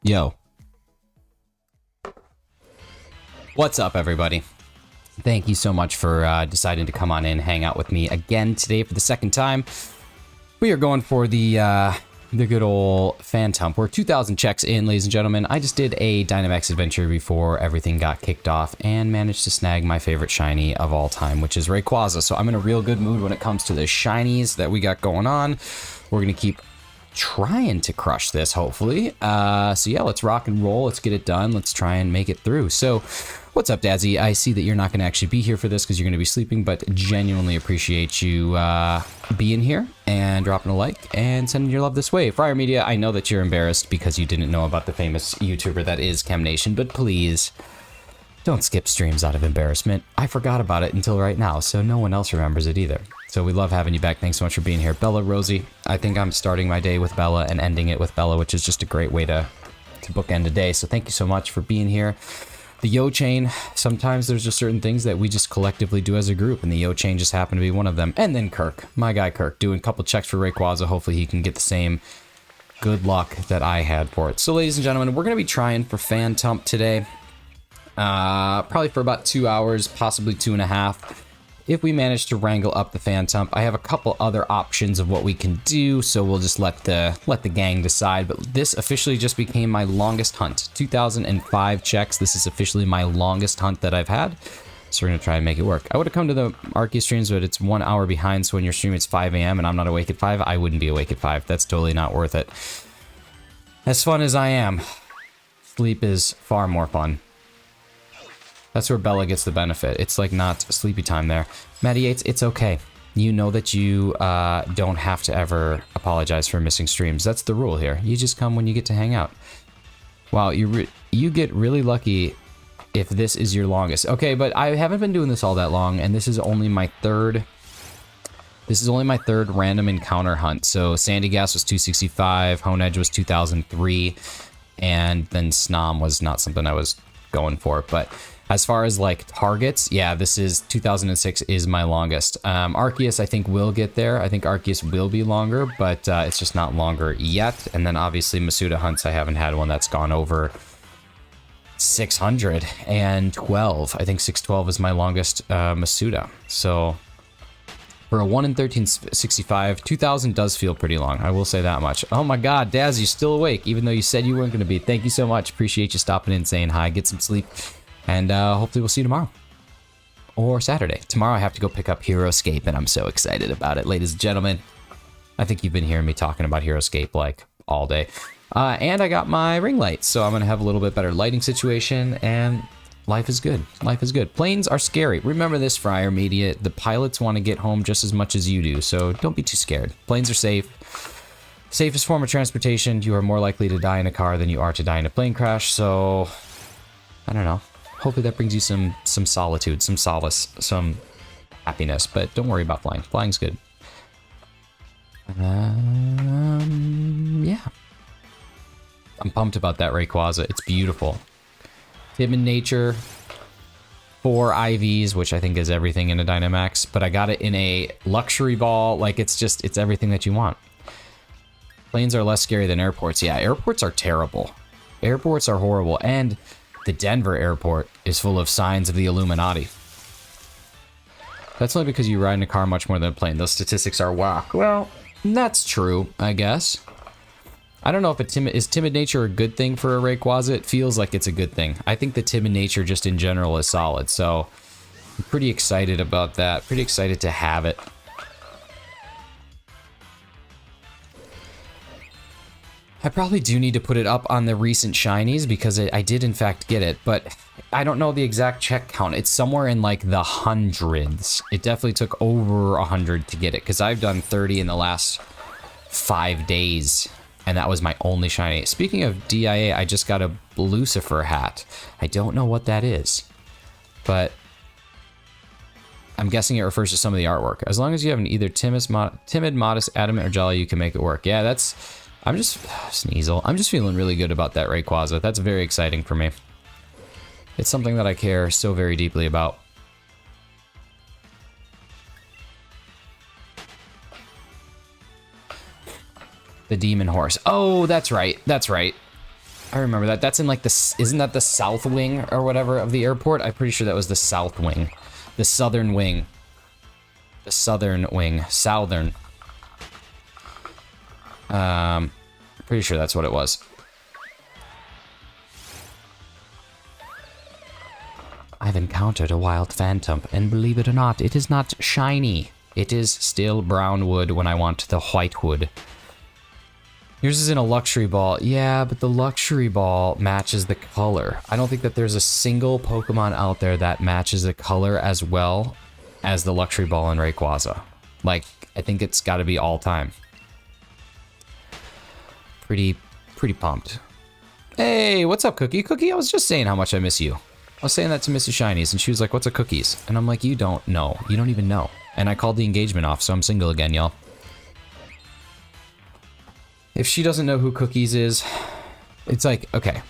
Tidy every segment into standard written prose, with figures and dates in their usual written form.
Yo. What's up, everybody? Thank you so much for deciding to come on in, hang out with me again today for the second time. We are going for the good old Phantump. We're 2,000 checks in, ladies and gentlemen. I just did a Dynamax adventure before everything got kicked off and managed to snag my favorite shiny of all time, which is Rayquaza. So I'm in a real good mood when it comes to the shinies that we got going on. We're going to keep trying to crush this, hopefully. So yeah, let's rock and roll. Let's get it done. Let's try and make it through. So what's up, Dazzy? I see that you're not going to actually be here for this because you're going to be sleeping, but genuinely appreciate you being here and dropping a like and sending your love this way. Friar Media, I know that you're embarrassed because you didn't know about the famous YouTuber that is ChemNation, but please don't skip streams out of embarrassment. I forgot about it until right now, so no one else remembers it either. So we love having you back. Thanks so much for being here. Bella, Rosie, I think I'm starting my day with Bella and ending it with Bella, which is just a great way to bookend a day. So thank you so much for being here. The Yo Chain, sometimes there's just certain things that we just collectively do as a group, and the Yo Chain just happened to be one of them. And then Kirk, my guy Kirk, doing a couple checks for Rayquaza. Hopefully he can get the same good luck that I had for it. So ladies and gentlemen, we're going to be trying for Phantump today. Probably for about 2 hours, possibly 2.5. If we manage to wrangle up the Phantump, I have a couple other options of what we can do, so we'll just let the gang decide. But this officially just became my longest hunt. 2,005 checks. This is officially my longest hunt that I've had. So we're going to try and make it work. I would have come to the Arceus streams, but it's 1 hour behind, so when your stream it's 5 a.m. and I'm not awake at 5, I wouldn't be awake at 5. That's totally not worth it. As fun as I am, sleep is far more fun. That's where Bella gets the benefit. It's like not sleepy time there. Maddie Yates, it's okay. You know that you don't have to ever apologize for missing streams. That's the rule here. You just come when you get to hang out. Wow, you get really lucky if this is your longest. Okay, but I haven't been doing this all that long, and this is only my third. This is only my third random encounter hunt. So Sandy Gas was 265, Hone Edge was 2003, and then Snom was not something I was going for, but as far as like targets, yeah, this is 2006 is my longest. Arceus, I think, will get there. I think Arceus will be longer, but it's just not longer yet. And then obviously Masuda hunts, I haven't had one that's gone over 612. I think 612 is my longest Masuda. So for a 1 in 1365, 2000 does feel pretty long. I will say that much. Oh my God, Daz, you're still awake, even though you said you weren't going to be. Thank you so much. Appreciate you stopping in, saying hi. Get some sleep. And hopefully we'll see you tomorrow. Or Saturday. Tomorrow I have to go pick up HeroScape, and I'm so excited about it, ladies and gentlemen. I think you've been hearing me talking about HeroScape like all day. And I got my ring light, so I'm going to have a little bit better lighting situation, and life is good. Life is good. Planes are scary. Remember this, Friar Media. The pilots want to get home just as much as you do, so don't be too scared. Planes are safe. Safest form of transportation. You are more likely to die in a car than you are to die in a plane crash, so I don't know. Hopefully that brings you some solitude, some solace, some happiness, but don't worry about flying. Flying's good. Yeah. I'm pumped about that Rayquaza. It's beautiful. Timid nature, 4 IVs, which I think is everything in a Dynamax, but I got it in a luxury ball. Like, it's everything that you want. Planes are less scary than airports. Yeah, airports are terrible. Airports are horrible, and the Denver airport is full of signs of the Illuminati. That's only because you ride in a car much more than a plane. Those statistics are whack. Well, that's true, I guess. I don't know if is timid nature a good thing for a Rayquaza? It feels like it's a good thing. I think the timid nature just in general is solid, so I'm pretty excited about that. Pretty excited to have it. I probably do need to put it up on the recent shinies because I did in fact get it, but I don't know the exact check count. It's somewhere in like the hundreds. It definitely took over 100 to get it because I've done 30 in the last 5 days, and that was my only shiny. Speaking of DIA, I just got a Lucifer hat. I don't know what that is, but I'm guessing it refers to some of the artwork. As long as you have an either timid, modest, adamant, or jolly, you can make it work. Yeah, that's... I'm just... Sneasel. I'm just feeling really good about that Rayquaza. That's very exciting for me. It's something that I care so very deeply about. The Demon Horse. Oh, that's right. That's right. I remember that. That's in like the... Isn't that the south wing or whatever of the airport? I'm pretty sure that was the south wing. The southern wing. The southern wing. Southern. Pretty sure that's what it was. I've encountered a wild Phantump, and believe it or not, it is not shiny. It is still brown wood when I want the white wood. Yours is in a luxury ball. Yeah, but the luxury ball matches the color. I don't think that there's a single Pokemon out there that matches the color as well as the luxury ball in Rayquaza. Like, I think it's got to be all time. Pretty pumped. Hey, what's up, Cookie? Cookie, I was just saying how much I miss you. I was saying that to Mrs. Shinies, and she was like, what's a cookies? And I'm like, you don't know. You don't even know. And I called the engagement off, so I'm single again, y'all. If she doesn't know who Cookies is, it's like, okay.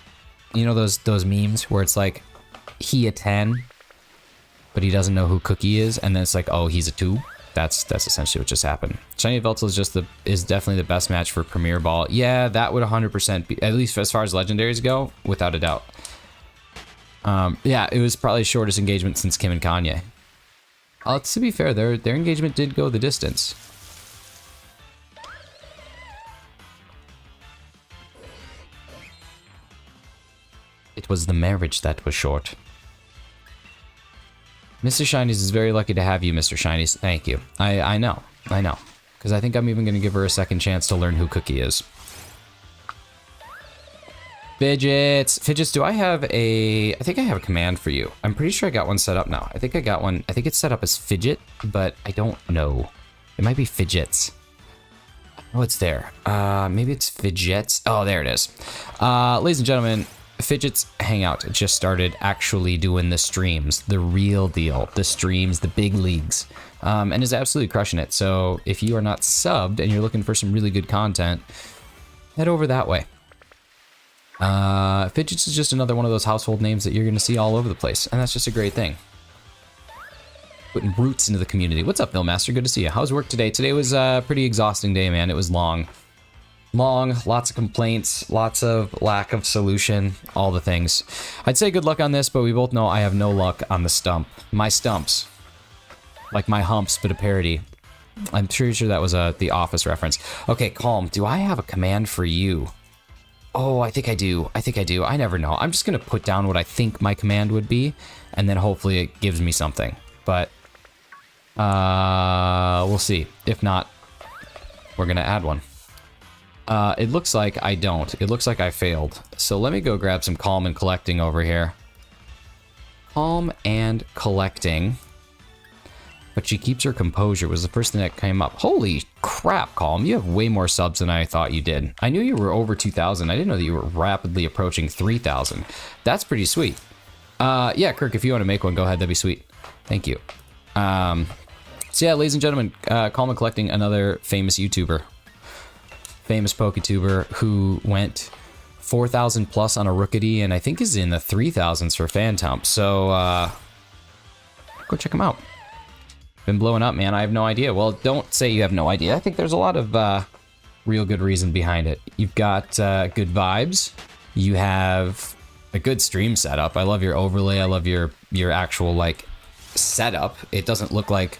You know those memes where it's like, he a 10, but he doesn't know who Cookie is, and then it's like, oh, he's a 2? That's essentially what just happened. Shiny Veltal is definitely the best match for Premier Ball. Yeah, that would 100% be, at least as far as legendaries go, without a doubt. Yeah, it was probably the shortest engagement since Kim and Kanye. To be fair, their engagement did go the distance. It was the marriage that was short. Mr. Shinies is very lucky to have you, Mr. Shinies. Thank you. I know. Because I think I'm even going to give her a second chance to learn who Cookie is. Fidgets. Fidgets, do I have a... I think I have a command for you. I'm pretty sure I got one set up now. I think I got one. I think it's set up as Fidget, but I don't know. It might be Fidgets. Oh, it's there. Maybe it's Fidgets. Oh, there it is. Ladies and gentlemen... Fidget's Hangout just started actually doing the streams, the real deal, the streams, the big leagues, and is absolutely crushing it. So if you are not subbed and you're looking for some really good content, head over that way. Fidget's is just another one of those household names that you're going to see all over the place, and that's just a great thing. Putting roots into the community. What's up, Millmaster? Good to see you. How's work today? Today was a pretty exhausting day, man. It was long. Lots of complaints, lots of lack of solution, all the things. I'd say good luck on this, but we both know I have no luck on the stump. My stumps. Like my humps, but a parody. I'm pretty sure that was the Office reference. Okay, Calm, do I have a command for you? Oh, I think I do. I never know. I'm just going to put down what I think my command would be, and then hopefully it gives me something. But, we'll see. If not, we're going to add one. It looks like I don't. It looks like I failed. So let me go grab some Calm and Collecting over here. Calm and Collecting. But she keeps her composure was the first thing that came up. Holy crap, Calm. You have way more subs than I thought you did. I knew you were over 2,000. I didn't know that you were rapidly approaching 3,000. That's pretty sweet. Yeah, Kirk, if you want to make one, go ahead. That'd be sweet. Thank you. So yeah, ladies and gentlemen, Calm and Collecting, another famous YouTuber. Famous PokeTuber who went 4,000 plus on a Rookity and I think is in the 3,000s for Phantump. So, go check him out. Been blowing up, man. I have no idea. Well, don't say you have no idea. I think there's a lot of real good reason behind it. You've got good vibes. You have a good stream setup. I love your overlay. I love your actual like setup. It doesn't look like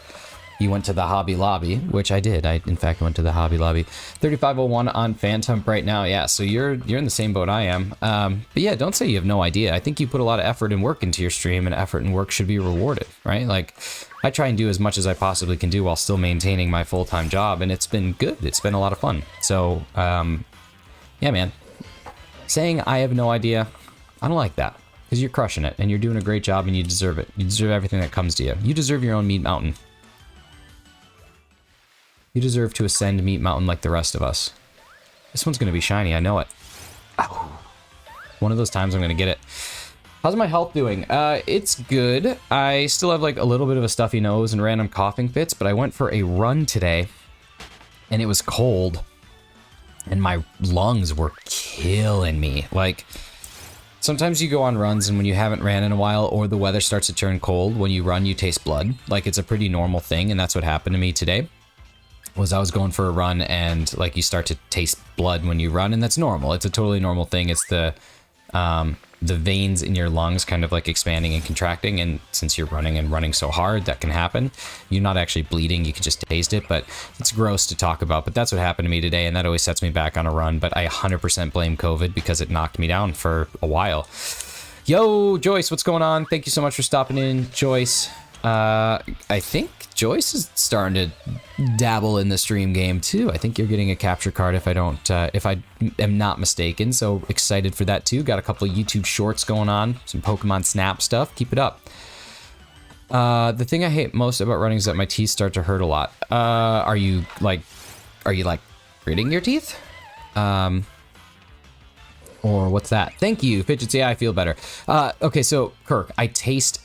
you went to the Hobby Lobby, which I did. I in fact went to the Hobby Lobby. 3501 on Phantump right now. Yeah, so you're in the same boat I am. But yeah, don't say you have no idea. I think you put a lot of effort and work into your stream, and effort and work should be rewarded, right? Like, I try and do as much as I possibly can do while still maintaining my full-time job, and it's been good. It's been a lot of fun. So, yeah, man. Saying I have no idea, I don't like that, because you're crushing it, and you're doing a great job, and you deserve it. You deserve everything that comes to you. You deserve your own Meat Mountain. You deserve to ascend Meat Mountain like the rest of us. This one's going to be shiny, I know it. Ow. One of those times I'm going to get it. How's my health doing? It's good. I still have like a little bit of a stuffy nose and random coughing fits, but I went for a run today, and it was cold, and my lungs were killing me. Like, sometimes you go on runs, and when you haven't ran in a while, or the weather starts to turn cold, when you run, you taste blood. Like, it's a pretty normal thing, and that's what happened to me today. Was I was going for a run, and like you start to taste blood when you run, and that's normal. It's a totally normal thing. It's the veins in your lungs kind of like expanding and contracting, and since you're running so hard, that can happen. You're not actually bleeding, you can just taste it, but it's gross to talk about. But that's what happened to me today, and that always sets me back on a run. But I 100% blame COVID because it knocked me down for a while. Yo, Joyce, what's going on? Thank you so much for stopping in, Joyce. I think Joyce is starting to dabble in the stream game too. I think you're getting a capture card if I am not mistaken. So excited for that too. Got a couple of YouTube shorts going on, some Pokemon Snap stuff. Keep it up. The thing I hate most about running is that my teeth start to hurt a lot. Are you like gritting your teeth? Or what's that? Thank you, Fidgets. Yeah, I feel better. Okay, so Kirk, I taste,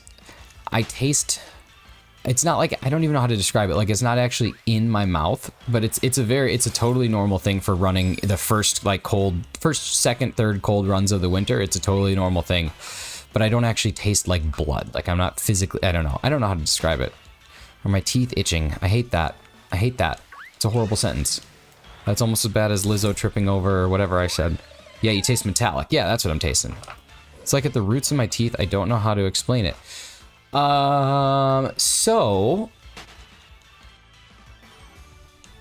it's not like, I don't even know how to describe it. Like, it's not actually in my mouth, but it's a totally normal thing for running the first, second, third cold runs of the winter. It's a totally normal thing, but I don't actually taste like blood. Like, I'm not physically, I don't know how to describe it. Or my teeth itching. I hate that. It's a horrible sentence. That's almost as bad as Lizzo tripping over or whatever I said. Yeah, you taste metallic. Yeah, that's what I'm tasting. It's like at the roots of my teeth. I don't know how to explain it. So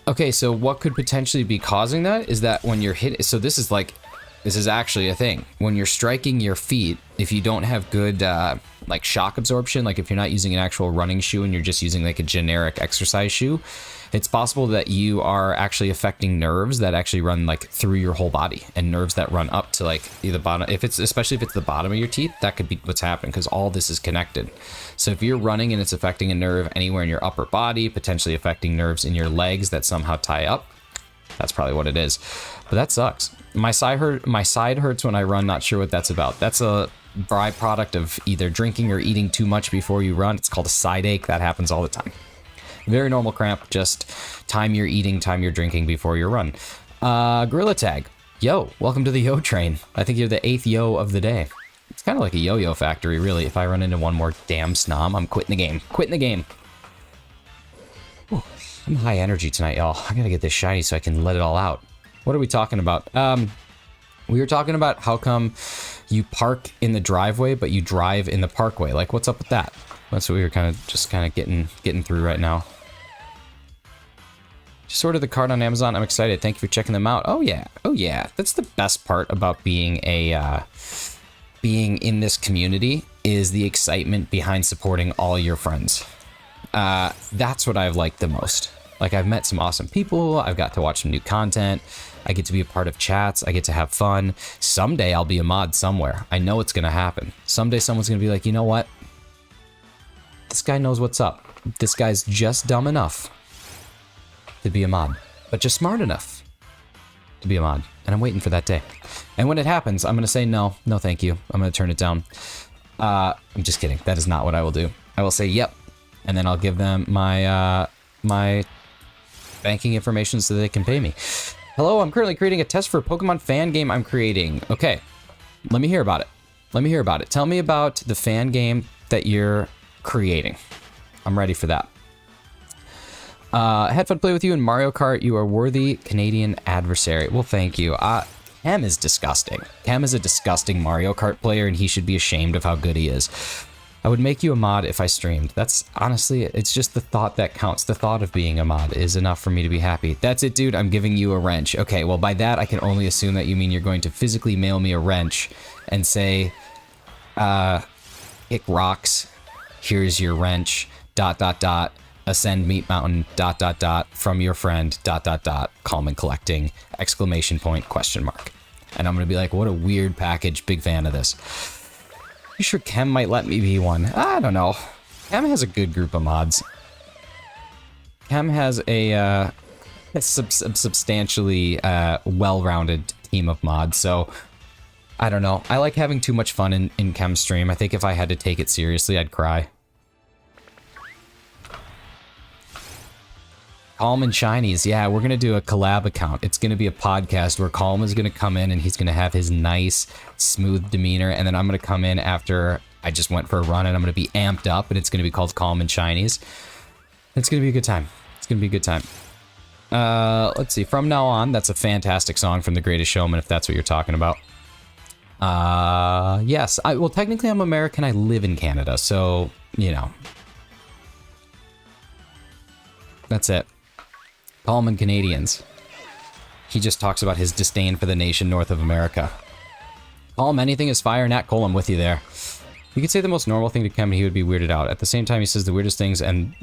what could potentially be causing that is that when you're hit, so this is actually a thing. When you're striking your feet, if you don't have good, like shock absorption, like if you're not using an actual running shoe and you're just using like a generic exercise shoe, it's possible that you are actually affecting nerves that actually run like through your whole body, and nerves that run up to like the bottom. Especially if it's the bottom of your teeth, that could be what's happening, because all this is connected. So if you're running and it's affecting a nerve anywhere in your upper body, potentially affecting nerves in your legs that somehow tie up, that's probably what it is. But that sucks. My side hurts when I run. Not sure what that's about. That's a byproduct of either drinking or eating too much before you run. It's called a side ache. That happens all the time. Very normal cramp. Just time your eating, time your drinking before your run. Gorilla Tag. Yo, welcome to the yo train. I think you're the 8th yo of the day. It's kind of like a yo-yo factory, really. If I run into one more damn snom, I'm quitting the game. Ooh, I'm high energy tonight, y'all. I gotta get this shiny so I can let it all out. What are we talking about? We were talking about how come you park in the driveway, but you drive in the parkway. Like, what's up with that? That's what we were kind of getting through right now. Just ordered the card on Amazon. I'm excited. Thank you for checking them out. Oh yeah. That's the best part about being in this community, is the excitement behind supporting all your friends. That's what I've liked the most. Like, I've met some awesome people. I've got to watch some new content. I get to be a part of chats. I get to have fun. Someday I'll be a mod somewhere. I know it's gonna happen. Someday someone's gonna be like, you know what? This guy knows what's up. This guy's just dumb enough to be a mod, but just smart enough to be a mod. And I'm waiting for that day. And when it happens, I'm going to say no thank you. I'm going to turn it down. I'm just kidding. That is not what I will do. I will say yep, and then I'll give them my my banking information so they can pay me. Hello, I'm currently creating a test for a Pokemon fan game I'm creating. Okay, let me hear about it. Tell me about the fan game that you're creating. I'm ready for that. Had fun playing with you in Mario Kart. You are worthy Canadian adversary. Well, thank you. Chem is disgusting. Chem is a disgusting Mario Kart player, and he should be ashamed of how good he is. I would make you a mod if I streamed. That's honestly, it's just the thought that counts. The thought of being a mod is enough for me to be happy. That's it, dude. I'm giving you a wrench. Okay, well, by that, I can only assume that you mean you're going to physically mail me a wrench and say, kick rocks, here's your wrench, ... ascend Meat Mountain, ... from your friend, ... calm and collecting, ! Question mark. And I'm gonna be like, what a weird package, big fan of this. You sure Chem might let me be one? I don't know. Chem has a good group of mods. Chem has a substantially well-rounded team of mods, so I don't know. I like having too much fun in Chem's stream. I think if I had to take it seriously, I'd cry. Calm and Shinies. Yeah, we're going to do a collab account. It's going to be a podcast where Calm is going to come in and he's going to have his nice, smooth demeanor. And then I'm going to come in after I just went for a run and I'm going to be amped up and it's going to be called Calm and Shinies. It's going to be a good time. It's going to be a good time. Let's see. From Now On, that's a fantastic song from The Greatest Showman, if that's what you're talking about. Yes. Well, technically I'm American. I live in Canada, so, you know. That's it. Calm and Canadians. He just talks about his disdain for the nation north of America. Calm, anything is fire. Nat Cole, I'm with you there. You could say the most normal thing to Chem and he would be weirded out. At the same time, he says the weirdest things and,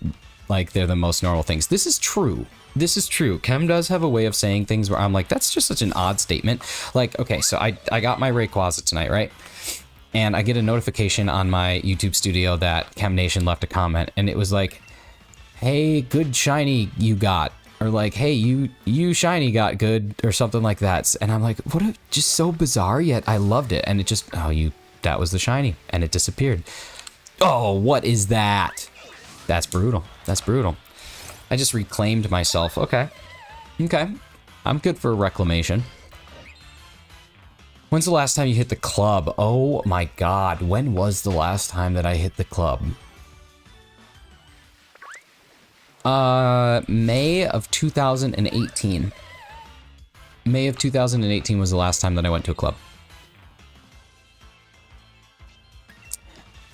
like, they're the most normal things. This is true. This is true. Chem does have a way of saying things where I'm like, that's just such an odd statement. Like, okay, so I got my Rayquaza tonight, right? And I get a notification on my YouTube studio that Chem Nation left a comment, and it was like, hey, good shiny you got. Or like, hey, you shiny got good, or something like that. And I'm like, what a, just so bizarre, yet I loved it. And it just, that was the shiny, and it disappeared. Oh, what is that? That's brutal. That's brutal. I just reclaimed myself. Okay. Okay. I'm good for reclamation. When's the last time you hit the club? Oh my god, when was the last time that I hit the club? May of 2018. May of 2018 was the last time that I went to a club.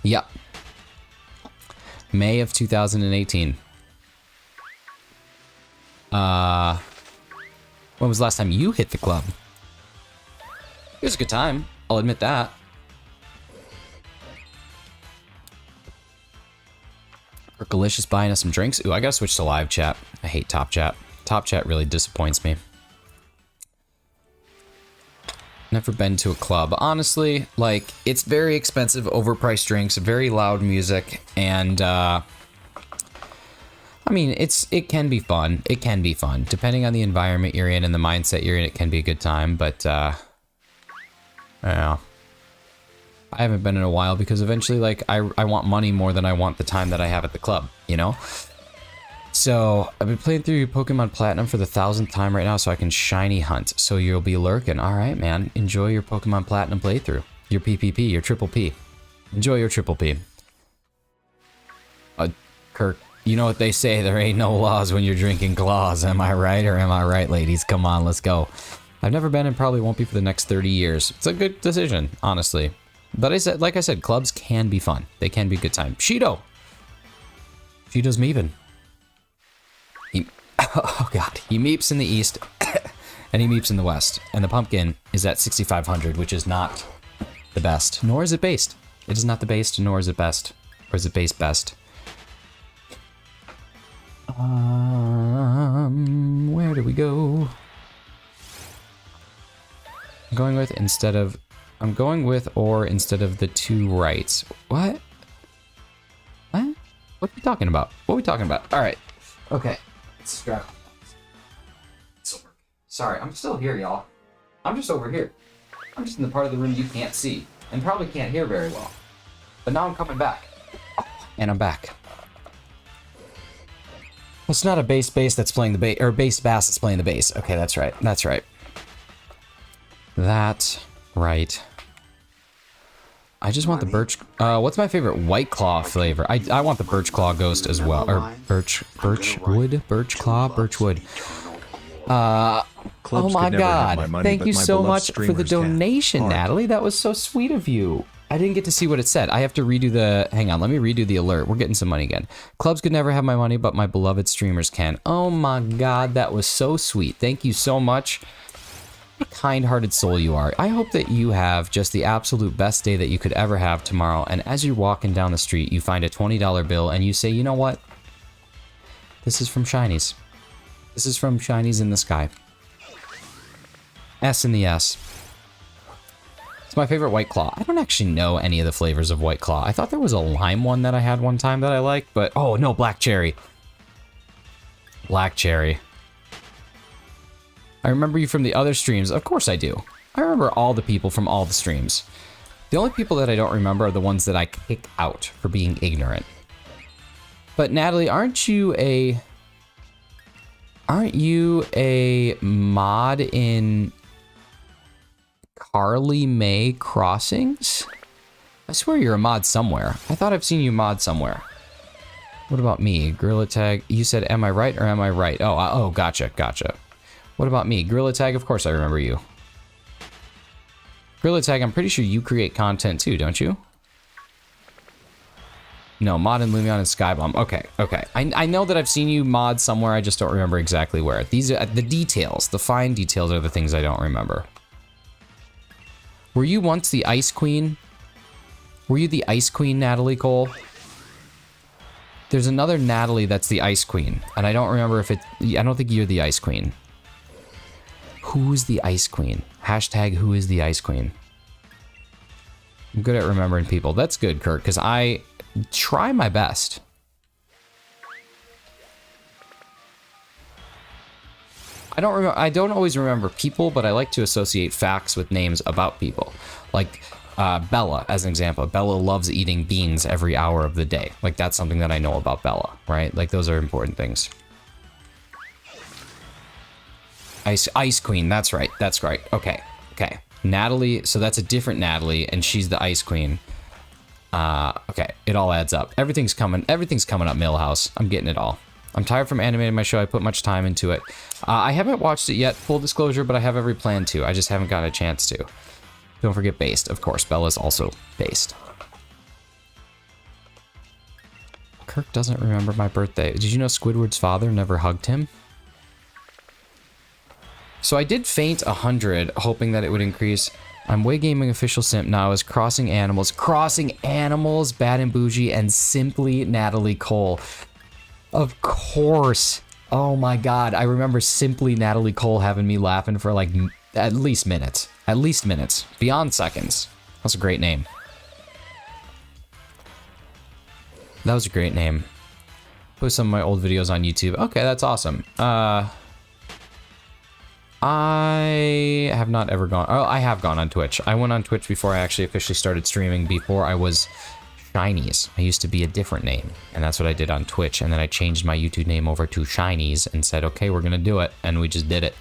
Yep. May of 2018. When was the last time you hit the club? It was a good time, I'll admit that. Delicious buying us some drinks. Ooh, I gotta switch to live chat. I hate top chat. Top chat really disappoints me. Never been to a club. Honestly, like, it's very expensive, overpriced drinks, very loud music, and, I mean, it can be fun. It can be fun. Depending on the environment you're in and the mindset you're in, it can be a good time, but, yeah. I haven't been in a while because eventually, like, I want money more than I want the time that I have at the club, you know? So, I've been playing through Pokemon Platinum for the 1000th time right now so I can shiny hunt. So you'll be lurking. Alright, man. Enjoy your Pokemon Platinum playthrough. Your PPP, your triple P. Enjoy your triple P. Kirk, you know what they say, there ain't no laws when you're drinking claws. Am I right or am I right, ladies? Come on, let's go. I've never been and probably won't be for the next 30 years. It's a good decision, honestly. But like I said, clubs can be fun. They can be a good time. Shido's meeping. Oh god. He meeps in the east, and he meeps in the west. And the pumpkin is at 6,500, which is not the best. Nor is it based. It is not the based, nor is it best. Or is it based best? Where do we go? I'm going with or instead of the two rights. What? What? What are we talking about? What are we talking about? Alright. Okay. Let's strap. Sorry, I'm still here, y'all. I'm just over here. I'm just in the part of the room you can't see. And probably can't hear very well. But now I'm coming back. And I'm back. It's not a bass that's playing the bass, or bass bass that's playing the bass. Okay, that's right. That's right. That's right. I just want the birch. What's my favorite White Claw flavor? I want the Birch Claw Ghost as well, or birch wood. Clubs Oh my could never have my God. money, Thank but you my so beloved much for the streamers can. donation, Heart. Natalie. That was so sweet of you. I didn't get to see what it said. I have to redo the... Hang on, let me redo the alert. We're getting some money again. Clubs could never have my money, but my beloved streamers can. Oh my God, that was so sweet. Thank you so much. What a kind-hearted soul you are. I hope that you have just the absolute best day that you could ever have tomorrow. And as you're walking down the street, you find a $20 bill and you say, you know what? This is from Shinies. This is from Shinies in the sky. S in the S. It's my favorite White Claw. I don't actually know any of the flavors of White Claw. I thought there was a lime one that I had one time that I liked, but... Oh, no, Black Cherry. Black Cherry. I remember you from the other streams. Of course I do. I remember all the people from all the streams. The only people that I don't remember are the ones that I kick out for being ignorant. But Natalie, aren't you a mod in Carly May Crossings? I swear you're a mod somewhere. I thought I've seen you mod somewhere. What about me? Gorilla Tag, you said am I right or am I right? Oh, gotcha. What about me? Gorilla Tag, of course I remember you. Gorilla Tag, I'm pretty sure you create content too, don't you? No, mod in Lumion and Skybomb. Okay. I know that I've seen you mod somewhere, I just don't remember exactly where. These are the details, the fine details are the things I don't remember. Were you once the Ice Queen? Were you the Ice Queen, Natalie Cole? There's another Natalie that's the Ice Queen, and I don't remember if it... I don't think you're the Ice Queen. Who's the Ice Queen? Hashtag who is the Ice Queen? I'm good at remembering people. That's good, Kurt, because I try my best. I don't always remember people, but I like to associate facts with names about people. Like Bella, as an example. Bella loves eating beans every hour of the day. Like, that's something that I know about Bella, right? Like, those are important things. Ice Queen, that's right. Okay. Natalie, so that's a different Natalie, and she's the Ice Queen. Okay, it all adds up. Everything's coming up, Millhouse. I'm getting it all. I'm tired from animating my show. I put much time into it. I haven't watched it yet, full disclosure, but I have every plan to. I just haven't gotten a chance to. Don't forget Based, of course. Bella's also Based. Kirk doesn't remember my birthday. Did you know Squidward's father never hugged him? So I did faint 100, hoping that it would increase. I'm Way Gaming official simp now as Crossing Animals, Bad and Bougie, and Simply Natalie Cole. Of course. Oh my God. I remember Simply Natalie Cole having me laughing for like at least minutes. Beyond seconds. That's a great name. That was a great name. Post some of my old videos on YouTube. Okay, that's awesome. I have not ever gone... Oh, I have gone on Twitch. I went on Twitch before I actually officially started streaming, before I was Shinies. I used to be a different name, and that's what I did on Twitch, and then I changed my YouTube name over to Shinies and said, okay, we're gonna do it, and we just did it.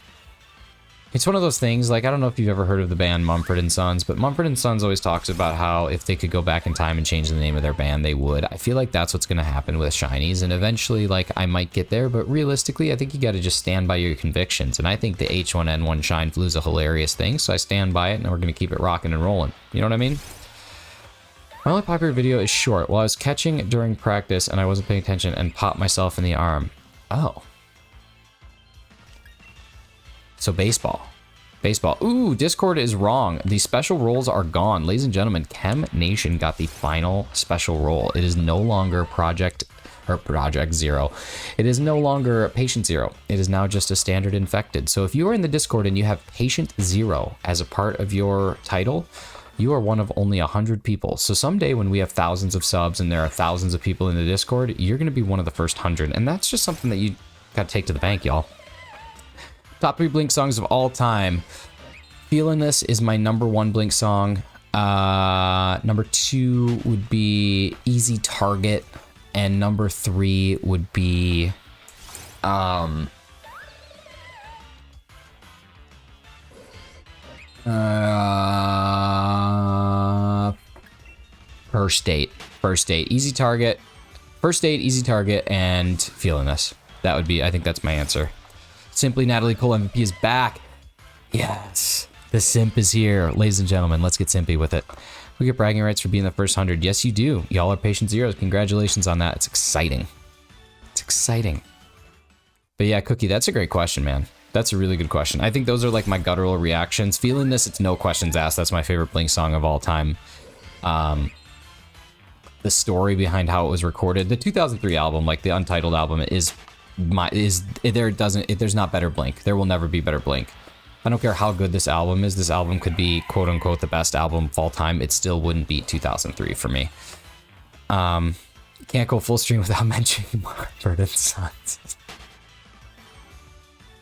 It's one of those things, like, I don't know if you've ever heard of the band Mumford & Sons, but Mumford & Sons always talks about how if they could go back in time and change the name of their band, they would. I feel like that's what's going to happen with Shinies, and eventually, like, I might get there, but realistically, I think you got to just stand by your convictions, and I think the H1N1 Shine Flu is a hilarious thing, so I stand by it, and we're going to keep it rocking and rolling. You know what I mean? My only popular video is short. Well, I was catching during practice, and I wasn't paying attention, and popped myself in the arm. Oh. So baseball. Ooh, Discord is wrong. The special roles are gone. Ladies and gentlemen, Chem Nation got the final special role. It is no longer Project Zero. It is no longer Patient Zero. It is now just a standard infected. So if you are in the Discord and you have Patient Zero as a part of your title, you are one of only 100 people. So someday when we have thousands of subs and there are thousands of people in the Discord, you're going to be one of the first 100. And that's just something that you got to take to the bank, y'all. Top 3 Blink songs of all time. Feeling This is my #1 Blink song. Number 2 would be Easy Target. And number 3 would be... First Date. Easy Target. First Date, Easy Target, and Feeling This. That would be... I think that's my answer. Simply Natalie Cole MVP is back. Yes. The simp is here. Ladies and gentlemen, let's get simpy with it. We get bragging rights for being the first 100. Yes, you do. Y'all are patient zeros. Congratulations on that. It's exciting. It's exciting. But yeah, Cookie, that's a great question, man. That's a really good question. I think those are like my guttural reactions. Feeling this, it's no questions asked. That's my favorite Blink song of all time. The story behind how it was recorded. The 2003 album, like the Untitled album, there's not better Blink. There will never be better Blink. I don't care how good this album is. This album could be quote unquote the best album of all time. It still wouldn't beat 2003 for me. Can't go full stream without mentioning Mumford and Sons.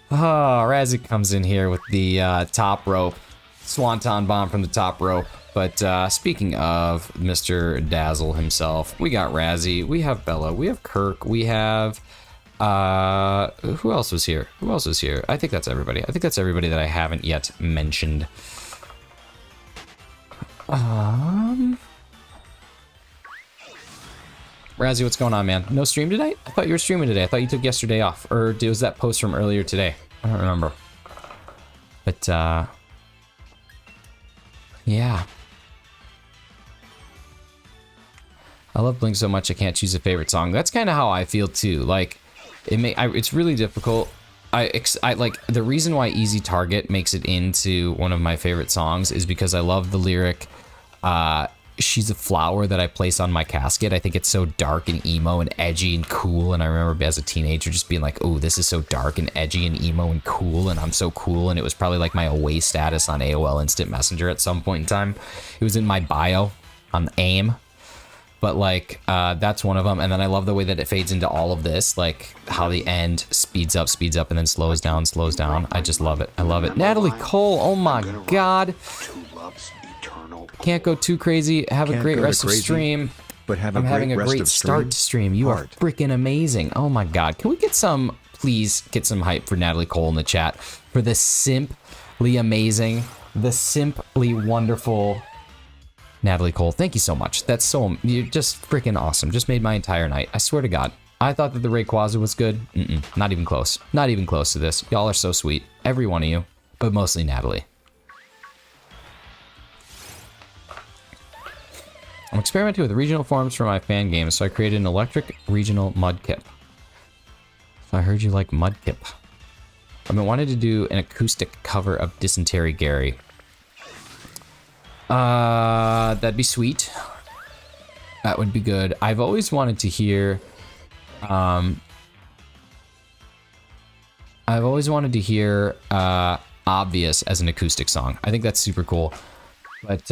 Oh, Razzie comes in here with the top rope. Swanton bomb from the top rope. But speaking of Mr. Dazzle himself, we got Razzie, we have Bella, we have Kirk, we have... who else was here? Who else was here? I think that's everybody. I think that's everybody that I haven't yet mentioned. Razzie, what's going on, man? No stream tonight? I thought you were streaming today. I thought you took yesterday off. Or was that post from earlier today? I don't remember. But, yeah. I love Blink so much I can't choose a favorite song. That's kind of how I feel too. Like, it's really difficult. I like the reason why Easy Target makes it into one of my favorite songs is because I love the lyric. She's a flower that I place on my casket. I think it's so dark and emo and edgy and cool. And I remember as a teenager just being like, oh, this is so dark and edgy and emo and cool. And I'm so cool. And it was probably like my away status on AOL Instant Messenger at some point in time. It was in my bio on AIM. But like, that's one of them. And then I love the way that it fades into all of this. Like how the end speeds up, and then slows down, I just love it. I love it. Natalie Cole, oh my God. Can't go too crazy. Have a great rest of stream. But I'm having a great start to stream. You are freaking amazing. Oh my God. Can we get some, please get some hype for Natalie Cole in the chat for the simply amazing, the simply wonderful Natalie Cole. Thank you so much. You're just freaking awesome. Just made my entire night. I swear to God. I thought that the Rayquaza was good. Not even close. Not even close to this. Y'all are so sweet. Every one of you. But mostly Natalie. I'm experimenting with regional forms for my fan games, so I created an electric regional Mudkip. So I heard you like Mudkip. I've been wanting to do an acoustic cover of Dysentery Gary. That'd be sweet. That would be good. I've always wanted to hear, Obvious as an acoustic song. I think that's super cool. But,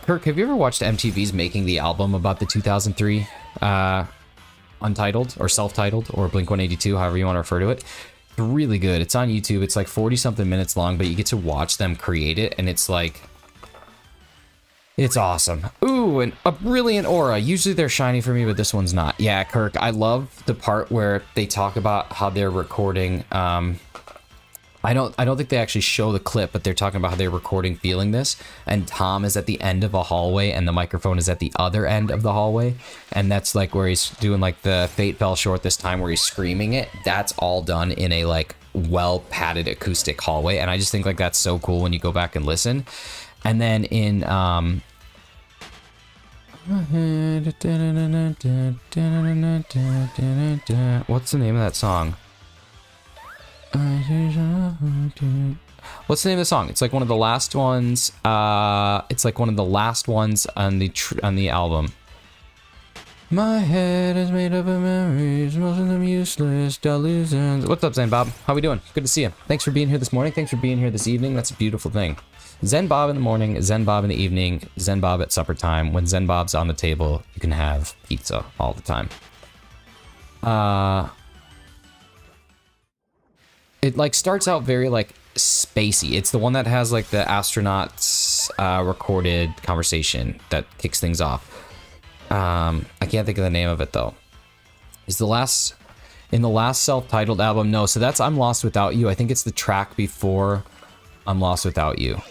Kirk, have you ever watched MTV's Making the Album about the 2003, Untitled, or Self-Titled, or Blink-182, however you want to refer to it? It's really good. It's on YouTube. It's like 40-something minutes long, but you get to watch them create it, and it's like... It's awesome. Ooh, and a brilliant aura. Usually they're shiny for me, but this one's not. Yeah, Kirk, I love the part where they talk about how they're recording. I don't think they actually show the clip, but they're talking about how they're recording Feeling This, and Tom is at the end of a hallway, and the microphone is at the other end of the hallway, and that's like where he's doing like the Fate Fell Short this time, where he's screaming it. That's all done in a like well padded acoustic hallway, and I just think like that's so cool when you go back and listen. And then in what's the name of that song? What's the name of the song? It's like one of the last ones. It's like one of the last ones on the album. My head is made up of memories, most of them useless delusions. What's up, Zen Bob? How we doing? Good to see you. Thanks for being here this morning. Thanks for being here this evening. That's a beautiful thing. Zen Bob in the morning, Zen Bob in the evening, Zen Bob at supper time. When Zen Bob's on the table, you can have pizza all the time. It like starts out very like spacey. It's the one that has like the astronauts recorded conversation that kicks things off. I can't think of the name of it though. Is the last self-titled album? No, so that's I'm Lost Without You. I think it's the track before I'm Lost Without You.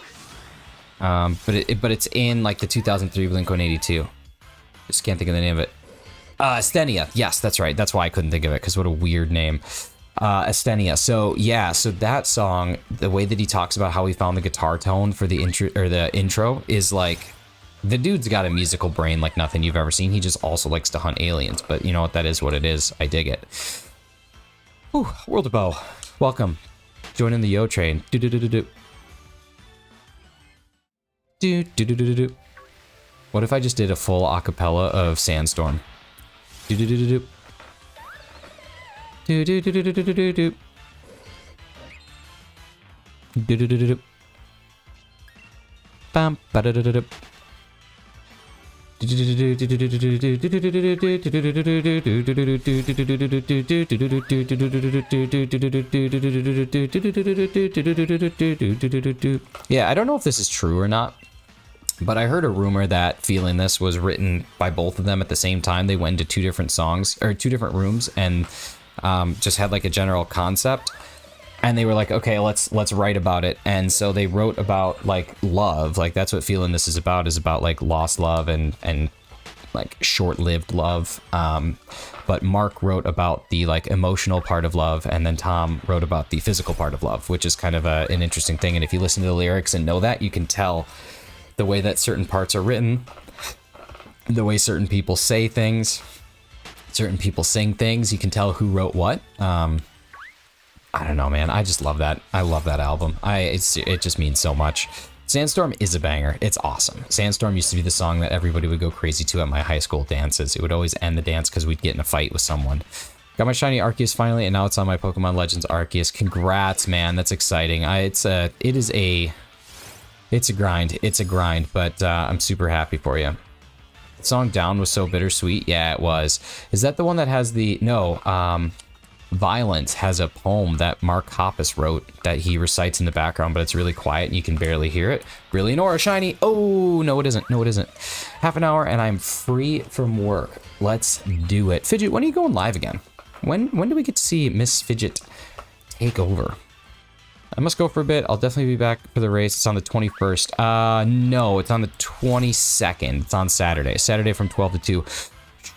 But it's in like the 2003 Blink-182. Just can't think of the name of it. Stenia. Yes, that's right. That's why I couldn't think of it, because what a weird name. Astenia. So yeah, so that song, the way that he talks about how he found the guitar tone for the intro is like, the dude's got a musical brain like nothing you've ever seen. He just also likes to hunt aliens, but you know what, that is what it is. I dig it. Whew, World of Bow, welcome. Join in the Yo train. Do do do do do. Do do do do do. What if I just did a full acapella of Sandstorm? Do do do do do. Do do do do do do do do. Do do do do do. Bam ba da da da da. Yeah, I don't know if this is true or not, but I heard a rumor that Feeling This was written by both of them at the same time. They went into two different songs, or two different rooms, and just had like a general concept. And they were like, okay, let's write about it. And so they wrote about like love, like that's what Feeling This is about like lost love and like short-lived love. But Mark wrote about the like emotional part of love, and then Tom wrote about the physical part of love, which is kind of an interesting thing. And if you listen to the lyrics and know that, you can tell the way that certain parts are written, the way certain people say things, certain people sing things. You can tell who wrote what. I don't know, man. I just love that. I love that album. It just means so much. Sandstorm is a banger. It's awesome. Sandstorm used to be the song that everybody would go crazy to at my high school dances. It would always end the dance because we'd get in a fight with someone. Got my shiny Arceus finally, and now it's on my Pokemon Legends Arceus. Congrats, man. That's exciting. It's a grind. It's a grind, but I'm super happy for you. The song Down was so bittersweet. Yeah, it was. Is that the one that has the... No, Violence has a poem that Mark Hoppus wrote that he recites in the background, but it's really quiet and you can barely hear it. Brilliant Aura Shiny. Oh, no it isn't. No it isn't. Half an hour and I'm free from work. Let's do it. Fidget, when are you going live again? When do we get to see Miss Fidget take over? I must go for a bit. I'll definitely be back for the race. It's on the 21st. No, it's on the 22nd. It's on Saturday. Saturday from 12 to 2.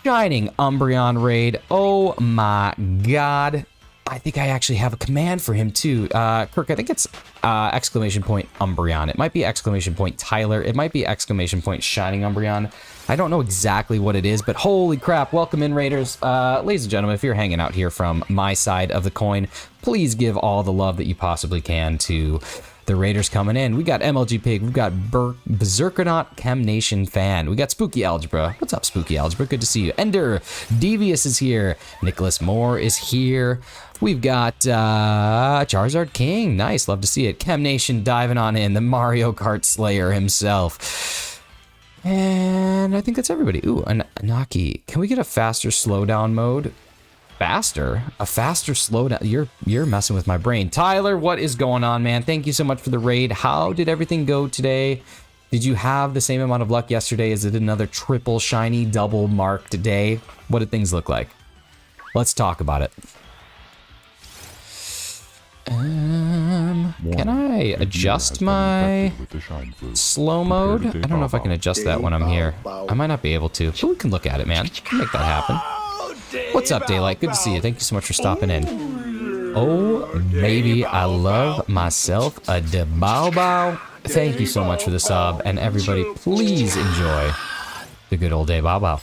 Shining Umbreon raid. Oh my god. I think I actually have a command for him too. Kirk, I think it's exclamation point Umbreon. It might be exclamation point Tyler. It might be exclamation point Shining Umbreon. I don't know exactly what it is, but holy crap. Welcome in, Raiders. Ladies and gentlemen, if you're hanging out here from my side of the coin, please give all the love that you possibly can to the Raiders coming in. We got MLG Pig, we've got Berserkernaut Chem Nation Fan, we got Spooky Algebra. What's up, Spooky Algebra? Good to see you. Ender Devious is here. Nicholas Moore is here. We've got Charizard King. Nice, love to see it. Chem Nation diving on in. The Mario Kart Slayer himself. And I think that's everybody. Ooh, Anaki. Can we get a faster slowdown mode? Faster? A faster slowdown? You're messing with my brain. Tyler, what is going on, man? Thank you so much for the raid. How did everything go today? Did you have the same amount of luck yesterday? Is it another triple shiny double marked day? What did things look like? Let's talk about it. Can I adjust my slow mode? I don't know if I can adjust that when I'm here. I might not be able to, but we can look at it, man. We can make that happen. What's up, Daylight? Good to see you. Thank you so much for stopping in. Oh, baby, I love myself a DeBaoBao. Thank you so much for the sub, and everybody, please enjoy the good old DeBaoBao.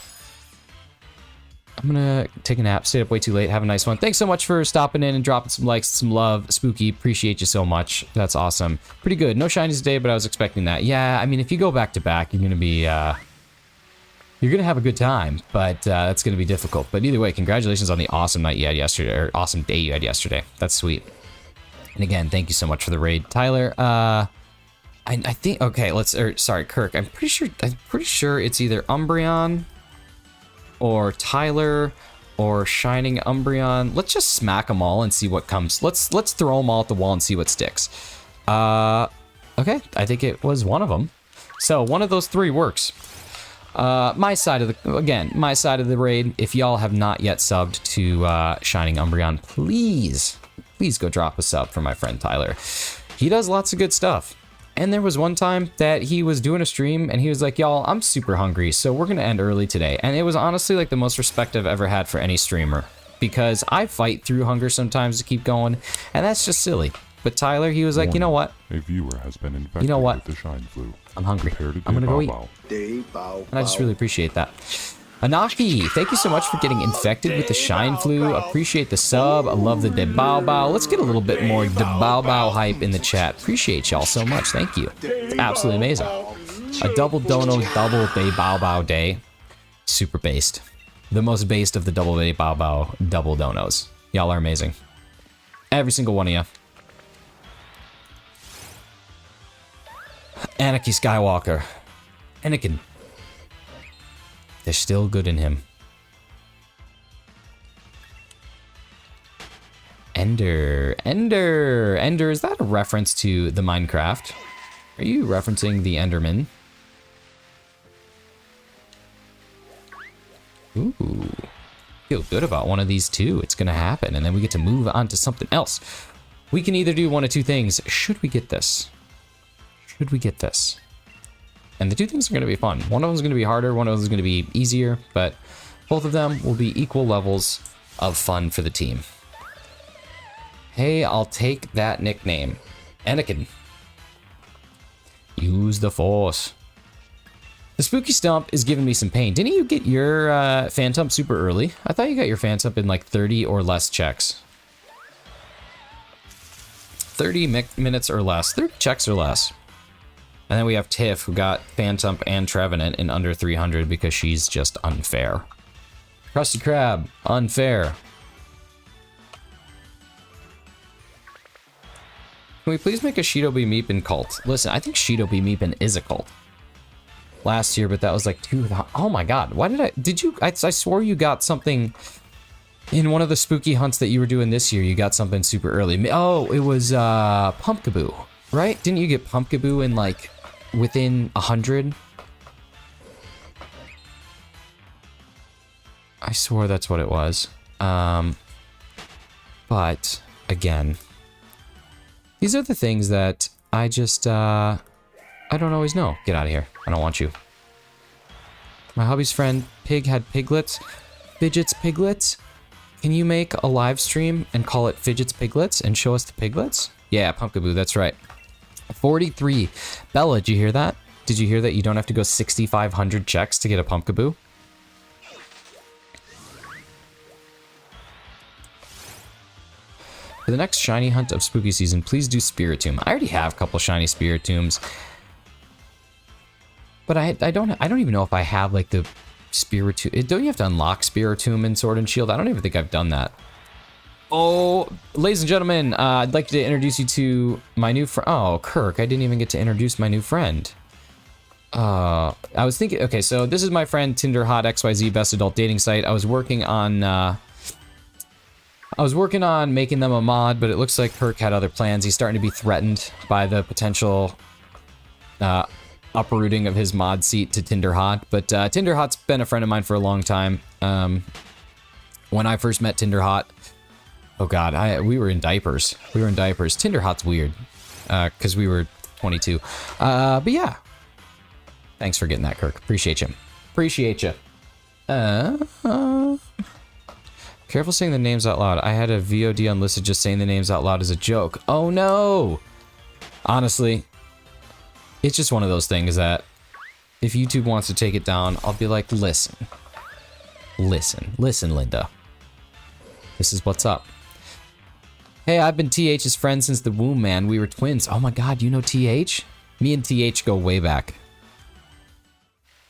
I'm gonna take a nap, stayed up way too late, have a nice one. Thanks so much for stopping in and dropping some likes, some love. Spooky, appreciate you so much. That's awesome. Pretty good. No shinies today, but I was expecting that. Yeah, I mean, if you go back to back, you're gonna be, you're gonna have a good time, but that's gonna be difficult. But either way, congratulations on the awesome night you had yesterday, or awesome day you had yesterday. That's sweet. And again, thank you so much for the raid. Tyler, I think, okay, sorry, Kirk, I'm pretty sure it's either Umbreon or Tyler or Shining Umbreon. Let's just smack them all and see what comes. Let's throw them all at the wall and see what sticks. Okay, I think it was one of them. So one of those three works. My side of the raid. If y'all have not yet subbed to Shining Umbreon, please go drop a sub for my friend Tyler. He does lots of good stuff. And there was one time that he was doing a stream and he was like, y'all, I'm super hungry, so we're gonna end early today. And it was honestly like the most respect I've ever had for any streamer. because I fight through hunger sometimes to keep going, and that's just silly. But Tyler, he was like, you know what? A viewer has been infected You know what? with the Shine Flu. I'm hungry. I'm gonna go eat. And I just really appreciate that. Anaki, thank you so much for getting infected with the Shine Flu. Appreciate the sub. I love the De Bao Bao. Let's get a little bit more De Bao Bao hype in the chat. Appreciate y'all so much. Thank you. It's absolutely amazing. A double dono, double De Bao Bao day. Super based. The most based of the double De Bao Bao double donos. Y'all are amazing. Every single one of you. Anakin Skywalker. Anakin. There's still good in him. Ender. Ender. Ender, is that a reference to the Minecraft? Are you referencing the Enderman? Ooh. Feel good about one of these two. It's gonna happen, and then we get to move on to something else. We can either do one of two things. Should we get this? Should we get this? And the two things are going to be fun. One of them is going to be harder, one of them is going to be easier, but both of them will be equal levels of fun for the team. Hey, I'll take that nickname. Anakin. Use the Force. The Spooky Stump is giving me some pain. Didn't you get your Phantump super early? I thought you got your Phantump in like 30 or less checks. 30 minutes or less. 30 checks or less. And then we have Tiff, who got Phantump and Trevenant in under 300 because she's just unfair. Krusty Krab, unfair. Can we please make a Shidobi Meepin cult? Listen, I think Shidobi Meepin is a cult. Last year, but that was like 2,000. Oh my god, why did I... Did you... I swore you got something... In one of the spooky hunts that you were doing this year, you got something super early. Oh, it was Pumpkaboo, right? Didn't you get Pumpkaboo in like... within 100? I swore that's what it was. But again, these are the things that I just I don't always know. Get out of here. I don't want you. My hubby's friend Pig had piglets. Fidget's piglets. Can you make a live stream and call it Fidget's Piglets and show us the piglets? Yeah, Pumpkaboo, that's right. 43. Bella, did you hear that? Did you hear that you don't have to go 6,500 checks to get a Pumpkaboo? For the next shiny hunt of spooky season, please do Spiritomb. I already have a couple shiny Spiritombs. But I don't even know if I have like the Spiritomb. Don't you have to unlock Spiritomb in Sword and Shield? I don't even think I've done that. Oh, ladies and gentlemen, I'd like to introduce you to my new friend. Oh, Kirk, I didn't even get to introduce my new friend. I was thinking, okay, so this is my friend Tinder Hot XYZ Best Adult Dating Site. I was working on making them a mod, but it looks like Kirk had other plans. He's starting to be threatened by the potential uprooting of his mod seat to Tinder Hot. But Tinder Hot's been a friend of mine for a long time. When I first met Tinder Hot, oh god, we were in diapers. Tinder Hot's weird, because we were 22. But yeah. Thanks for getting that, Kirk. Appreciate you. Careful saying the names out loud. I had a VOD unlisted just saying the names out loud as a joke. Oh no! Honestly, it's just one of those things that if YouTube wants to take it down, I'll be like, listen, Linda. This is what's up. Hey, I've been TH's friend since the womb, man. We were twins. Oh my god, you know TH? Me and TH go way back.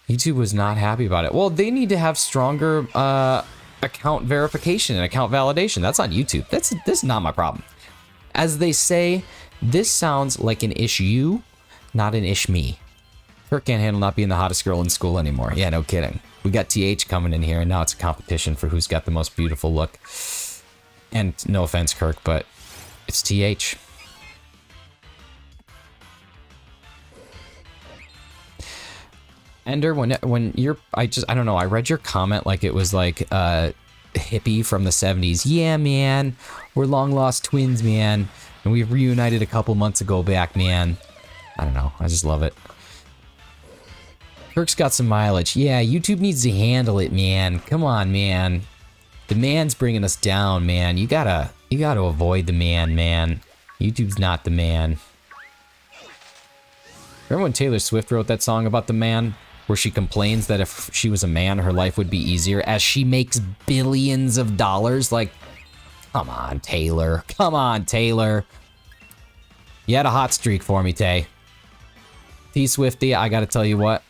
YouTube was not happy about it. Well, they need to have stronger account verification and account validation. That's on YouTube. This is not my problem. As they say, this sounds like an ish you, not an ish me. Kirk can't handle not being the hottest girl in school anymore. Yeah, no kidding. We got TH coming in here, and now it's a competition for who's got the most beautiful look. And no offense, Kirk, but it's TH. Ender, when you're, I don't know, I read your comment like it was like hippie from the 70s. Yeah, man, we're long lost twins, man, and we reunited a couple months ago back, man. I don't know, I just love it. Kirk's got some mileage. Yeah, YouTube needs to handle it, man. Come on, man. The man's bringing us down, man. You gotta avoid the man. YouTube's not the man. Remember when Taylor Swift wrote that song about the man? Where she complains that if she was a man, her life would be easier as she makes billions of dollars? Like, come on, Taylor. Come on, Taylor. You had a hot streak for me, Tay. T Swifty, I gotta tell you what.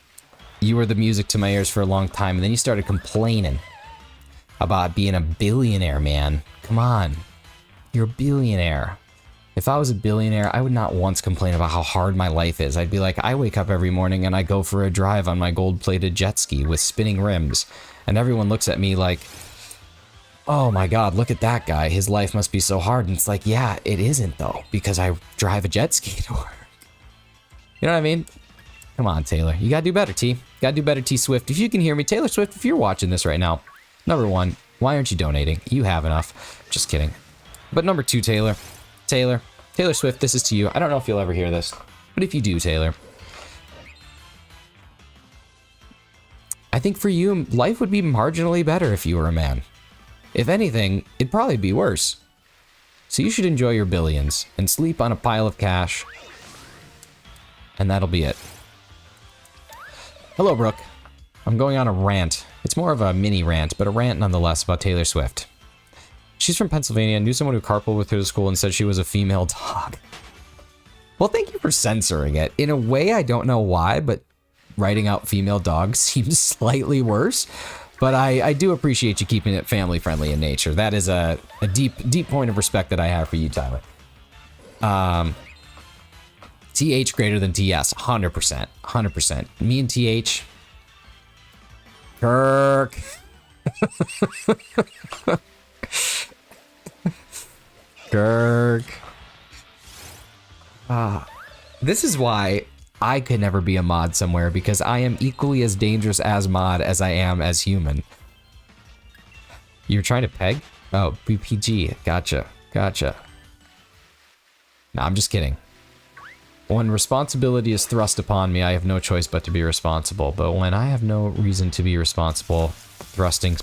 You were the music to my ears for a long time, and then you started complaining about being a billionaire, man. Come on. You're a billionaire. If I was a billionaire, I would not once complain about how hard my life is. I'd be like, I wake up every morning and I go for a drive on my gold-plated jet ski with spinning rims. And everyone looks at me like, oh my god, look at that guy. His life must be so hard. And it's like, yeah, it isn't though, because I drive a jet ski to work. You know what I mean? Come on, Taylor. You gotta do better, T. You gotta do better, T Swift. If you can hear me, Taylor Swift, if you're watching this right now, number one, why aren't you donating? You have enough. Just kidding. But number two, Taylor Swift, this is to you. I don't know if you'll ever hear this, but if you do, Taylor, I think for you, life would be marginally better if you were a man. If anything, it'd probably be worse. So you should enjoy your billions and sleep on a pile of cash, and that'll be it. Hello, Brooke. I'm going on a rant. It's more of a mini rant, but a rant nonetheless about Taylor Swift. She's from Pennsylvania, knew someone who carpooled with her to school and said she was a female dog. Well, thank you for censoring it. In a way, I don't know why, but writing out female dogs seems slightly worse. But I do appreciate you keeping it family-friendly in nature. That is a deep point of respect that I have for you, Tyler. TH greater than TS, 100%. 100%. Me and TH. Kirk. Kirk. This is why I could never be a mod somewhere, because I am equally as dangerous as mod as I am as human. You're trying to peg? Oh, BPG. Gotcha. No, I'm just kidding. When responsibility is thrust upon me, I have no choice but to be responsible. But when I have no reason to be responsible, thrusting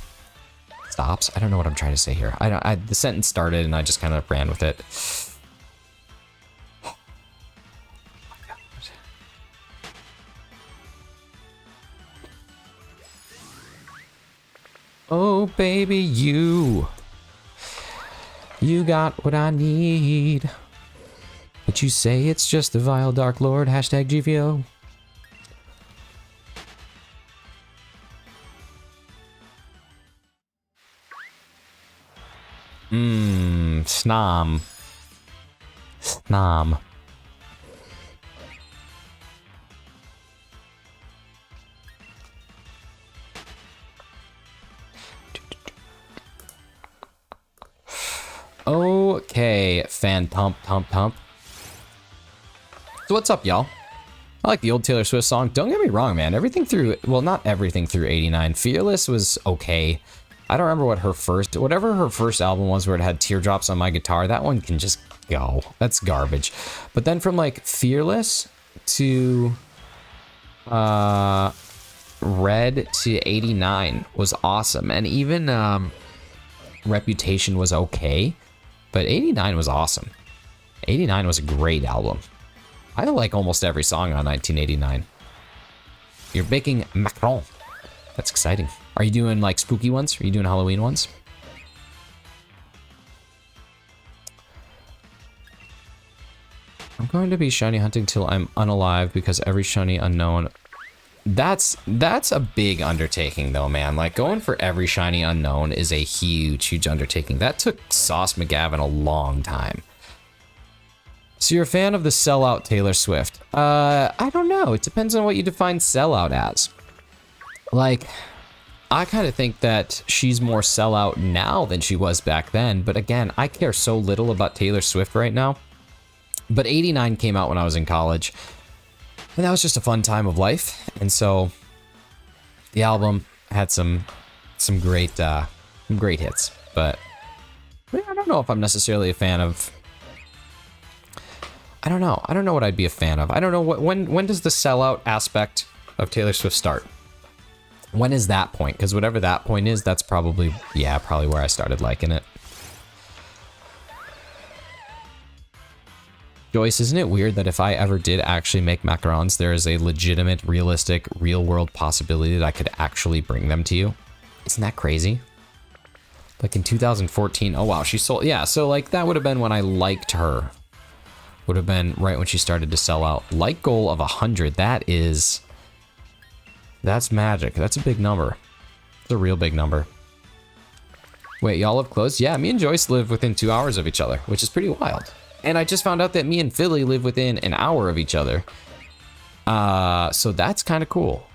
stops. I don't know what I'm trying to say here. The sentence started and I just kind of ran with it. Oh, baby, you got what I need. But you say it's just the vile dark lord, hashtag GVO. Snom. Okay, Phantump. So what's up, y'all? I like the old Taylor Swift song. Don't get me wrong, man. Everything through, well, not everything through 89. Fearless was okay. I don't remember what whatever her first album was where it had Teardrops on My Guitar, that one can just go. That's garbage. But then from like Fearless to Red to 89 was awesome. And even Reputation was okay. But 89 was awesome. 89 was a great album. I like almost every song on 1989. You're baking macaron. That's exciting. Are you doing like spooky ones? Are you doing Halloween ones? I'm going to be shiny hunting till I'm unalive because every shiny unknown. That's a big undertaking though, man. Like going for every shiny unknown is a huge undertaking. That took Sauce McGavin a long time. So you're a fan of the sellout Taylor Swift? I don't know. It depends on what you define sellout as. Like, I kind of think that she's more sellout now than she was back then. But again, I care so little about Taylor Swift right now. But 89 came out when I was in college. And that was just a fun time of life. And so the album had some great hits. But I don't know if I'm necessarily a fan of... I don't know what I'd be a fan of. I don't know when does the sellout aspect of Taylor Swift start? When is that point? Because whatever that point is, that's probably, yeah, probably where I started liking it. Joyce, isn't it weird that if I ever did actually make macarons, there is a legitimate, realistic, real-world possibility that I could actually bring them to you? Isn't that crazy? Like in 2014, oh wow, she sold, yeah, so like that would have been when I liked her. Would have been right when she started to sell out. Like goal of 100, that's magic. That's a big number. It's a real big number. Wait, y'all live close? Yeah, me and Joyce live within 2 hours of each other, which is pretty wild. And I just found out that me and Philly live within an hour of each other. So that's kind of cool.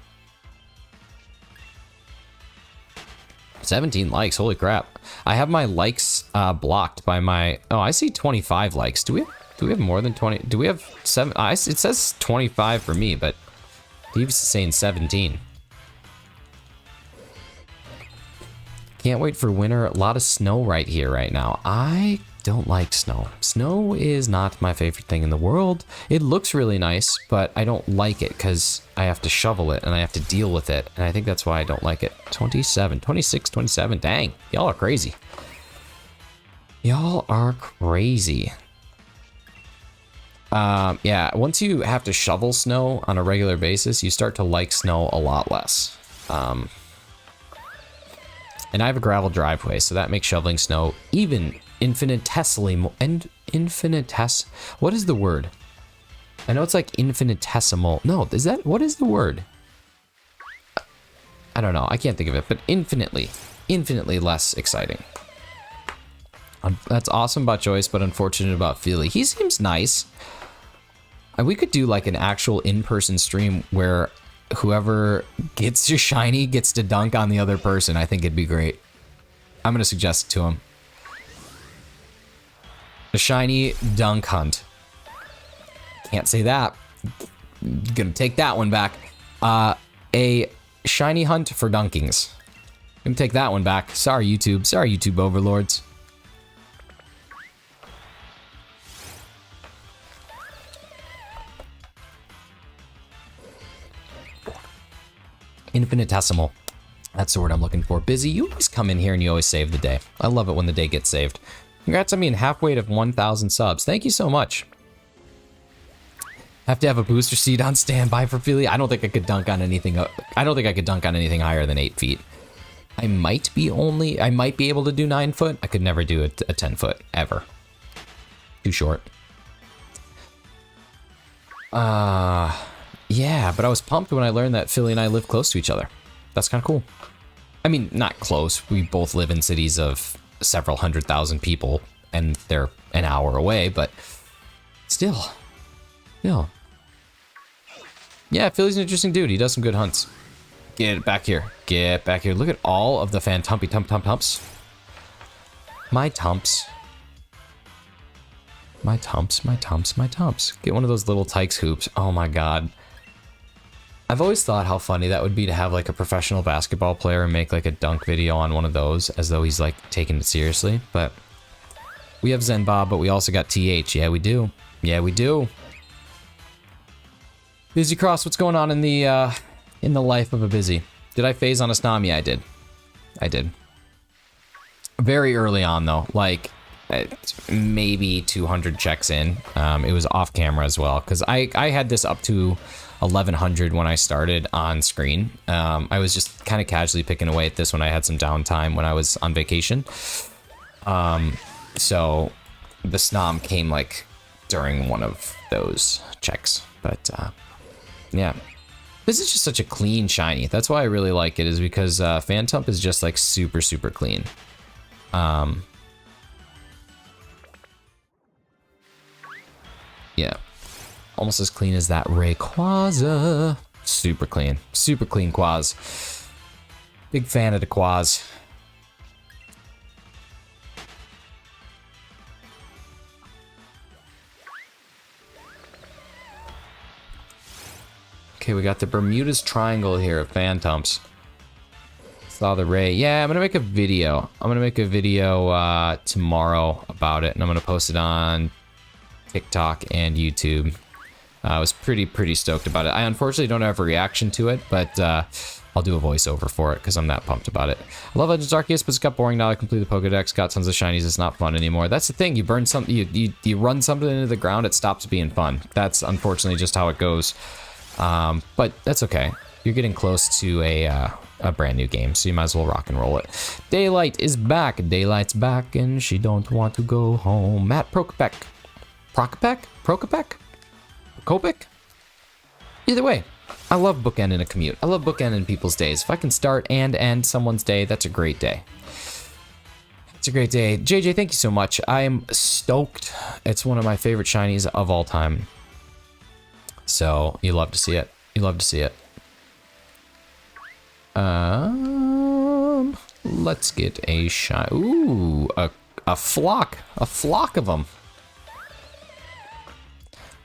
17 likes, holy crap. I have my likes blocked by my, oh, I see 25 likes. Do we have more than 20? Do we have 7? It says 25 for me, but he's saying 17. Can't wait for winter. A lot of snow right here right now. I don't like snow. Snow is not my favorite thing in the world. It looks really nice, but I don't like it because I have to shovel it and I have to deal with it. And I think that's why I don't like it. 27, 26, 27. Dang, y'all are crazy. Y'all are crazy. Yeah, once you have to shovel snow on a regular basis, you start to like snow a lot less. And I have a gravel driveway, so that makes shoveling snow even infinitesimally more. And what is the word? I know it's like infinitesimal. No, is that, what is the word? I don't know, I can't think of it, but infinitely less exciting. That's awesome about Joyce, but unfortunate about Feely. He seems nice. We could do like an actual in-person stream where whoever gets your shiny gets to dunk on the other person. I think it'd be great. I'm gonna suggest it to him. A shiny dunk hunt. Can't say that. Gonna take that one back. A shiny hunt for dunkings. Gonna take that one back. Sorry, YouTube. Sorry, YouTube overlords. Infinitesimal. That's the word I'm looking for. Busy, you always come in here and you always save the day. I love it when the day gets saved. Congrats on being halfway to 1,000 subs. Thank you so much. Have to have a booster seat on standby for Feely. I don't think I could dunk on anything. I don't think I could dunk on anything higher than 8 feet. I might be able to do 9 foot. I could never do a 10 foot ever. Too short. Yeah, but I was pumped when I learned that Philly and I live close to each other. That's kind of cool. I mean, not close. We both live in cities of several 100,000 people, and they're an hour away, but still. Yeah, Philly's an interesting dude. He does some good hunts. Get back here. Get back here. Look at all of the Phantumpy tumps. My tumps. My tumps. Get one of those little Tykes hoops. Oh my god. I've always thought how funny that would be to have like a professional basketball player and make like a dunk video on one of those as though he's like taking it seriously. But we have Zen Bob, but we also got TH. Yeah, we do. Yeah, we do. Busy Cross, what's going on in the life of a busy? Did I phase on a Snom? Yeah, I did. Very early on though, like maybe 200 checks in. It was off camera as well because I had this up to 1100 when I started on screen. I was just kind of casually picking away at this when I had some downtime when I was on vacation. So the Snom came like during one of those checks, but yeah. This is just such a clean shiny. That's why I really like it, is because Phantump is just like super clean. Yeah. Almost as clean as that Rayquaza. Super clean Quaz. Big fan of the Quaz. Okay, we got the Bermuda's Triangle here of Phantumps. Saw the Ray. Yeah, I'm gonna make a video. Tomorrow about it, and I'm gonna post it on TikTok and YouTube. I was pretty stoked about it. I unfortunately don't have a reaction to it, but I'll do a voiceover for it because I'm that pumped about it. I love Legends Arceus, but it's got boring now. I completed the Pokedex, got tons of shinies. It's not fun anymore. That's the thing. You burn something, you run something into the ground, it stops being fun. That's unfortunately just how it goes. But that's okay. You're getting close to a brand new game, so you might as well rock and roll it. Daylight is back. Daylight's back, and she don't want to go home. Matt Prokopek. Prokopek? Either way. I love bookending a commute. I love bookending people's days. If I can start and end someone's day, that's a great day. It's a great day. JJ, thank you so much. I am stoked. It's one of my favorite shinies of all time. So, you love to see it. You love to see it. Let's get a shiny. Ooh, a flock. A flock of them.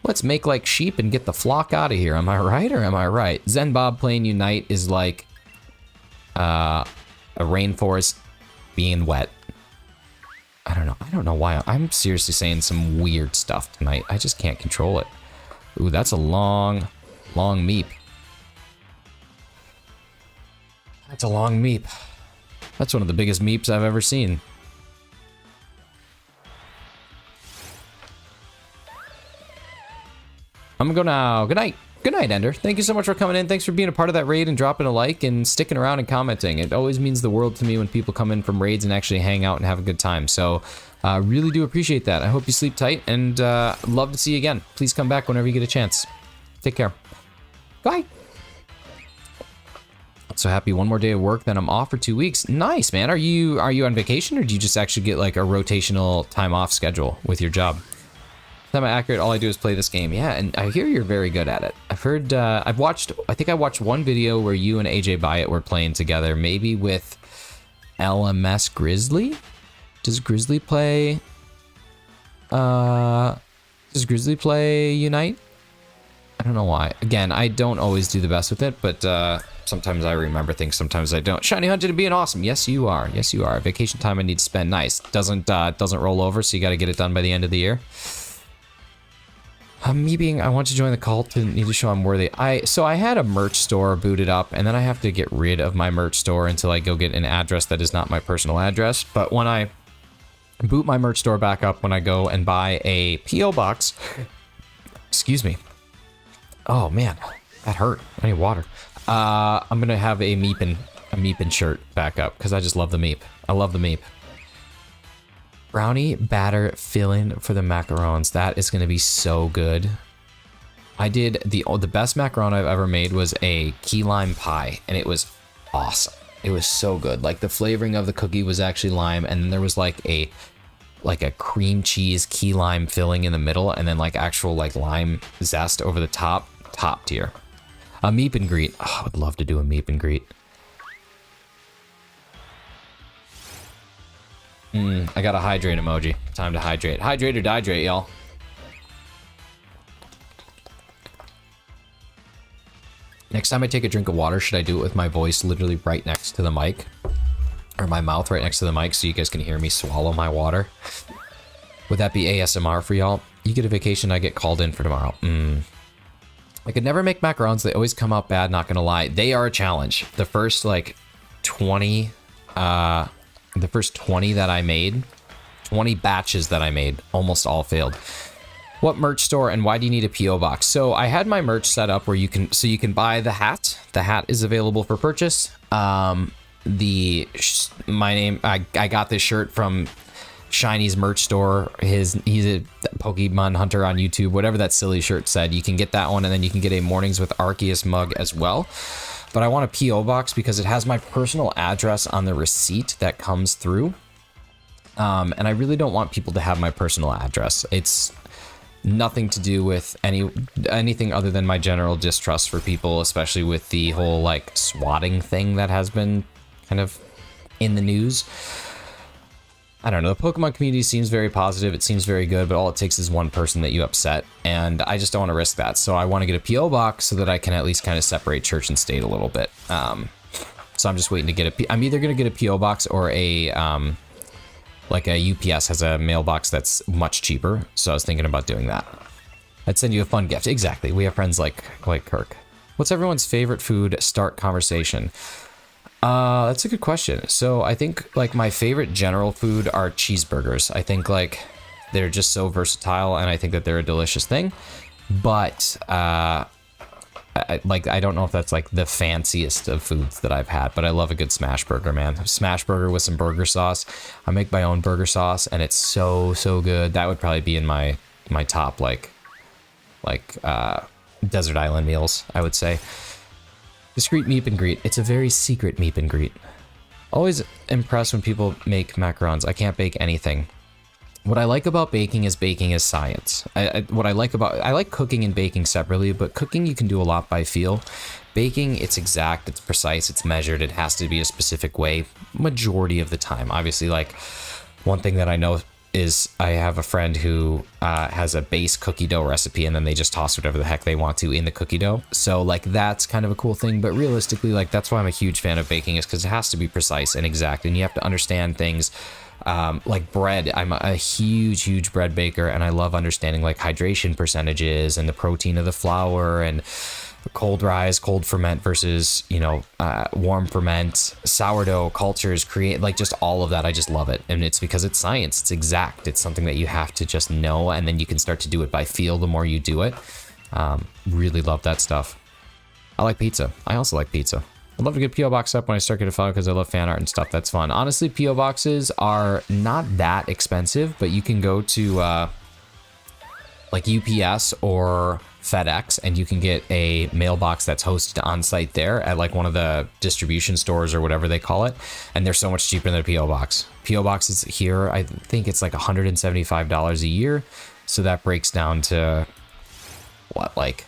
Let's make like sheep and get the flock out of here. Am I right or am I right? Zen Bob playing Unite is like a rainforest being wet. I don't know. I don't know why. I'm seriously saying some weird stuff tonight. I just can't control it. Ooh, that's a long meep. That's a long meep. That's one of the biggest meeps I've ever seen. I'm gonna go now. Good night. Good night, Ender. Thank you so much for coming in. Thanks for being a part of that raid and dropping a like and sticking around and commenting. It always means the world to me when people come in from raids and actually hang out and have a good time. So, really do appreciate that. I hope you sleep tight and love to see you again. Please come back whenever you get a chance. Take care. Bye. So happy, one more day of work, then I'm off for 2 weeks. Nice, man. Are you on vacation, or do you just actually get like a rotational time off schedule with your job? Am I accurate? All I do is play this game. Yeah, and I hear you're very good at it. I've heard, I think I watched one video where you and AJ Byatt were playing together, maybe with LMS Grizzly? Does Grizzly play Unite? I don't know why. Again, I don't always do the best with it, but sometimes I remember things, sometimes I don't. Shiny Hunting being awesome. Yes, you are. Yes, you are. Vacation time I need to spend. Nice. Doesn't roll over, so you got to get it done by the end of the year. I want to join the cult and need to show I'm worthy. So I had a merch store booted up, and then I have to get rid of my merch store until I go get an address that is not my personal address. But when I boot my merch store back up, when I go and buy a P.O. box, excuse me. Oh man, that hurt. I need water. I'm gonna have a Meepin shirt back up because I just love the Meep. I love the Meep. Brownie batter filling for the macarons. That is going to be so good. I did the best macaron I've ever made was a key lime pie, and it was awesome. It was so good. Like the flavoring of the cookie was actually lime, and then there was like a cream cheese key lime filling in the middle, and then like actual like lime zest over the top. Top tier. A meet and greet. Oh, I would love to do a meet and greet. I got a hydrate emoji. Time to hydrate. Hydrate or dihydrate, y'all. Next time I take a drink of water, should I do it with my voice literally right next to the mic? Or my mouth right next to the mic so you guys can hear me swallow my water? Would that be ASMR for y'all? You get a vacation, I get called in for tomorrow. I could never make macarons. They always come out bad, not gonna lie. They are a challenge. The first like 20 that I made, 20 batches that I made, almost all failed. What merch store and why do you need a P.O. box? So I had my merch set up where you can buy the hat. The hat is available for purchase. I got this shirt from Shiny's merch store. He's a Pokemon hunter on YouTube, whatever that silly shirt said. You can get that one, and then you can get a Mornings with Arceus mug as well. But I want a P.O. box because it has my personal address on the receipt that comes through. And I really don't want people to have my personal address. It's nothing to do with anything other than my general distrust for people, especially with the whole like swatting thing that has been kind of in the news. I don't know, the Pokemon community seems very positive, it seems very good, but all it takes is one person that you upset, and I just don't want to risk that. So I want to get a P.O. box so that I can at least kind of separate church and state a little bit. So I'm just waiting to get I'm either going to get a P.O. box or like a UPS has a mailbox that's much cheaper, so I was thinking about doing that. I'd send you a fun gift. Exactly, we have friends like Kirk. What's everyone's favorite food? Start conversation. That's a good question. So I think like my favorite general food are cheeseburgers. I think like they're just so versatile, and I think that they're a delicious thing. But I don't know if that's like the fanciest of foods that I've had, but I love a good smash burger, man. Smash burger with some burger sauce. I make my own burger sauce, and it's so good. That would probably be in my top like desert island meals, I would say. Discreet meet and greet. It's a very secret meet and greet. Always impressed when people make macarons. I can't bake anything. What I like about baking is science. I like cooking and baking separately, but cooking you can do a lot by feel. Baking, it's exact, it's precise, it's measured, it has to be a specific way majority of the time. Obviously, like one thing that I know is I have a friend who has a base cookie dough recipe, and then they just toss whatever the heck they want to in the cookie dough. So like that's kind of a cool thing, but realistically, like that's why I'm a huge fan of baking, is because it has to be precise and exact, and you have to understand things. Like bread, I'm a huge bread baker, and I love understanding like hydration percentages and the protein of the flour, and cold rise, cold ferment versus, warm ferment, sourdough cultures, create like just all of that. I just love it. And it's because it's science, it's exact. It's something that you have to just know, and then you can start to do it by feel the more you do it. Really love that stuff. I like pizza. I also like pizza. I'd love to get P.O. Box up when I start getting fun, because I love fan art and stuff. That's fun. Honestly, P.O. Boxes are not that expensive, but you can go to like UPS or FedEx, and you can get a mailbox that's hosted on site there at like one of the distribution stores or whatever they call it, and they're so much cheaper than a P.O. Box. P.O. Boxes here, I think it's like $175 a year, so that breaks down to what, like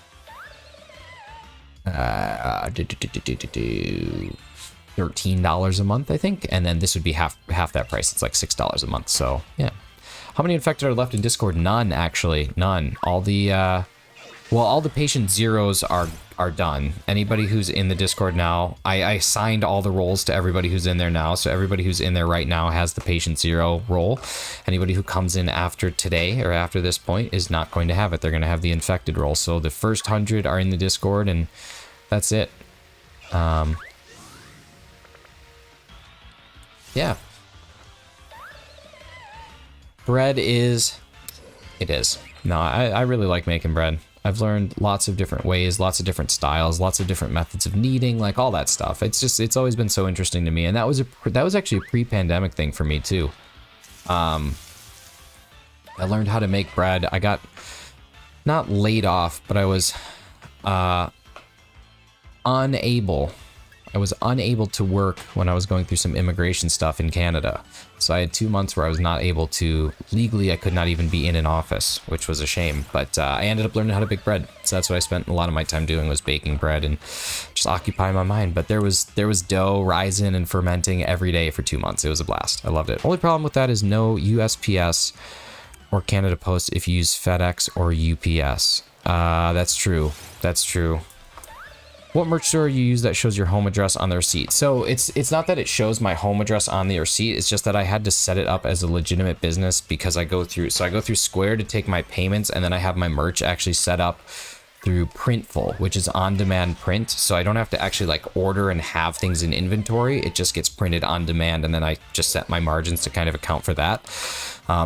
$13 a month, I think, and then this would be half that price. It's like $6 a month. So yeah. How many infected are left in Discord? None, actually. None. All the all the patient zeros are done. Anybody who's in the Discord now, I assigned all the roles to everybody who's in there now, so everybody who's in there right now has the patient zero role. Anybody who comes in after today or after this point is not going to have it. They're going to have the infected role. So the first 100 are in the Discord, and that's it. Yeah. Bread is... It is. No, I really like making bread. I've learned lots of different ways, lots of different styles, lots of different methods of kneading, like all that stuff. It's always been so interesting to me, and that was actually a pre-pandemic thing for me too. I learned how to make bread. I got not laid off, but I was unable to work when I was going through some immigration stuff in Canada. So I had 2 months where I was not able to, legally I could not even be in an office, which was a shame. But I ended up learning how to bake bread. So that's what I spent a lot of my time doing, was baking bread and just occupying my mind. But there was dough rising and fermenting every day for 2 months. It was a blast. I loved it. Only problem with that is no USPS or Canada Post if you use FedEx or UPS. That's true. That's true. What merch store you use that shows your home address on the receipt? So it's not that it shows my home address on the receipt. It's just that I had to set it up as a legitimate business, because I go through Square to take my payments, and then I have my merch actually set up through Printful, which is on-demand print. So I don't have to actually like order and have things in inventory. It just gets printed on demand, and then I just set my margins to kind of account for that.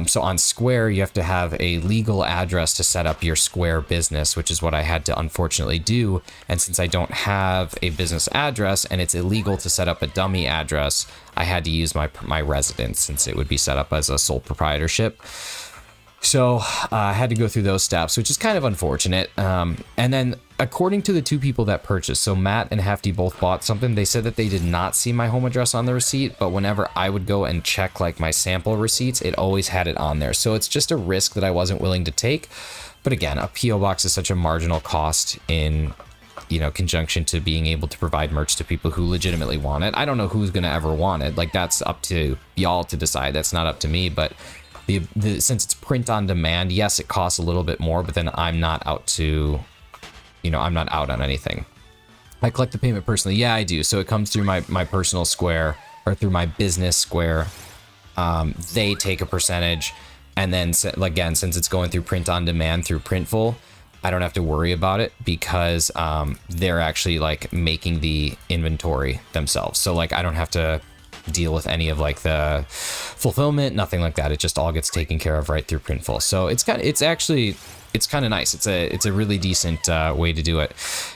So on Square, you have to have a legal address to set up your Square business, which is what I had to unfortunately do. And since I don't have a business address and it's illegal to set up a dummy address, I had to use my residence, since it would be set up as a sole proprietorship. So I had to go through those steps, which is kind of unfortunate. And then according to the two people that purchased, so Matt and Hefty both bought something, they said that they did not see my home address on the receipt, but whenever I would go and check like my sample receipts, it always had it on there. So it's just a risk that I wasn't willing to take. But again, a P.O. box is such a marginal cost in, conjunction to being able to provide merch to people who legitimately want it. I don't know who's going to ever want it. Like, that's up to y'all to decide. That's not up to me, but since it's print on demand, yes, it costs a little bit more, but then I'm not out to, I'm not out on anything. I collect the payment personally. Yeah, I do. So it comes through my personal Square, or through my business Square. They take a percentage, and then again, since it's going through print on demand through Printful, I don't have to worry about it because they're actually like making the inventory themselves. So like I don't have to deal with any of like the fulfillment, nothing like that. It just all gets taken care of right through Printful. So it's kind of nice. It's a really decent way to do it.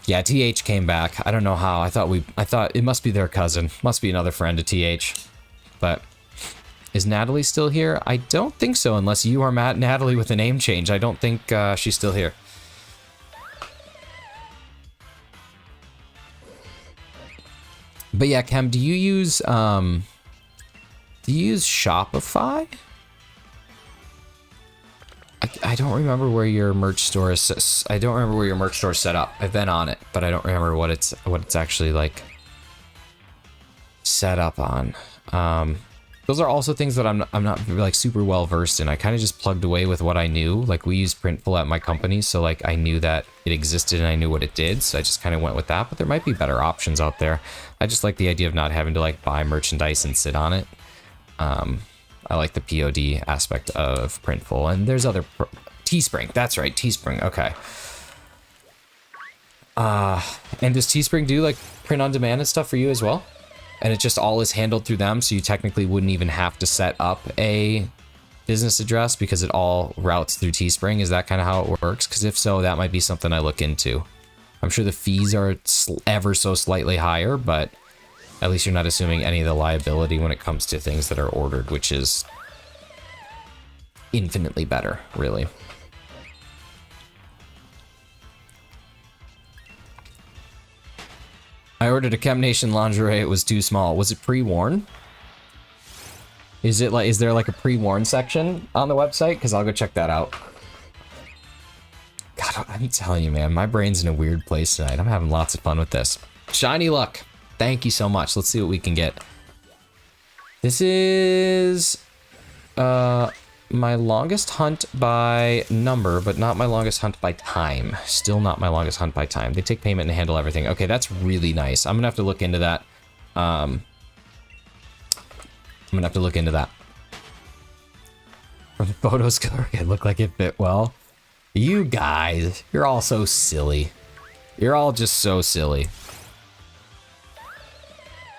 Yeah, TH came back. I don't know how. I thought it must be their cousin. Must be another friend of TH. But is Natalie still here? I don't think so, unless you are Natalie with a name change. I don't think she's still here. But yeah, Chem, do you use Shopify? I don't remember where your merch store is. I don't remember where your merch store is set up. I've been on it, but I don't remember what it's actually like set up on. Those are also things that I'm not like super well versed in. I kind of just plugged away with what I knew. Like we use Printful at my company, so like I knew that it existed and I knew what it did, so I just kind of went with that. But there might be better options out there. I just like the idea of not having to like buy merchandise and sit on it. I like the POD aspect of Printful, and there's other Teespring. That's right, Teespring. Okay. And does Teespring do like print on demand and stuff for you as well? And it just all is handled through them, so you technically wouldn't even have to set up a business address because it all routes through Teespring. Is that kind of how it works? Because if so, that might be something I look into. I'm sure the fees are ever so slightly higher, but at least you're not assuming any of the liability when it comes to things that are ordered, which is infinitely better, really. I ordered a Chem Nation lingerie. It was too small. Was it pre-worn? Is there like a pre-worn section on the website? Because I'll go check that out. God, I'm telling you, man, my brain's in a weird place tonight. I'm having lots of fun with this. Shiny luck. Thank you so much. Let's see what we can get. This is my longest hunt by number, but not my longest hunt by time. Still not my longest hunt by time. They take payment and handle everything. Okay, that's really nice. I'm gonna have to look into that. From the photos, it looked like it fit well. You guys, you're all so silly. You're all just so silly.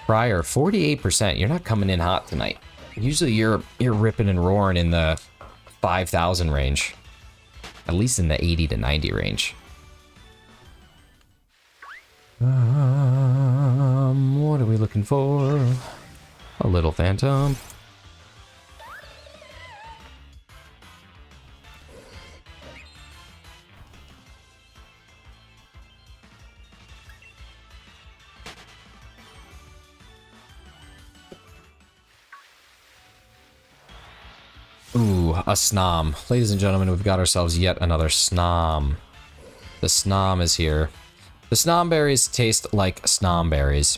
Prior, 48%. You're not coming in hot tonight. Usually you're ripping and roaring in the 5,000 range. At least in the 80 to 90 range. What are we looking for? A little Phantump. Ooh, a Snom. Ladies and gentlemen, we've got ourselves yet another Snom. The Snom is here. The Snom berries taste like Snom berries.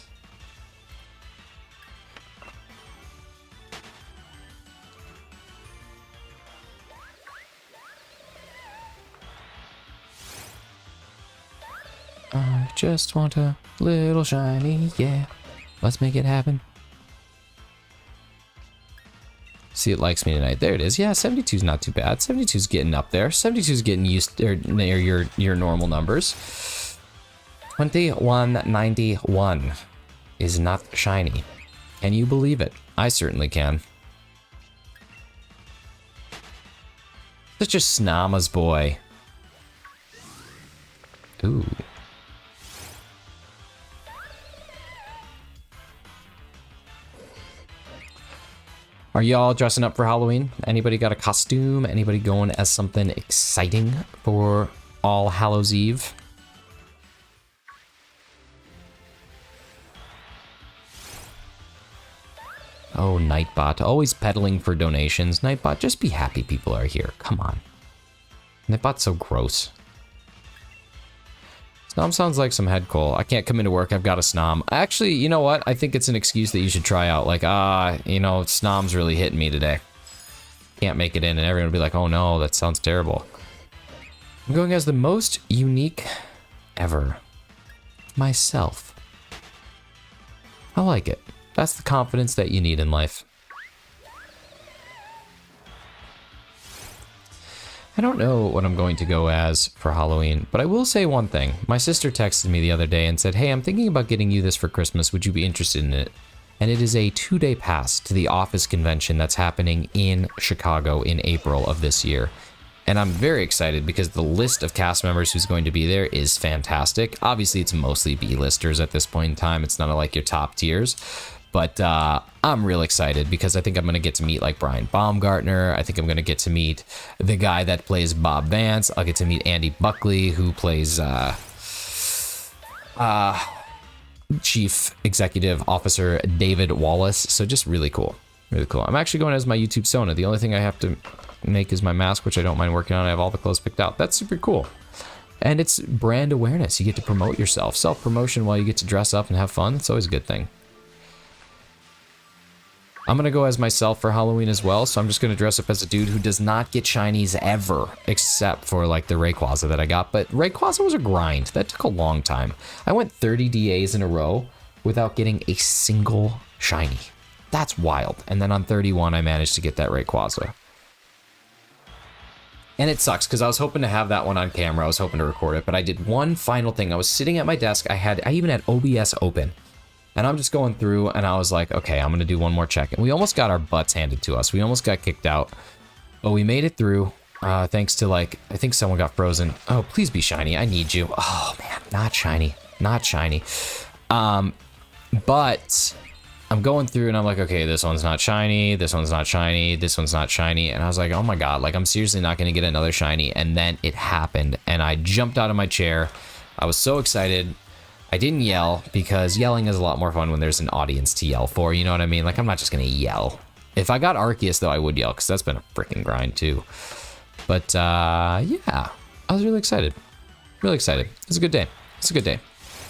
I just want a little shiny, yeah. Let's make it happen. See, it likes me tonight. There it is. Yeah, 72 is not too bad. 72 is getting up there. 72 is getting used to near your normal numbers. 2191 is not shiny. Can you believe it? I certainly can. Such a Snama's boy. Ooh. Are y'all dressing up for Halloween? Anybody got a costume? Anybody going as something exciting for All Hallows Eve? Oh, Nightbot. Always peddling for donations. Nightbot, just be happy people are here. Come on. Nightbot's so gross. Snom sounds like some head coal. I can't come into work. I've got a Snom. Actually, you know what? I think it's an excuse that you should try out. Like, you know, Snom's really hitting me today. Can't make it in, and everyone will be like, oh no, that sounds terrible. I'm going as the most unique ever. Myself. I like it. That's the confidence that you need in life. I don't know what I'm going to go as for Halloween, but I will say one thing. My sister texted me the other day and said, hey, I'm thinking about getting you this for Christmas. Would you be interested in it? And it is a 2-day pass to the Office convention that's happening in Chicago in April of this year. And I'm very excited because the list of cast members who's going to be there is fantastic. Obviously, it's mostly B-listers at this point in time. It's not like your top tiers. But I'm real excited because I think I'm going to get to meet like Brian Baumgartner. I think I'm going to get to meet the guy that plays Bob Vance. I'll get to meet Andy Buckley, who plays Chief Executive Officer David Wallace. So just really cool. Really cool. I'm actually going as my YouTube Sona. The only thing I have to make is my mask, which I don't mind working on. I have all the clothes picked out. That's super cool. And it's brand awareness. You get to promote yourself. Self-promotion while you get to dress up and have fun. It's always a good thing. I'm going to go as myself for Halloween as well, so I'm just going to dress up as a dude who does not get shinies ever, except for like the Rayquaza that I got. But Rayquaza was a grind. That took a long time. I went 30 DAs in a row without getting a single shiny. That's wild. And then on 31, I managed to get that Rayquaza. And it sucks because I was hoping to have that one on camera. I was hoping to record it, but I did one final thing. I was sitting at my desk. I even had OBS open. And I'm just going through and I was like, okay, I'm going to do one more check. And we almost got our butts handed to us. We almost got kicked out, but we made it through thanks to like, I think someone got frozen. Oh, please be shiny. I need you. Oh man, not shiny, not shiny. But I'm going through and I'm like, okay, this one's not shiny. This one's not shiny. This one's not shiny. And I was like, oh my God, like I'm seriously not going to get another shiny. And then it happened and I jumped out of my chair. I was so excited. I didn't yell because yelling is a lot more fun when there's an audience to yell for, you know what I mean? Like, I'm not just going to yell. If I got Arceus, though, I would yell because that's been a freaking grind, too. But, yeah, I was really excited. Really excited. It was a good day. It's a good day.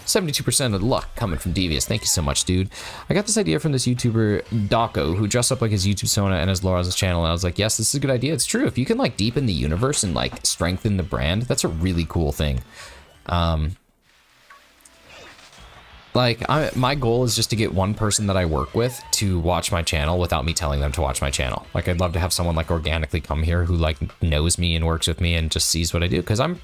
72% of the luck coming from Devious. Thank you so much, dude. I got this idea from this YouTuber, Dako, who dressed up like his YouTube Sona and his Laura's channel, and I was like, yes, this is a good idea. It's true. If you can, like, deepen the universe and, like, strengthen the brand, that's a really cool thing. Like, my goal is just to get one person that I work with to watch my channel without me telling them to watch my channel. Like, I'd love to have someone, like, organically come here who, like, knows me and works with me and just sees what I do. Because I'm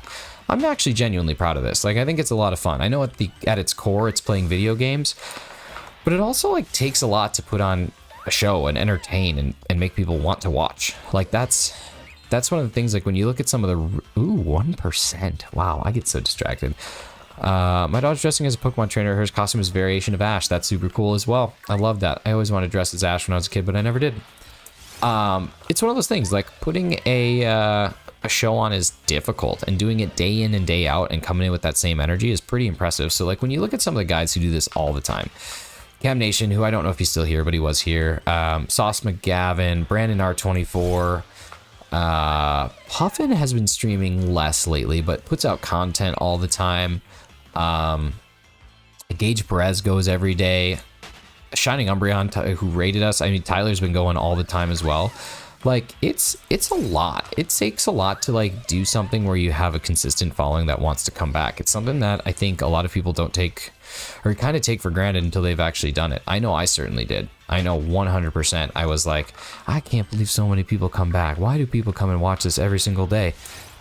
actually genuinely proud of this. Like, I think it's a lot of fun. I know at its core, it's playing video games. But it also, like, takes a lot to put on a show and entertain and make people want to watch. Like, that's one of the things, like, when you look at some of the... Ooh, 1%. Wow, I get so distracted. My daughter's dressing as a Pokemon trainer. Her costume is a variation of Ash. That's super cool as well. I love that. I always wanted to dress as Ash when I was a kid, but I never did. It's one of those things, like putting a show on is difficult, and doing it day in and day out and coming in with that same energy is pretty impressive. So like when you look at some of the guys who do this all the time, Cam Nation, who I don't know if he's still here, but he was here. Sauce McGavin, Brandon R24. Puffin has been streaming less lately, but puts out content all the time. Gage Perez goes every day. Shining Umbreon, who rated us. I mean, Tyler's been going all the time as well. Like, it's a lot. It takes a lot to, like, do something where you have a consistent following that wants to come back. It's something that I think a lot of people don't take, or kind of take for granted until they've actually done it. I know I certainly did. I know 100%. I was like, I can't believe so many people come back. Why do people come and watch this every single day?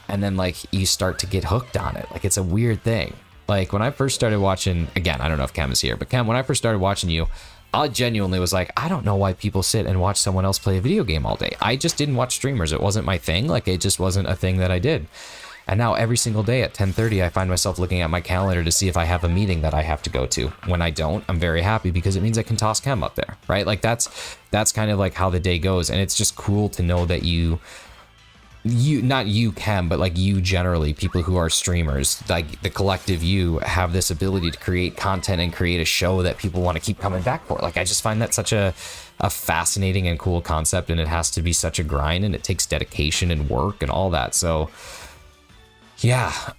And then, like, you start to get hooked on it. Like, it's a weird thing. Like, when I first started watching, again, I don't know if Cam is here, but Cam, when I first started watching you, I genuinely was like, I don't know why people sit and watch someone else play a video game all day. I just didn't watch streamers. It wasn't my thing. Like, it just wasn't a thing that I did. And now every single day at 10:30, I find myself looking at my calendar to see if I have a meeting that I have to go to. When I don't, I'm very happy because it means I can toss Cam up there, right? Like, that's kind of like how the day goes. And it's just cool to know that you not you, Cam, but like you generally, people who are streamers, like the collective you, have this ability to create content and create a show that people want to keep coming back for. Like, I just find that such a fascinating and cool concept, and it has to be such a grind, and it takes dedication and work and all that. So yeah.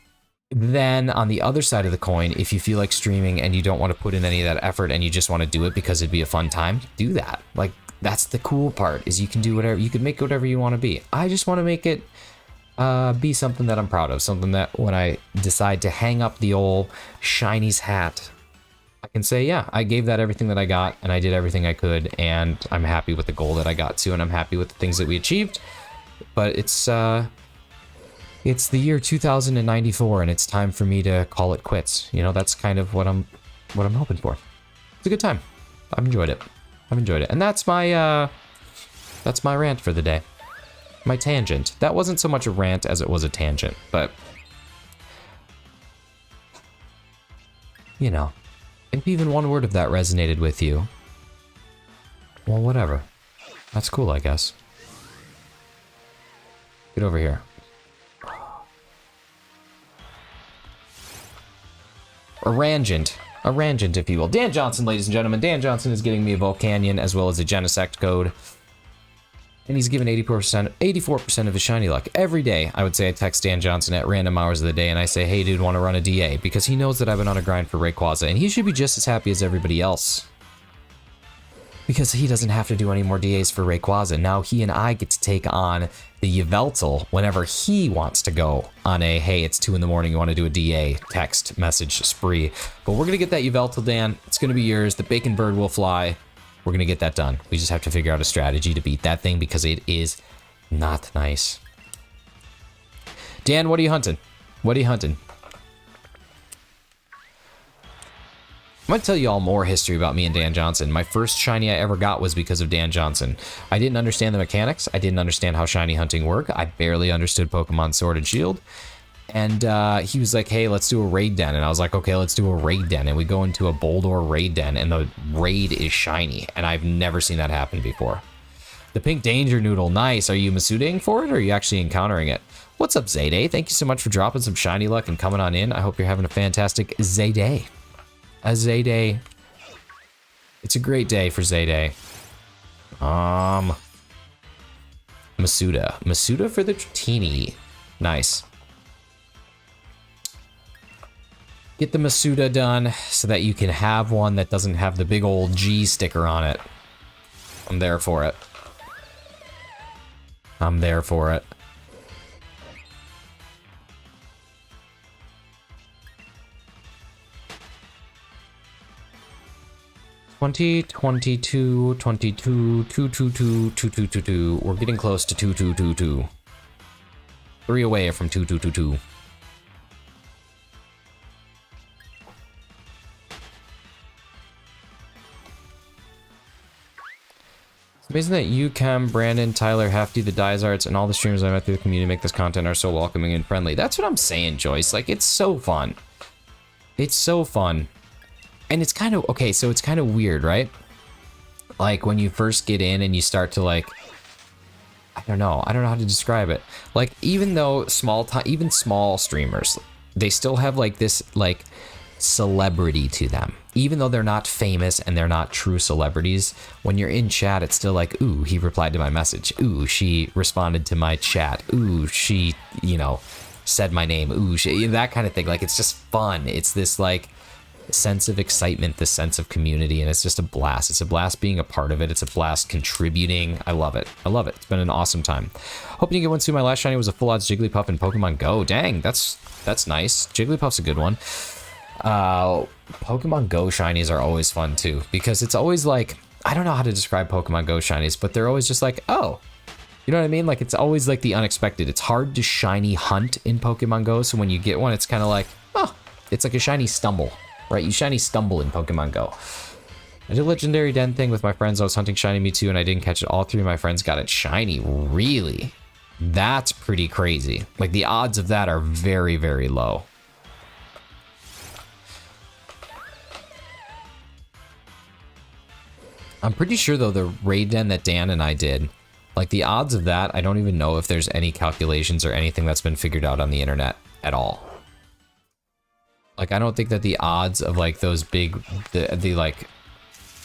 Then on the other side of the coin, if you feel like streaming and you don't want to put in any of that effort and you just want to do it because it'd be a fun time, do that. Like, that's the cool part, is you can do whatever, you can make whatever you want to be. I just want to make it be something that I'm proud of, something that when I decide to hang up the old Shiny's hat, I can say, yeah, I gave that everything that I got, and I did everything I could, and I'm happy with the goal that I got to, and I'm happy with the things that we achieved. But it's It's the year 2094 and it's time for me to call it quits. You know, that's kind of what I'm hoping for. It's a good time. I've enjoyed it. And that's my rant for the day. My tangent. That wasn't so much a rant as it was a tangent, but you know, if even one word of that resonated with you, well, whatever. That's cool, I guess. Get over here. A rangent, if you will. Dan Johnson, ladies and gentlemen. Dan Johnson is getting me a Volcanion as well as a Genesect code. And he's given 84% of his shiny luck. Every day, I would say I text Dan Johnson at random hours of the day and I say, hey dude, want to run a DA? Because he knows that I've been on a grind for Rayquaza and he should be just as happy as everybody else. Because he doesn't have to do any more DAs for Rayquaza. Now he and I get to take on the Yveltal whenever he wants to go on a, hey, it's 2 in the morning, you want to do a DA text message spree. But we're going to get that Yveltal, Dan. It's going to be yours. The Bacon Bird will fly. We're going to get that done. We just have to figure out a strategy to beat that thing because it is not nice. Dan, what are you hunting? What are you hunting? I'm going to tell you all more history about me and Dan Johnson. My first shiny I ever got was because of Dan Johnson. I didn't understand the mechanics. I didn't understand how shiny hunting worked. I barely understood Pokemon Sword and Shield. And he was like, hey, let's do a raid den. And I was like, okay, let's do a raid den. And we go into a Boldore raid den and the raid is shiny. And I've never seen that happen before. The Pink Danger Noodle, nice. Are you Masuding for it or are you actually encountering it? What's up, Zayday? Thank you so much for dropping some shiny luck and coming on in. I hope you're having a fantastic Zayday. A Zayday. It's a great day for Zayday. Masuda. Masuda for the Dratini. Nice. Get the Masuda done so that you can have one that doesn't have the big old G sticker on it. I'm there for it. I'm there for it. We're getting close to 2222. 3 away from 2222. It's amazing that you, Cam, Brandon, Tyler, Hefty, the Dysarts, and all the streamers I met through the community make this content are so welcoming and friendly. That's what I'm saying, Joyce. Like, it's so fun. It's so fun. And it's kind of, okay, so it's kind of weird, right? Like, when you first get in and you start to, like, I don't know how to describe it. Like, even though even small streamers, they still have, like, this, like, celebrity to them. Even though they're not famous and they're not true celebrities, when you're in chat, it's still like, ooh, he replied to my message. Ooh, she responded to my chat. Ooh, she, you know, said my name. Ooh, she, that kind of thing. Like, it's just fun. It's this, like, sense of excitement, this sense of community, and it's just a blast. It's a blast being a part of it. It's a blast contributing. I love it. I love it. It's been an awesome time. Hoping you get one soon. My last shiny was a full odds Jigglypuff in Pokemon Go. Dang, that's nice. Jigglypuff's a good one. Pokemon Go shinies are always fun too, because it's always like, I don't know how to describe Pokemon Go shinies, but they're always just like, oh, you know what I mean? Like, it's always like the unexpected. It's hard to shiny hunt in Pokemon Go, so when you get one, it's kind of like, oh, it's like a shiny stumble. Right, you shiny stumble in Pokemon Go. I did a legendary den thing with my friends. I was hunting shiny Mewtwo and I didn't catch it. All 3 of my friends got it shiny. Really? That's pretty crazy. Like, the odds of that are very, very low. I'm pretty sure, though, the raid den that Dan and I did, like, the odds of that, I don't even know if there's any calculations or anything that's been figured out on the internet at all. Like, I don't think that the odds of, like, those big, the like,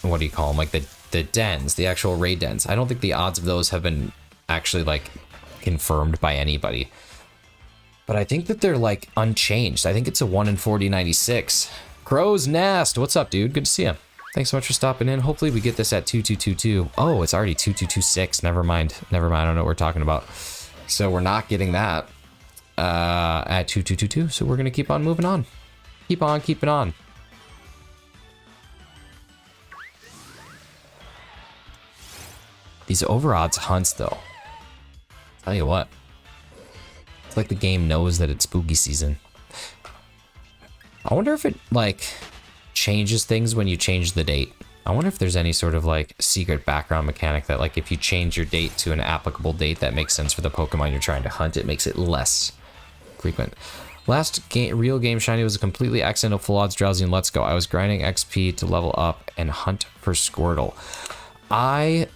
what do you call them? Like, the dens, the actual raid dens. I don't think the odds of those have been actually, like, confirmed by anybody. But I think that they're, like, unchanged. I think it's a 1 in 4096. Crow's Nest, what's up, dude? Good to see you. Thanks so much for stopping in. Hopefully we get this at 2222. Oh, it's already 2226. Never mind. Never mind. I don't know what we're talking about. So we're not getting that at 2222. So we're going to keep on moving on. Keep on keeping on. These over odds hunts, though. Tell you what. like the game knows that it's spooky season. I wonder if it, like, changes things when you change the date. I wonder if there's any sort of, like, secret background mechanic that, like, if you change your date to an applicable date that makes sense for the Pokemon you're trying to hunt, it makes it less frequent. Last real game shiny was a completely accidental full odds Drowsy and Let's Go. I was grinding XP to level up and hunt for Squirtle. I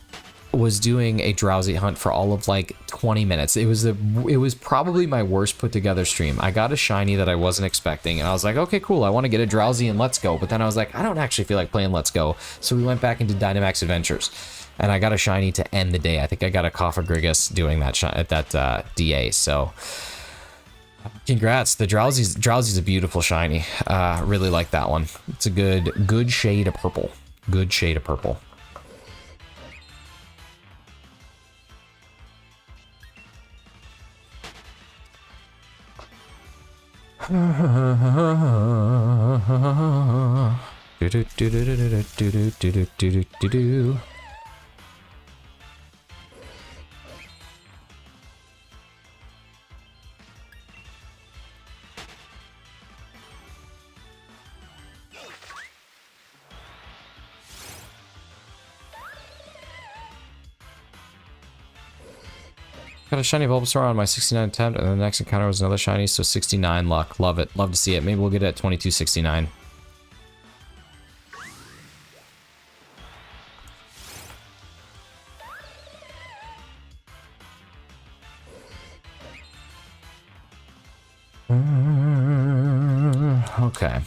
was doing a Drowsy hunt for all of like 20 minutes. It was probably my worst put together stream. I got a shiny that I wasn't expecting and I was like, okay, cool. I want to get a Drowsy and Let's Go. But then I was like, I don't actually feel like playing Let's Go. So we went back into Dynamax Adventures and I got a shiny to end the day. I think I got a Coffagrigus doing that at that DA. So congrats. The Drowsy's a beautiful shiny. Really like that one. It's a good shade of purple. Good shade of purple. Got a shiny Bulbasaur on my 69 attempt, and the next encounter was another shiny, so 69 luck. Love it. Love to see it. Maybe we'll get it at 2269. Okay.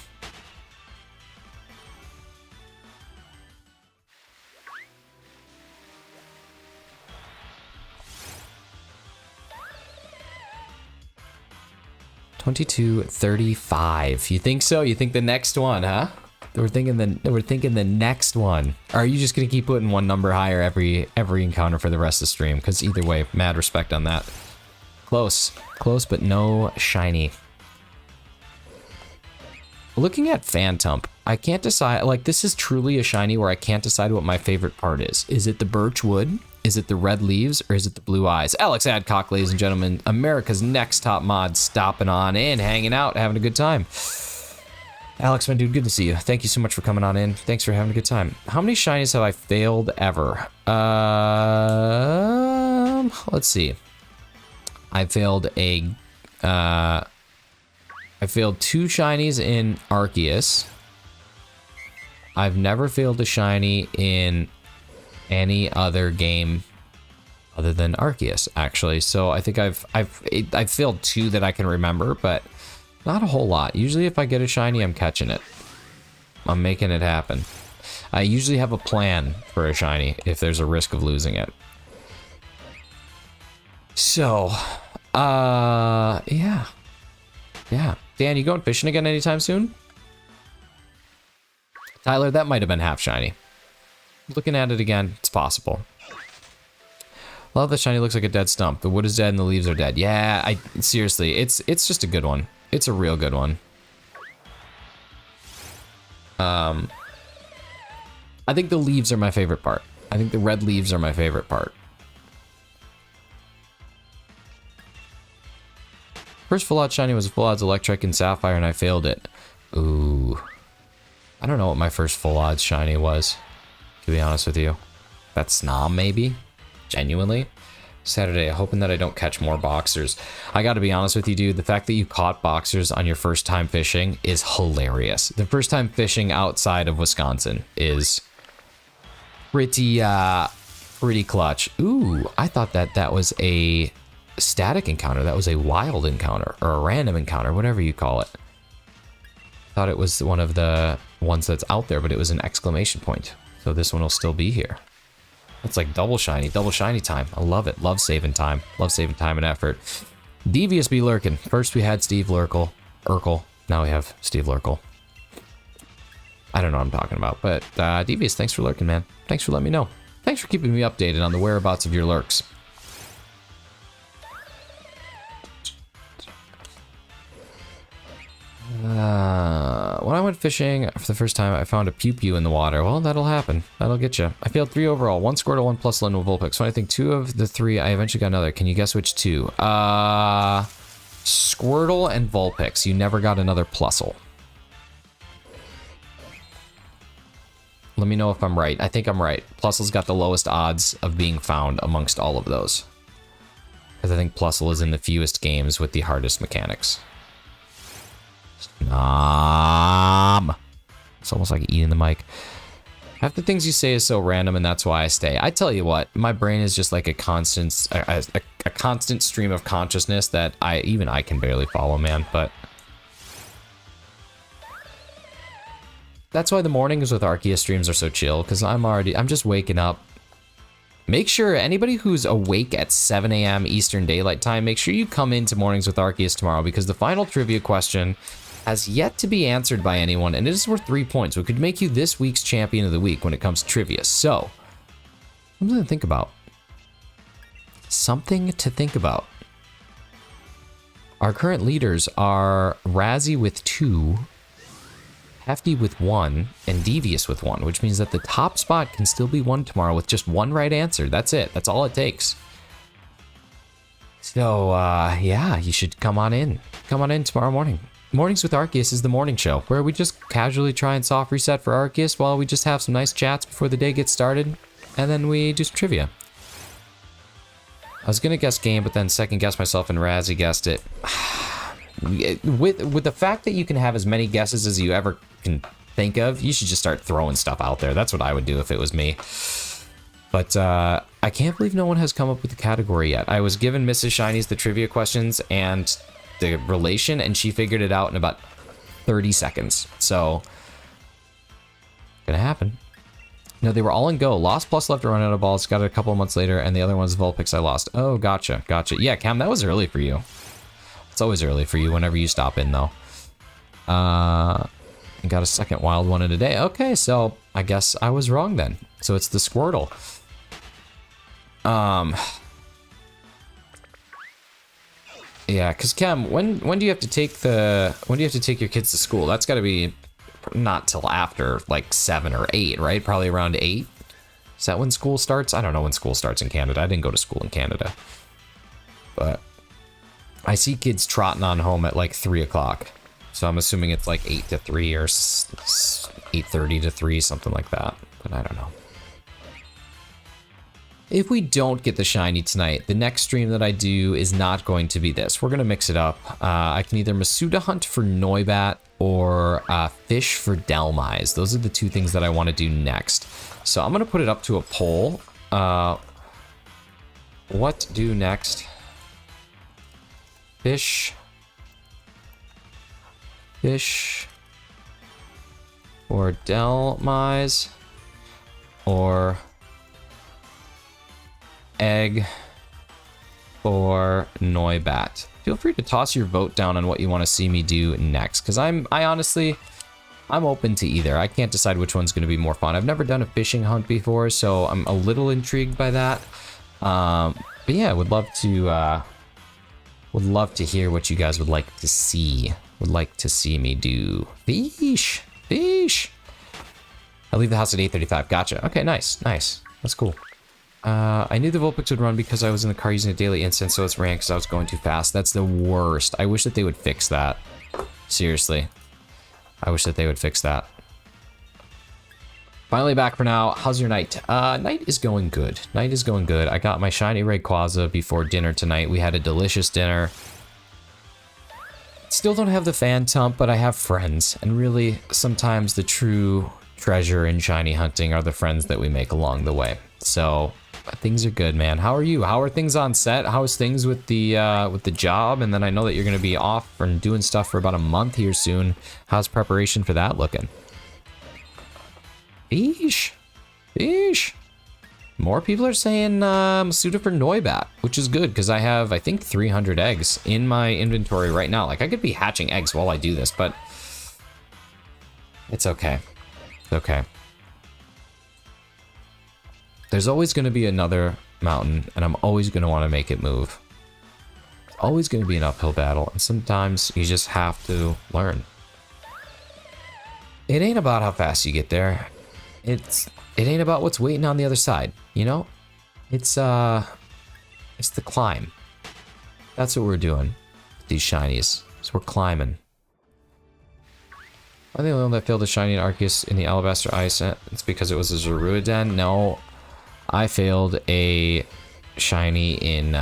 $22.35. You think so? You think the next one, huh? We're thinking the next one. Or are you just gonna keep putting one number higher every encounter for the rest of the stream? Because either way, mad respect on that. Close, but no shiny. Looking at Phantump, I can't decide. Like, this is truly a shiny where I can't decide what my favorite part is. Is it the birch wood? Is it the red leaves, or is it the blue eyes? Alex Adcock, ladies and gentlemen, America's next top mod, stopping on in, hanging out, having a good time. Alex, my dude, good to see you. Thank you so much for coming on in. Thanks for having a good time. How many shinies have I failed ever? Let's see. I failed two shinies in Arceus. I've never failed a shiny in any other game other than Arceus, actually. So I think I've failed two that I can remember, but not a whole lot. Usually if I get a shiny, I'm catching it. I'm making it happen. I usually have a plan for a shiny if there's a risk of losing it. So, yeah. Dan, you going fishing again anytime soon? Tyler, that might have been half shiny. Looking at it again, it's possible. Love that shiny looks like a dead stump. The wood is dead and the leaves are dead. Yeah, seriously, it's just a good one. It's a real good one. I think the leaves are my favorite part. I think the red leaves are my favorite part. First full odds shiny was a full odds electric and sapphire and I failed it. Ooh. I don't know what my first full odds shiny was, to be honest with you. That's Snom, maybe? Genuinely? Saturday, hoping that I don't catch more boxers. I gotta be honest with you, dude. The fact that you caught boxers on your first time fishing is hilarious. The first time fishing outside of Wisconsin is pretty clutch. Ooh, I thought that was a static encounter. That was a wild encounter, or a random encounter, whatever you call it. Thought it was one of the ones that's out there, but it was an exclamation point. So this one will still be here. It's like double shiny time. I love it. Love saving time. Love saving time and effort. Devious be lurking. First we had Steve Urkel. Now we have Steve Lurkel. I don't know what I'm talking about, but Devious, thanks for lurking, man. Thanks for letting me know. Thanks for keeping me updated on the whereabouts of your lurks. When I went fishing for the first time, I found a pew-pew in the water. Well, that'll happen. That'll get you. I failed 3 overall. 1 Squirtle, 1 plus Lin with Vulpix. So I think 2 of the 3, I eventually got another. Can you guess which 2? Squirtle and Vulpix. You never got another Plusle. Let me know if I'm right. I think I'm right. Plusle's got the lowest odds of being found amongst all of those. Because I think Plusle is in the fewest games with the hardest mechanics. Nom. It's almost like eating the mic. Half the things you say is so random, and that's why I stay. I tell you what, my brain is just like a constant stream of consciousness that even I can barely follow, man. But that's why the mornings with Arceus streams are so chill, because I'm just waking up. Make sure anybody who's awake at 7 a.m. Eastern Daylight Time, make sure you come into Mornings with Arceus tomorrow, because the final trivia question has yet to be answered by anyone, and it is worth 3 points, which could make you this week's champion of the week when it comes to trivia. So, something to think about. Something to think about. Our current leaders are Razzie with 2, Hefty with 1, and Devious with 1, which means that the top spot can still be won tomorrow with just one right answer. That's it. That's all it takes. So, yeah, you should come on in. Come on in tomorrow morning. Mornings with Arceus is the morning show, where we just casually try and soft reset for Arceus while we just have some nice chats before the day gets started, and then we do some trivia. I was gonna guess game, but then second guess myself and Razzie guessed it. With the fact that you can have as many guesses as you ever can think of, you should just start throwing stuff out there. That's what I would do if it was me. But I can't believe no one has come up with the category yet. I was given Mrs. Shiny's the trivia questions and the relation, and she figured it out in about 30 seconds. So, gonna happen. No, they were all in Go. Lost plus left to run out of balls. Got it a couple of months later, and the other one's Vulpix I lost. Oh, gotcha. Yeah, Cam, that was early for you. It's always early for you whenever you stop in, though. Got a second wild one in a day. Okay, so I guess I was wrong then. So it's the Squirtle. Yeah, because Cam, when do you have to take your kids to school? That's got to be not till after like 7 or 8, right? Probably around 8. Is that when school starts? I don't know when school starts in Canada. I didn't go to school in Canada, but I see kids trotting on home at like 3 o'clock. So I'm assuming it's like 8 to 3 or 8:30 to 3, something like that. But I don't know. If we don't get the shiny tonight, the next stream that I do is not going to be this. We're going to mix it up. I can either Masuda hunt for Noibat or fish for Delmise. Those are the two things that I want to do next. So I'm going to put it up to a poll. What do next? Fish or Delmise or egg for Noibat. Feel free to toss your vote down on what you want to see me do next, because I'm open to either. I can't decide which one's going to be more fun. I've never done a fishing hunt before, so I'm a little intrigued by that. But yeah, would love to hear what you guys would like to see. Would like to see me do. Fish. I leave the house at 8:35. Gotcha. Okay, nice. That's cool. I knew the Vulpix would run because I was in the car using a daily instance, so it's ran because I was going too fast. That's the worst. I wish that they would fix that. Seriously. I wish that they would fix that. Finally back for now. How's your night? Night is going good. I got my shiny Rayquaza before dinner tonight. We had a delicious dinner. Still don't have the Phantump, but I have friends. And really, sometimes the true treasure in shiny hunting are the friends that we make along the way. So, things are good, man. How are you? How are things on set? How is things with the job? And then I know that you're going to be off and doing stuff for about a month here soon. How's preparation for that looking? Eesh. More people are saying Masuda for Noibat, which is good because I have, I think, 300 eggs in my inventory right now. Like, I could be hatching eggs while I do this, but it's okay. It's okay. There's always going to be another mountain, and I'm always going to want to make it move. It's always going to be an uphill battle, and sometimes you just have to learn. It ain't about how fast you get there. It ain't about what's waiting on the other side, you know? It's the climb. That's what we're doing. These shinies. So we're climbing. Am I the only one that failed a shiny in Arceus in the Alabaster Ice? It's because it was a Zoruiden? No. I failed a shiny in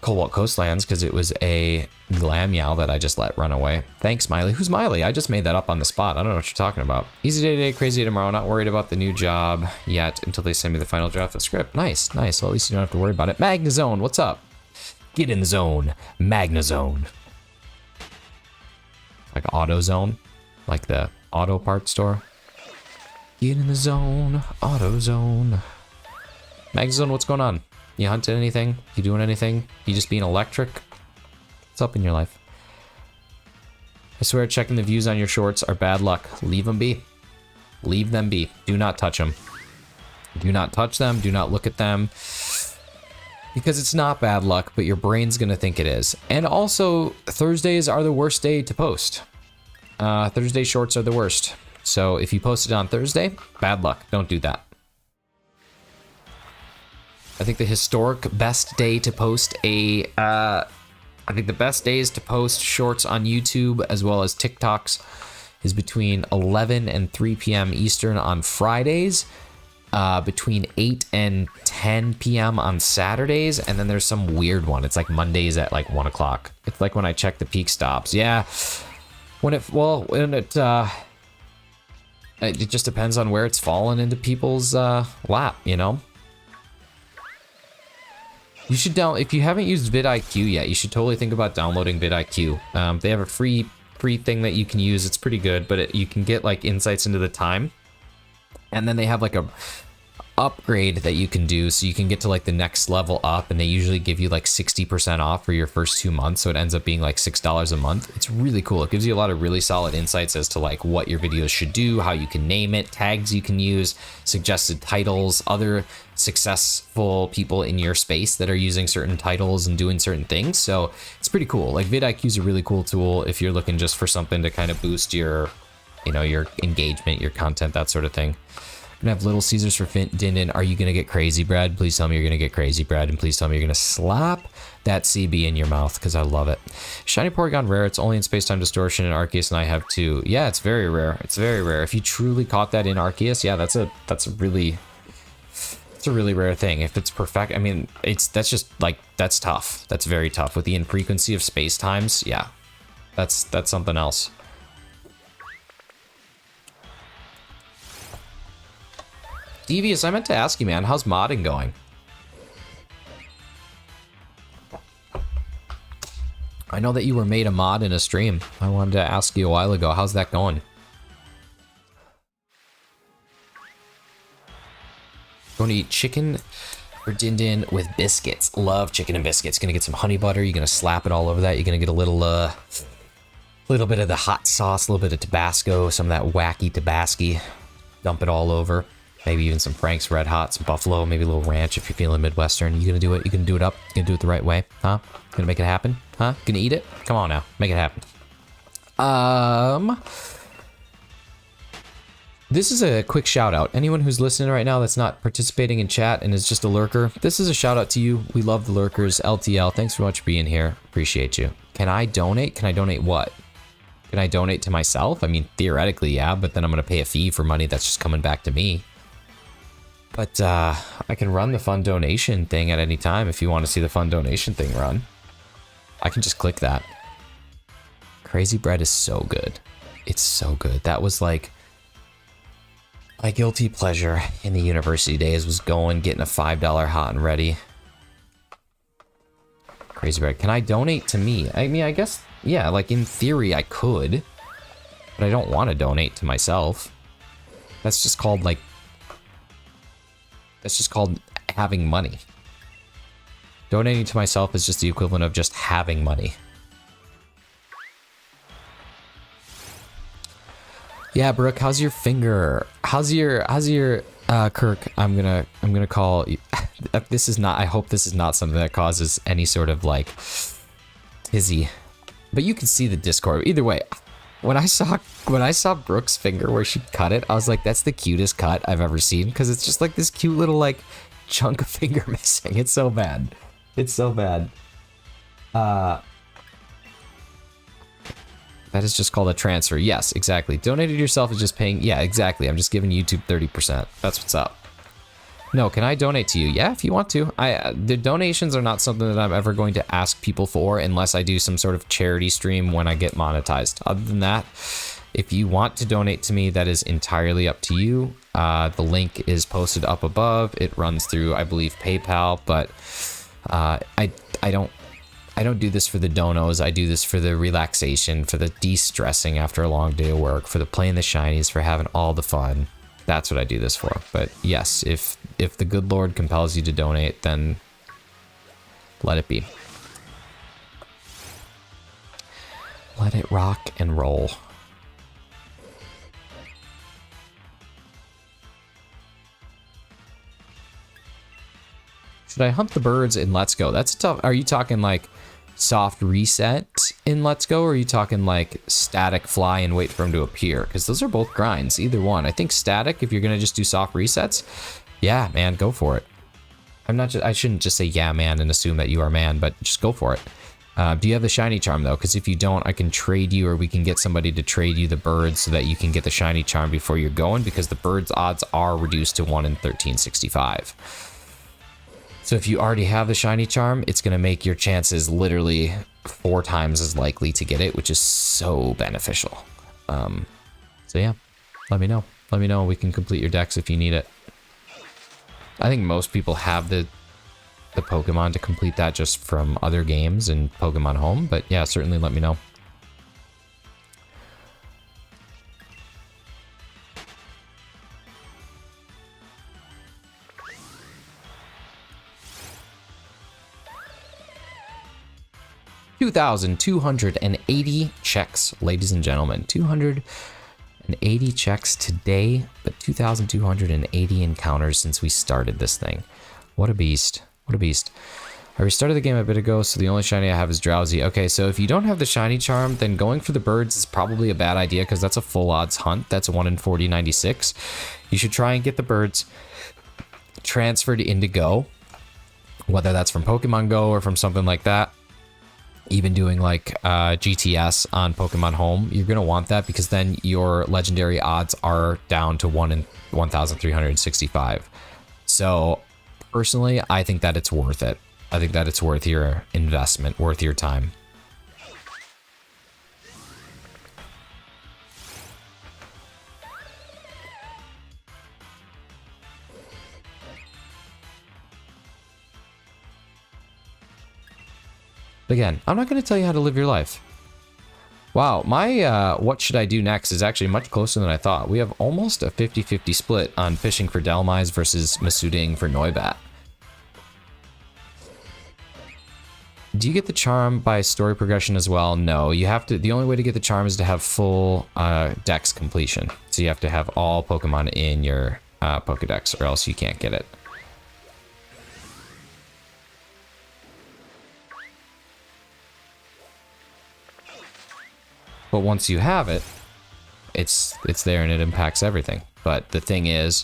Cobalt Coastlands because it was a Glammeow that I just let run away. Thanks, Miley. Who's Miley? I just made that up on the spot. I don't know what you're talking about. Easy day today, crazy day tomorrow. Not worried about the new job yet until they send me the final draft of the script. Nice, nice. Well, at least you don't have to worry about it. Magnazone, what's up? Get in the zone. Magnazone. Like AutoZone? Like the auto parts store? Get in the zone. AutoZone. Magnazone, what's going on? You hunting anything? You doing anything? You just being electric? What's up in your life? I swear checking the views on your shorts are bad luck. Leave them be. Leave them be. Do not touch them. Do not touch them. Do not look at them. Because it's not bad luck, but your brain's gonna think it is. And also, Thursdays are the worst day to post. Thursday shorts are the worst. So if you post it on Thursday, bad luck. Don't do that. I think the historic best day to post I think the best days to post shorts on YouTube as well as TikToks is between 11 and 3 p.m. Eastern on Fridays, between 8 and 10 p.m. on Saturdays, and then there's some weird one. It's like Mondays at like 1 o'clock. It's like when I check the peak stops. Yeah, it just depends on where it's fallen into people's lap, you know? You should if you haven't used vidIQ yet, you should totally think about downloading vidIQ. They have a free thing that you can use. It's pretty good, but you can get like insights into the time. And then they have like a upgrade that you can do, so you can get to like the next level up, and they usually give you like 60% off for your first 2 months, so it ends up being like $6 a month. It's really cool. It gives you a lot of really solid insights as to like what your videos should do, how you can name it, tags you can use, suggested titles, other successful people in your space that are using certain titles and doing certain things. So it's pretty cool. Like vidIQ is a really cool tool if you're looking just for something to kind of boost your, you know, your engagement, your content, that sort of thing. Gonna have Little Caesars for Din Din. Are you gonna get crazy bread? Please tell me you're gonna get crazy bread, and please tell me you're gonna slap that CB in your mouth, because I love it. Shiny Porygon rare. It's only in Space-Time Distortion and Arceus, and I have two. Yeah, it's very rare. It's very rare. If you truly caught that in Arceus, yeah, that's a really rare thing. If it's perfect, I mean, that's just like, that's tough. That's very tough with the infrequency of space times. Yeah, that's something else. Devious, I meant to ask you, man, how's modding going? I know that you were made a mod in a stream. I wanted to ask you a while ago. How's that going? Going to eat chicken or Din Din with biscuits. Love chicken and biscuits. Gonna get some honey butter. You're gonna slap it all over that. You're gonna get a little bit of the hot sauce, a little bit of Tabasco, some of that wacky Tabasco. Dump it all over. Maybe even some Frank's Red Hot, some Buffalo, maybe a little ranch if you're feeling Midwestern. You gonna do it? You gonna do it up? You gonna do it the right way? Huh? Gonna make it happen? Huh? Gonna eat it? Come on now, make it happen. This is a quick shout out. Anyone who's listening right now that's not participating in chat and is just a lurker, this is a shout out to you. We love the lurkers. LTL, thanks so much for being here. Appreciate you. Can I donate? Can I donate what? Can I donate to myself? I mean, theoretically, yeah, but then I'm gonna pay a fee for money that's just coming back to me. But I can run the fun donation thing at any time if you want to see the fun donation thing run. I can just click that. Crazy bread is so good. It's so good. That was like my guilty pleasure in the university days, was getting a $5 hot and ready. Crazy bread. Can I donate to me? I mean, I guess, yeah, like in theory I could, but I don't want to donate to myself. That's just called like, that's just called having money. Donating to myself is just the equivalent of just having money. Yeah, Brooke, how's your finger? How's your Kirk? I'm gonna call you. This is not, I hope this is not something that causes any sort of like tizzy. But you can see the Discord. Either way, when I saw Brooke's finger where she cut it, I was like, that's the cutest cut I've ever seen, because it's just like this cute little like chunk of finger missing. It's so bad. It's so bad. That is just called a transfer. Yes, exactly. Donated yourself is just paying. Yeah, exactly. I'm just giving YouTube 30%. That's what's up. No, can I donate to you? Yeah, if you want to. The donations are not something that I'm ever going to ask people for unless I do some sort of charity stream when I get monetized. Other than that, if you want to donate to me, that is entirely up to you. The link is posted up above. It runs through, I believe, PayPal, but I don't do this for the donos. I do this for the relaxation, for the de-stressing after a long day of work, for the playing the shinies, for having all the fun. That's what I do this for. But yes, if the good Lord compels you to donate, then let it be. Let it rock and roll. Should I hunt the birds in Let's Go? That's tough. Are you talking like soft reset in Let's Go, or are you talking like static fly and wait for them to appear? Because those are both grinds, either one. I think static, if you're gonna just do soft resets, yeah, man, go for it. I shouldn't just say yeah, man, and assume that you are man, but just go for it. Do you have the shiny charm though? Because if you don't, I can trade you, or we can get somebody to trade you the birds so that you can get the shiny charm before you're going, because the birds odds are reduced to 1 in 1365. So if you already have the shiny charm, it's going to make your chances literally 4 times as likely to get it, which is so beneficial. So yeah, let me know. Let me know. We can complete your decks if you need it. I think most people have the Pokemon to complete that just from other games and Pokemon Home, but yeah, certainly let me know. $2,280 checks, ladies and gentlemen. 280 checks today, but 2,280 encounters since we started this thing. What a beast. What a beast. I restarted the game a bit ago, so the only shiny I have is Drowsy. Okay, so if you don't have the shiny charm, then going for the birds is probably a bad idea, because that's a full odds hunt. That's a 1 in 4096. You should try and get the birds transferred into Go, whether that's from Pokemon Go or from something like that. Even doing like GTS on Pokemon Home, you're going to want that, because then your legendary odds are down to 1 in 1365. So personally, I think that it's worth it. I think that it's worth your investment, worth your time. Again, I'm not going to tell you how to live your life. Wow, my what should I do next is actually much closer than I thought. We have almost a 50-50 split on fishing for Delmise versus Masuding for Noibat. Do you get the charm by story progression as well? No, you have to. The only way to get the charm is to have full dex completion. So you have to have all Pokemon in your Pokedex, or else you can't get it. But once you have it, it's there and it impacts everything. But the thing is,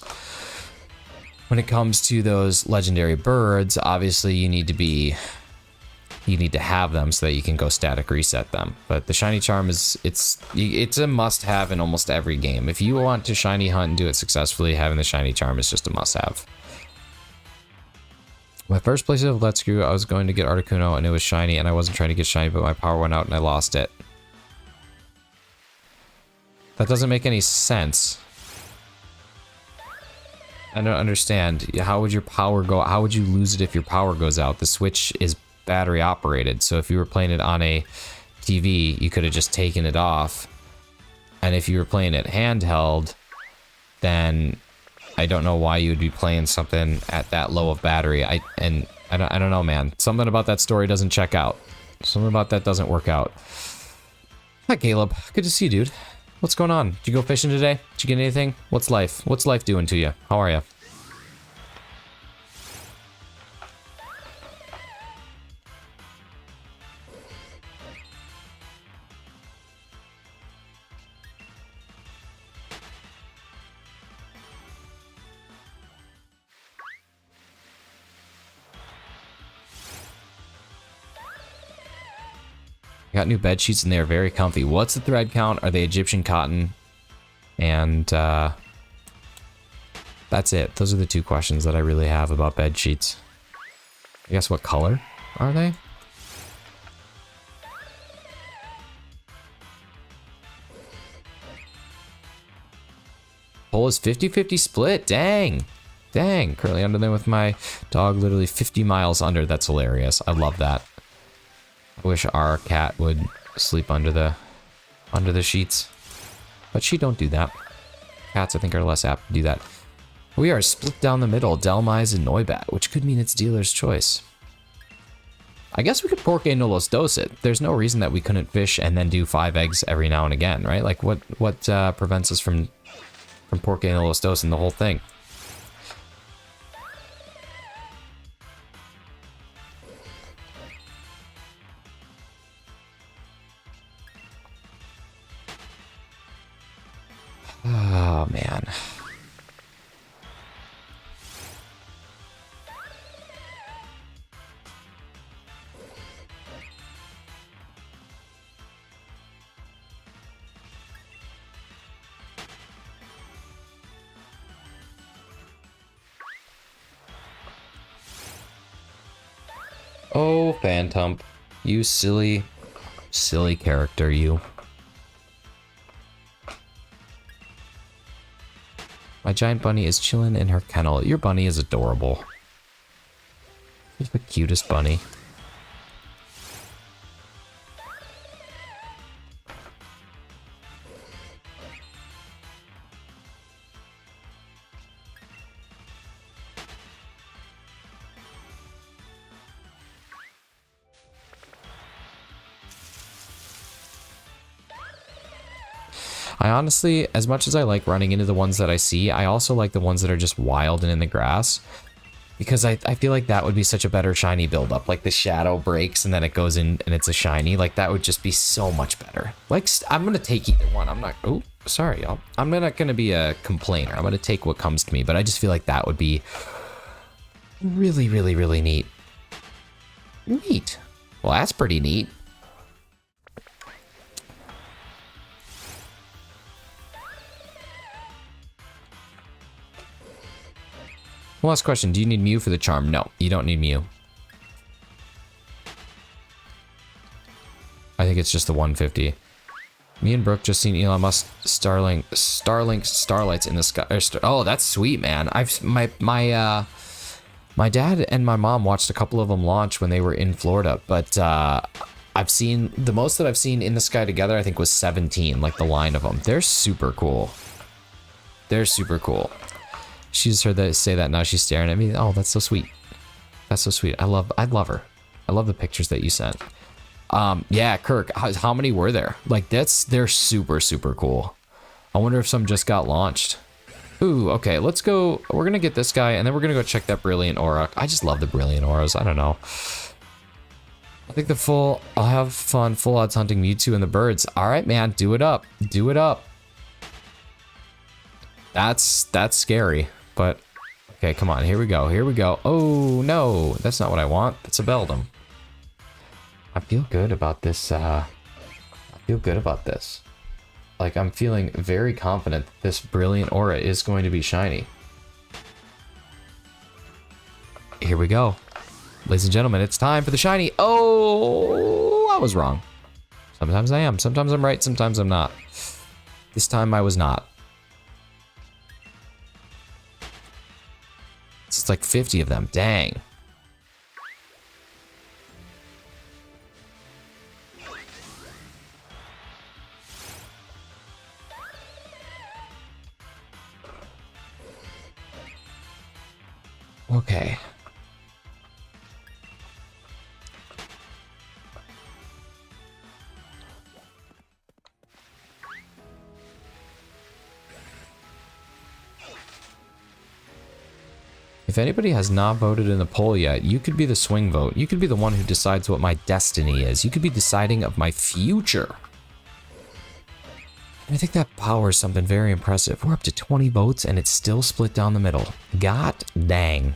when it comes to those legendary birds, obviously you need to have them so that you can go static reset them. But the shiny charm is it's a must-have in almost every game. If you want to shiny hunt and do it successfully, having the shiny charm is just a must-have. My first place of Let's Go, I was going to get Articuno and it was shiny, and I wasn't trying to get shiny, but my power went out and I lost it. That doesn't make any sense. I don't understand. How would your power go? How would you lose it if your power goes out? The Switch is battery operated, so if you were playing it on a TV, you could have just taken it off. And if you were playing it handheld, then I don't know why you would be playing something at that low of battery. I don't know, man. Something about that story doesn't check out. Something about that doesn't work out. Hi, Caleb. Good to see you, dude. What's going on? Did you go fishing today? Did you get anything? What's life? What's life doing to you? How are you? Got new bed sheets and they are very comfy. What's the thread count? Are they Egyptian cotton? And that's it. Those are the two questions that I really have about bed sheets. I guess what color are they? Poll is 50-50 split. Dang. Dang. Currently under there with my dog literally 50 miles under. That's hilarious. I love that. I wish our cat would sleep under the sheets. But she don't do that. Cats, I think, are less apt to do that. We are split down the middle, Delmise and Noibat, which could mean it's dealer's choice. I guess we could Porque no los dos it. There's no reason that we couldn't fish and then do 5 eggs every now and again, right? Like, what prevents us from Porque no los dos and the whole thing? Oh, man. Oh, Phantump. You silly, silly character, you. My giant bunny is chilling in her kennel. Your bunny is adorable. You're the cutest bunny. I honestly, as much as I like running into the ones that I see, I also like the ones that are just wild and in the grass. Because I feel like that would be such a better shiny buildup. Like the shadow breaks and then it goes in and it's a shiny. Like that would just be so much better. Like, I'm going to take either one. I'm not, oh, sorry, y'all. I'm not going to be a complainer. I'm going to take what comes to me. But I just feel like that would be really, really, really neat. Neat. Well, that's pretty neat. Last question, do you need Mew for the charm? No, you don't need Mew. I think it's just the 150. Me and Brooke just seen Elon Musk Starlink starlights in the sky. Oh, that's sweet, man. My dad and my mom watched a couple of them launch when they were in Florida, but I've seen the most that I've seen in the sky together. I think was 17, like the line of them. They're super cool. They're super cool. She just heard that say that, now she's staring at me. Oh, that's so sweet. That's so sweet. I'd love her. I love the pictures that you sent. Yeah, Kirk, how many were there? Like they're super, super cool. I wonder if some just got launched. Ooh, okay, let's go. We're gonna get this guy and then we're gonna go check that Brilliant Aura. I just love the Brilliant Auras. I don't know. I think I'll have fun full odds hunting Mewtwo and the birds. All right, man, do it up. Do it up. That's scary. But, okay, come on, here we go, here we go. Oh, no, that's not what I want. That's a Beldum. I feel good about this, I feel good about this. Like, I'm feeling very confident that this Brilliant Aura is going to be shiny. Here we go. Ladies and gentlemen, it's time for the shiny. Oh, I was wrong. Sometimes I am. Sometimes I'm right, sometimes I'm not. This time I was not. It's like 50 of them. Dang. Okay. If anybody has not voted in the poll yet, you could be the swing vote. You could be the one who decides what my destiny is. You could be deciding of my future. And I think that power is something very impressive. We're up to 20 votes and it's still split down the middle. God dang.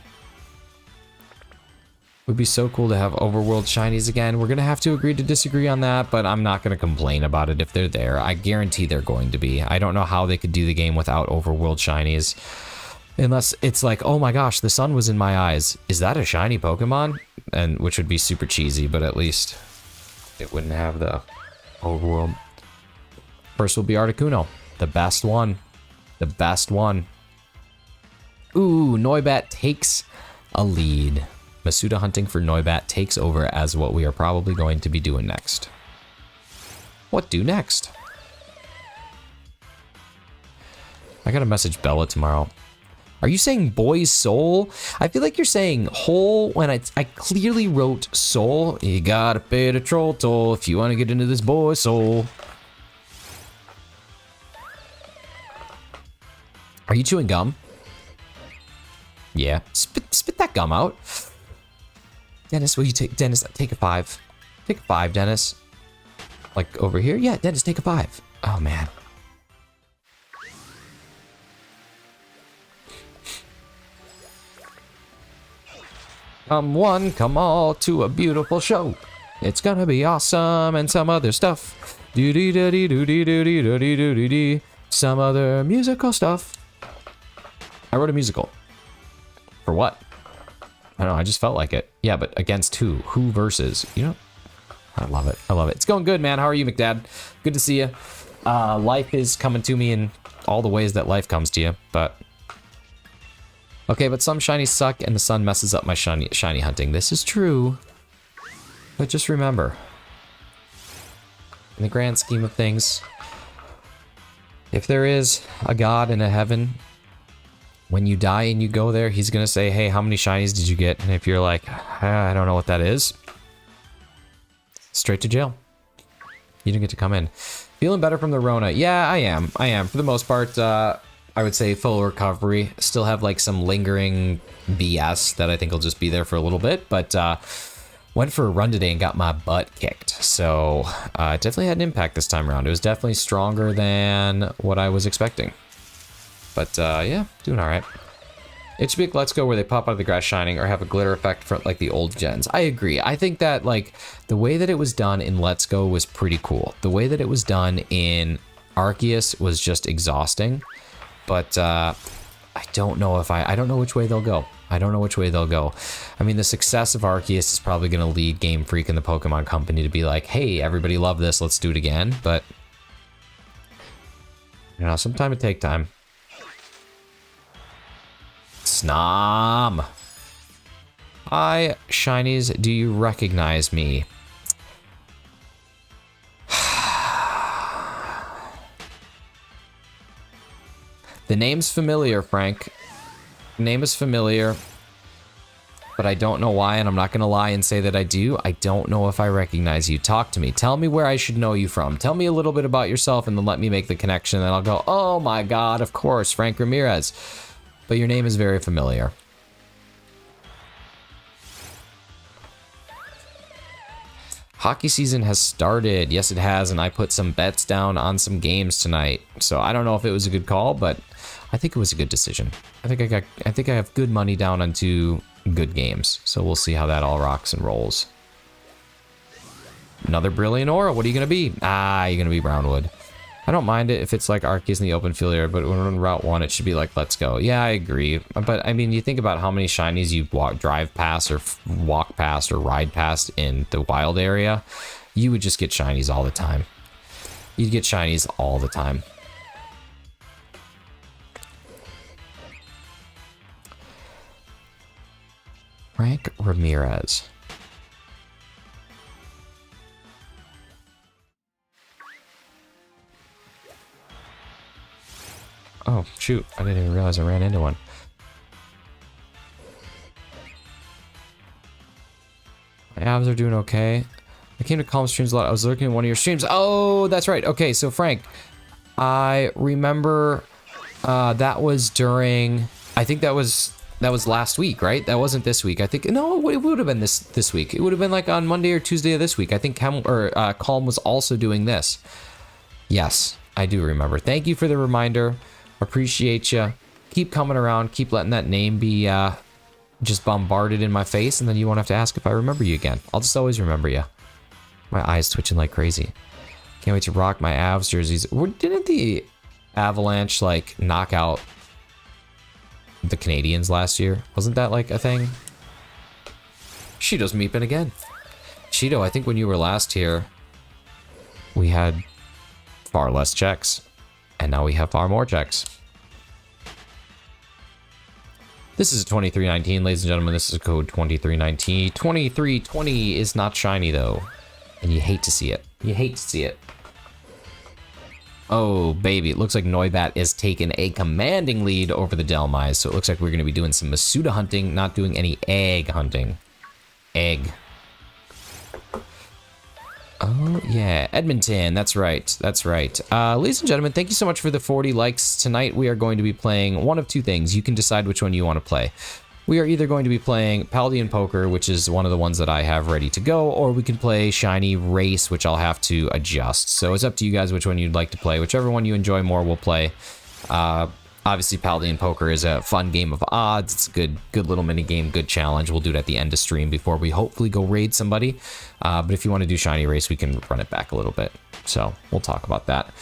Would be so cool to have overworld shinies again. We're gonna have to agree to disagree on that, but I'm not gonna complain about it if they're there. I guarantee they're going to be. I don't know how they could do the game without overworld shinies. Unless it's like, oh my gosh, the sun was in my eyes. Is that a shiny Pokemon? And which would be super cheesy, but at least it wouldn't have the overworld. First will be Articuno. The best one. The best one. Ooh, Noibat takes a lead. Masuda hunting for Noibat takes over as what we are probably going to be doing next. What do next? I gotta message Bella tomorrow. Are you saying boy's soul? I feel like you're saying whole when I clearly wrote soul. You gotta pay the troll toll if you want to get into this boy's soul. Are you chewing gum? Yeah. Spit that gum out. Dennis, will you take... Dennis, take a 5. Take a 5, Dennis. Like, over here? Yeah, Dennis, take a 5. Oh, man. Come one, come all to a beautiful show. It's gonna be awesome and some other stuff. Do-dee-da-dee-do-dee-do-dee-do-dee-do-dee-dee. Some other musical stuff. I wrote a musical. For what? I don't know, I just felt like it. Yeah, but against who? Who versus? You know? I love it. I love it. It's going good, man. How are you, McDad? Good to see you. Life is coming to me in all the ways that life comes to you, but... Okay, but some shinies suck and the sun messes up my shiny hunting. This is true. But just remember, in the grand scheme of things, if there is a God in a heaven, when you die and you go there, he's going to say, hey, how many shinies did you get? And if you're like, I don't know what that is, straight to jail. You didn't get to come in. Feeling better from the Rona. Yeah, I am. I am. For the most part, I would say full recovery. Still have like some lingering BS that I think will just be there for a little bit, but went for a run today and got my butt kicked. So it definitely had an impact this time around. It was definitely stronger than what I was expecting. But yeah, doing all right. It should be like Let's Go where they pop out of the grass shining or have a glitter effect for like the old gens. I agree. I think that like the way that it was done in Let's Go was pretty cool. The way that it was done in Arceus was just exhausting. But I don't know if I don't know which way they'll go. I don't know which way they'll go. I mean, the success of Arceus is probably going to lead Game Freak and the Pokemon Company to be like, hey, everybody loved this, let's do it again. But, you know, sometime it take time. Snom. Hi, shinies, do you recognize me? The name's familiar, Frank. The name is familiar, but I don't know why, and I'm not going to lie and say that I do. I don't know if I recognize you. Talk to me. Tell me where I should know you from. Tell me a little bit about yourself, and then let me make the connection, and I'll go, oh my god, of course, Frank Ramirez. But your name is very familiar. Hockey season has started. Yes, it has, and I put some bets down on some games tonight. So I don't know if it was a good call, but I think it was a good decision. I think I have good money down on 2 good games. So we'll see how that all rocks and rolls. Another Brilliant Aura. What are you gonna be? Ah, you're gonna be Brownwood. I don't mind it if it's like Arceus in the open field area, but when we're in Route 1, it should be like Let's Go. Yeah, I agree. But I mean, you think about how many shinies you drive past or walk past or ride past in the wild area, you would just get shinies all the time. You'd get shinies all the time. Frank Ramirez. Oh, shoot. I didn't even realize I ran into one. My abs are doing okay. I came to Calm Streams a lot. I was looking at one of your streams. Oh, that's right. Okay, so Frank, I remember that was during... I think that was last week, right? That wasn't this week. I think... No, it would have been this week. It would have been like on Monday or Tuesday of this week. I think Calm was also doing this. Yes, I do remember. Thank you for the reminder. Appreciate you. Keep coming around. Keep letting that name be just bombarded in my face, and then you won't have to ask if I remember you again. I'll just always remember you. My eyes twitching like crazy. Can't wait to rock my Avs jerseys. Didn't the Avalanche, like, knock out the Canadians last year? Wasn't that, like, a thing? Cheeto's meeping again. Cheeto, I think when you were last here, we had far less checks. And now we have far more checks. This is a 2319, ladies and gentlemen. This is code 2319. 2320 is not shiny, though. And you hate to see it. You hate to see it. Oh, baby. It looks like Noibat has taken a commanding lead over the Delmise. So it looks like we're going to be doing some Masuda hunting, not doing any egg hunting. Egg. Oh, yeah. Edmonton. That's right. That's right. Ladies and gentlemen, thank you so much for the 40 likes. Tonight, we are going to be playing one of two things. You can decide which one you want to play. We are either going to be playing Paladin Poker, which is one of the ones that I have ready to go, or we can play Shiny Race, which I'll have to adjust. So it's up to you guys which one you'd like to play. Whichever one you enjoy more, we'll play. Obviously, Paladin Poker is a fun game of odds. It's a good little mini game, good challenge. We'll do it at the end of stream before we hopefully go raid somebody. But if you want to do Shiny Race, we can run it back a little bit. So we'll talk about that.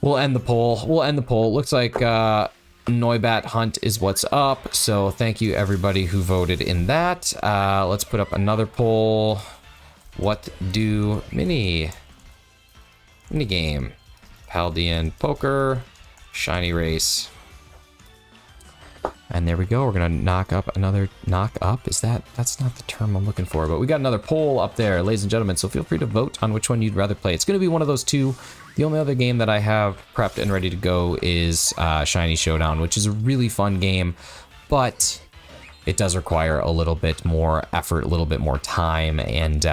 We'll end the poll. Looks like Noibat Hunt is what's up. So thank you everybody who voted in that. Let's put up another poll. What do mini game? Paladin Poker. Shiny Race. And there we go. We're gonna knock up another that's not the term I'm looking for, but we got another poll up there, ladies and gentlemen, so feel free to vote on which one you'd rather play. It's gonna be one of those two. The only other game that I have prepped and ready to go is Shiny Showdown, which is a really fun game, but it does require a little bit more effort, a little bit more time, and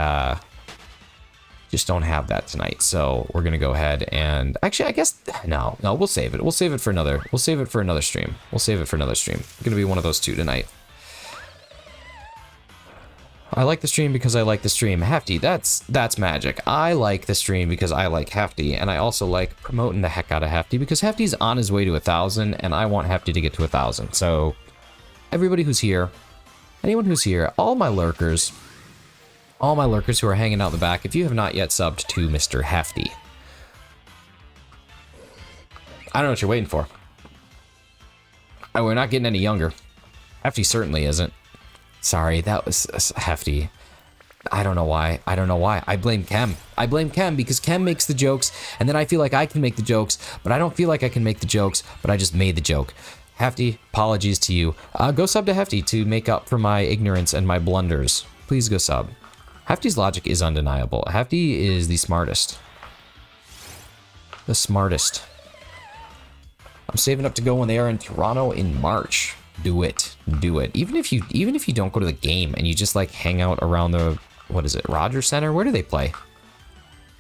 just don't have that tonight. So we're gonna go ahead and actually, I guess no, we'll save it. We'll save it for another stream. It's gonna be one of those two tonight. I like the stream because I like the stream. Hefty, that's magic. I like the stream because I like Hefty, and I also like promoting the heck out of Hefty because Hefty's on his way to 1,000, and I want Hefty to get to 1,000. So everybody who's here, anyone who's here, all my lurkers who are hanging out in the back, if you have not yet subbed to Mr. Hefty, I don't know what you're waiting for. We're not getting any younger. Hefty certainly isn't. Sorry, that was Hefty. I don't know why. I blame Kem. Because Kem makes the jokes, and then I feel like I can make the jokes, but I don't feel like I can make the jokes, but I just made the joke. Hefty, apologies to you. Go sub to Hefty to make up for my ignorance and my blunders. Please go sub. Hefty's logic is undeniable. Hefty is the smartest. The smartest. I'm saving up to go when they are in Toronto in March. Do it. Do it. Even if you don't go to the game and you just like hang out around the, what is it, Rogers Center? Where do they play?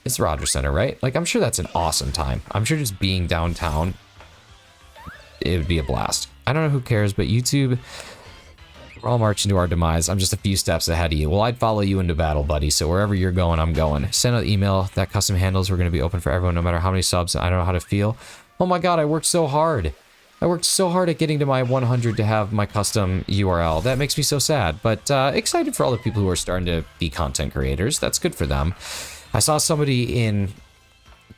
It's Rogers Center, right? Like, I'm sure that's an awesome time. I'm sure just being downtown, it would be a blast. I don't know who cares, but YouTube, we're all marching to our demise. I'm just a few steps ahead of you. Well, I'd follow you into battle, buddy. So wherever you're going, I'm going. Send out email. That custom handles. We're going to be open for everyone, no matter how many subs. I don't know how to feel. Oh my God, I worked so hard. I worked so hard at getting to my 100 to have my custom URL. That makes me so sad, but excited for all the people who are starting to be content creators. That's good for them. I saw somebody in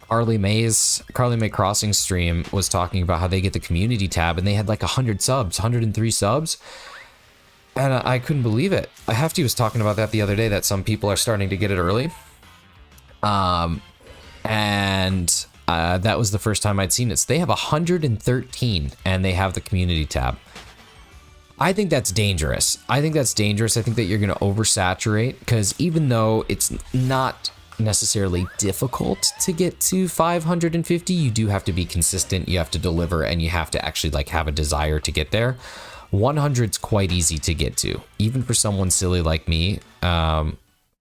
Carly May Crossing stream was talking about how they get the community tab and they had like 100 subs, 103 subs. And I couldn't believe it. Hefty was talking about that the other day, that some people are starting to get it early. That was the first time I'd seen it. So they have 113 and they have the community tab. I think that's dangerous. I think that you're going to oversaturate, because even though it's not necessarily difficult to get to 550, you do have to be consistent, you have to deliver, and you have to actually like have a desire to get there. 100's quite easy to get to, even for someone silly like me.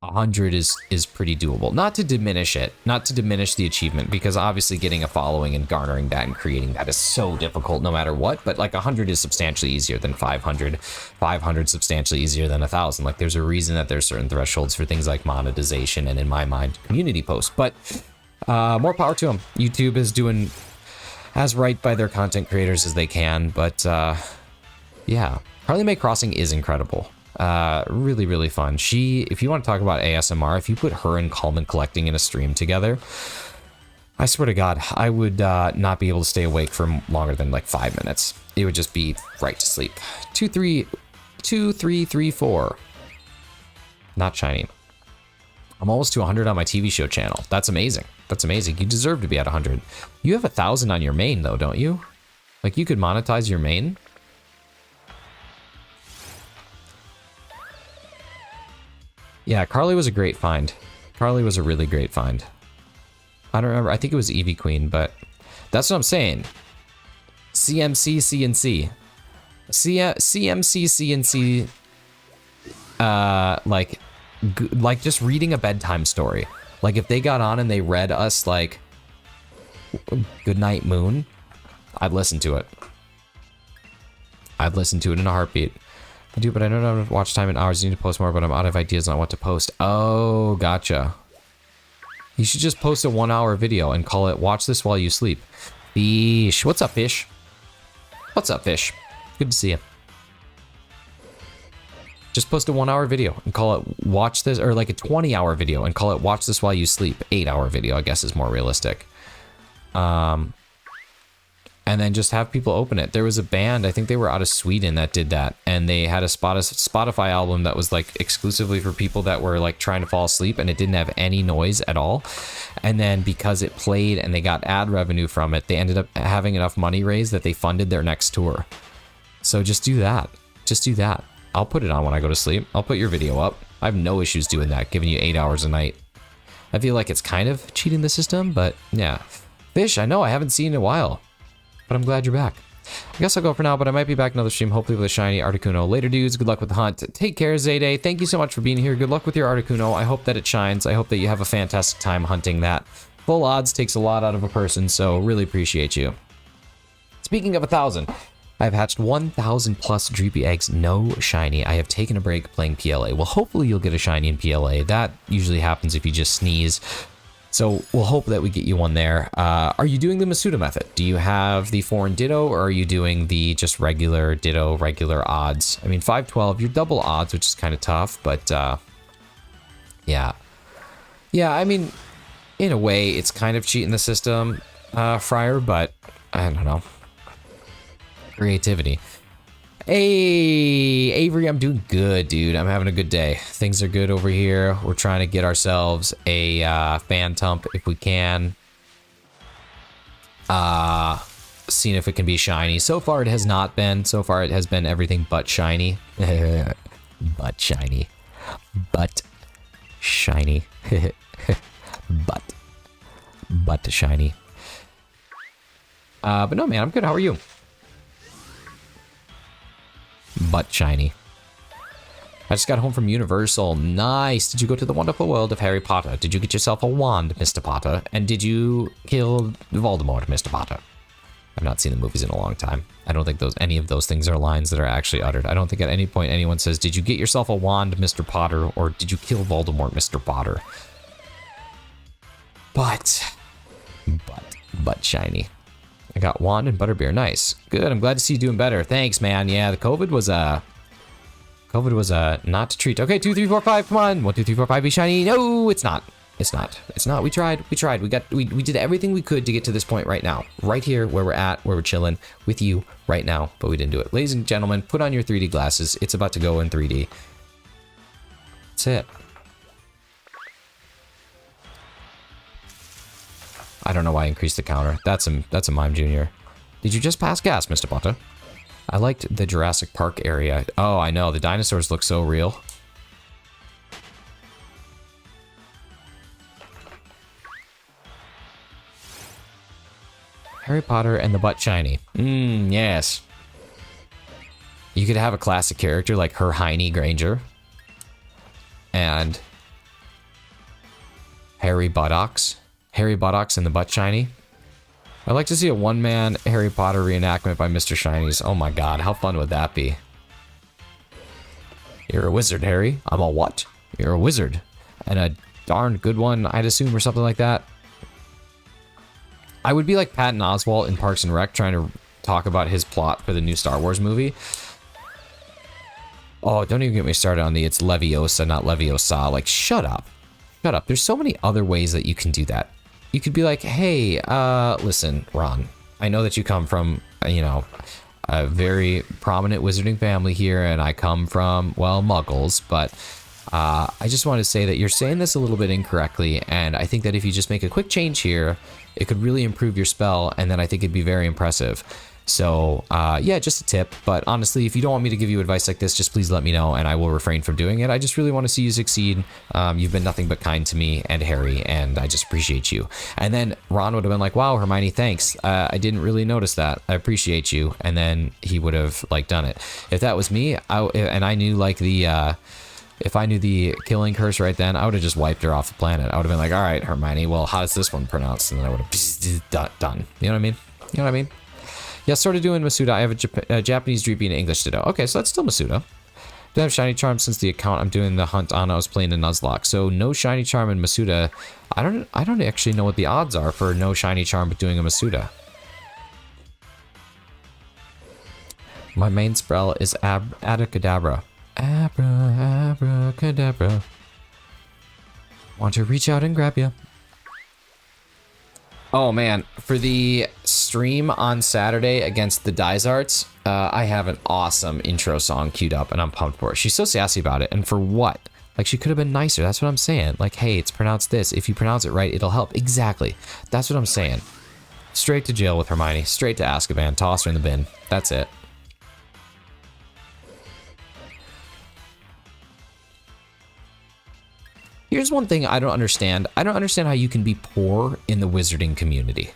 100 is pretty doable. Not to diminish it, not to diminish the achievement, because obviously getting a following and garnering that and creating that is so difficult no matter what, but like 100 is substantially easier than 500. 500 substantially easier than 1,000. Like, there's a reason that there's certain thresholds for things like monetization and, in my mind, community posts. But more power to them. YouTube is doing as right by their content creators as they can, but yeah. Carly Mae Crossing is incredible. Really, really fun. If you want to talk about ASMR, if you put her and Coleman collecting in a stream together, I swear to God, I would not be able to stay awake for longer than like 5 minutes. It would just be right to sleep. 2, 3, 2, 3, 3, 4. Not shiny. I'm almost to 100 on my TV show channel. That's amazing. That's amazing. You deserve to be at 100. You have 1,000 on your main though, don't you? Like you could monetize your main. Yeah, Carly was a great find. Carly was a really great find. I don't remember. I think it was Eevee Queen, but that's what I'm saying. CMC, CNC. CMC, CNC. Like just reading a bedtime story. Like if they got on and they read us like Goodnight Moon, I'd listen to it. I'd listen to it in a heartbeat. I do, but I don't have watch time in hours. I need to post more, but I'm out of ideas on what to post. Oh, gotcha. You should just post a 1-hour video and call it "Watch This While You Sleep." Fish. What's up, Fish? What's up, Fish? Good to see you. Just post a 1-hour video and call it "Watch This," or like a 20-hour video and call it "Watch This While You Sleep." 8-hour video, I guess, is more realistic. And then just have people open it. There was a band, I think they were out of Sweden, that did that, and they had a Spotify album that was like exclusively for people that were like trying to fall asleep, and it didn't have any noise at all. And then because it played and they got ad revenue from it, they ended up having enough money raised that they funded their next tour. So just do that. Just do that. I'll put it on when I go to sleep. I'll put your video up. I have no issues doing that, giving you 8 hours a night. I feel like it's kind of cheating the system, but yeah. Fish, I know I haven't seen in a while, but I'm glad you're back. I guess I'll go for now, but I might be back another stream, hopefully with a shiny Articuno. Later, dudes. Good luck with the hunt. Take care, Zayday. Thank you so much for being here. Good luck with your Articuno. I hope that it shines. I hope that you have a fantastic time hunting that. Full odds takes a lot out of a person, so really appreciate you. Speaking of 1,000, I've hatched 1,000 plus Dreepy eggs, no shiny. I have taken a break playing PLA. Well, hopefully you'll get a shiny in PLA. That usually happens if you just sneeze. So we'll hope that we get you one there. Are you doing the Masuda method? Do you have the foreign ditto, or are you doing the just regular ditto, regular odds? I mean, 512, you're double odds, which is kind of tough, but yeah. Yeah, I mean, in a way, it's kind of cheating the system, Friar, but I don't know. Creativity. Hey, Avery, I'm doing good, dude. I'm having a good day. Things are good over here. We're trying to get ourselves a Phantump if we can. Seeing if it can be shiny. So far, it has not been. So far, it has been everything but shiny. But shiny. But shiny. but shiny. But no, man, I'm good. How are you? But shiny. I just got home from Universal. Nice. Did you go to the wonderful world of Harry Potter? Did you get yourself a wand, Mr. Potter? And did you kill Voldemort, Mr. Potter? I've not seen the movies in a long time. I don't think any of those things are lines that are actually uttered. I don't think at any point anyone says, "Did you get yourself a wand, Mr. Potter?" or "Did you kill Voldemort, Mr. Potter?" But shiny. I got wand and butterbeer. Nice. Good. I'm glad to see you doing better. Thanks, man. Yeah, the COVID was not to treat. Okay, 2, 3, 4, 5. Come on. 1, 2, 3, 4, 5. Be shiny. No, it's not. It's not. It's not. We tried. We tried. We did everything we could to get to this point right now. Right here where we're at, where we're chilling with you right now, but we didn't do it. Ladies and gentlemen, put on your 3D glasses. It's about to go in 3D. That's it. I don't know why I increased the counter. That's a Mime Junior. Did you just pass gas, Mr. Potter? I liked the Jurassic Park area. Oh, I know. The dinosaurs look so real. Harry Potter and the butt shiny. Yes. You could have a classic character like Hermione Granger. And Harry Buttocks. Harry Buttocks and the butt shiny. I'd like to see a one-man Harry Potter reenactment by Mr. Shinies. Oh my god, how fun would that be? You're a wizard, Harry. I'm a what? You're a wizard. And a darn good one, I'd assume, or something like that. I would be like Patton Oswalt in Parks and Rec trying to talk about his plot for the new Star Wars movie. Oh, don't even get me started on the it's Leviosa, not Leviosa. Like, shut up. Shut up. There's so many other ways that you can do that. You could be like, hey, listen, Ron, I know that you come from, you know, a very prominent wizarding family here, and I come from, well, muggles, but I just want to say that you're saying this a little bit incorrectly, and I think that if you just make a quick change here, it could really improve your spell, and then I think it'd be very impressive. So, yeah, just a tip, but honestly, if you don't want me to give you advice like this, just please let me know, and I will refrain from doing it. I just really want to see you succeed. You've been nothing but kind to me and Harry, and I just appreciate you. And then Ron would have been like, wow, Hermione, thanks. I didn't really notice that. I appreciate you. And then he would have, like, done it. If that was me, and I knew, like, if I knew the killing curse right then, I would have just wiped her off the planet. I would have been like, all right, Hermione, well, how's this one pronounced? And then I would have done. You know what I mean? You know what I mean? Yeah, started doing Masuda. I have a Japanese Dreepy and English Ditto. Okay, so that's still Masuda. Don't have Shiny Charm since the account I'm doing the hunt on. I was playing the Nuzlocke. So no Shiny Charm in Masuda. I don't actually know what the odds are for no Shiny Charm but doing a Masuda. My main spell is Abracadabra. Abracadabra. Want to reach out and grab you. Oh man, for the stream on Saturday against the Dysarts, I have an awesome intro song queued up and I'm pumped for it. She's so sassy about it, and for what? Like, she could have been nicer, that's what I'm saying. Like, hey, it's pronounced this. If you pronounce it right, it'll help. Exactly. That's what I'm saying. Straight to jail with Hermione, straight to Azkaban, toss her in the bin. That's it. Here's one thing I don't understand. I don't understand how you can be poor in the wizarding community.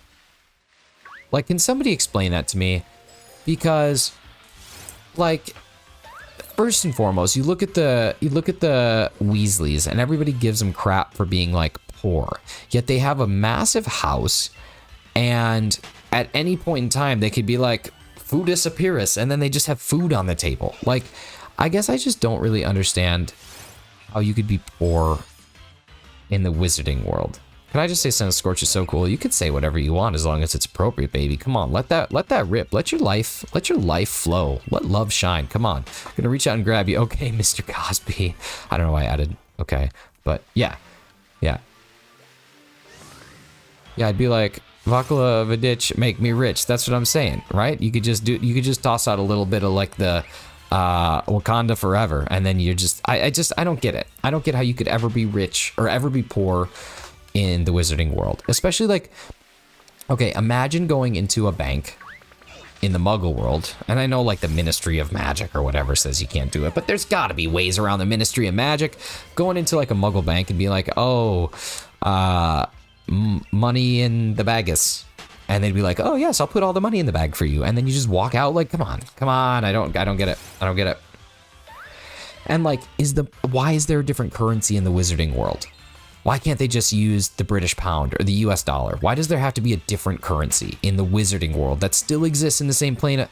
Like, can somebody explain that to me? Because, like, first and foremost, you look at the Weasleys, and everybody gives them crap for being, like, poor. Yet they have a massive house, and at any point in time, they could be like, food disappearance, and then they just have food on the table. Like, I guess I just don't really understand how you could be poor in the wizarding world. Can I just say Sun Scorch is so cool? You could say whatever you want as long as it's appropriate, baby. Come on, let that rip. Let your life flow. Let love shine. Come on. I'm gonna reach out and grab you. Okay, Mr. Cosby. I don't know why I added okay, but yeah. Yeah, I'd be like, Vakula Vidich, make me rich. That's what I'm saying, right? You could just toss out a little bit of like the Wakanda forever, and then you're just I don't get it. I don't get how you could ever be rich or ever be poor in the wizarding world. Especially like, okay, imagine going into a bank in the muggle world, and I know like the Ministry of Magic or whatever says you can't do it, but there's gotta be ways around the Ministry of Magic. Going into like a muggle bank and being like, oh, money in the bagus. And they'd be like, oh yes, I'll put all the money in the bag for you. And then you just walk out like, come on, I don't get it. I don't get it. And like, why is there a different currency in the wizarding world? Why can't they just use the British pound or the US dollar? Why does there have to be a different currency in the wizarding world that still exists in the same plane?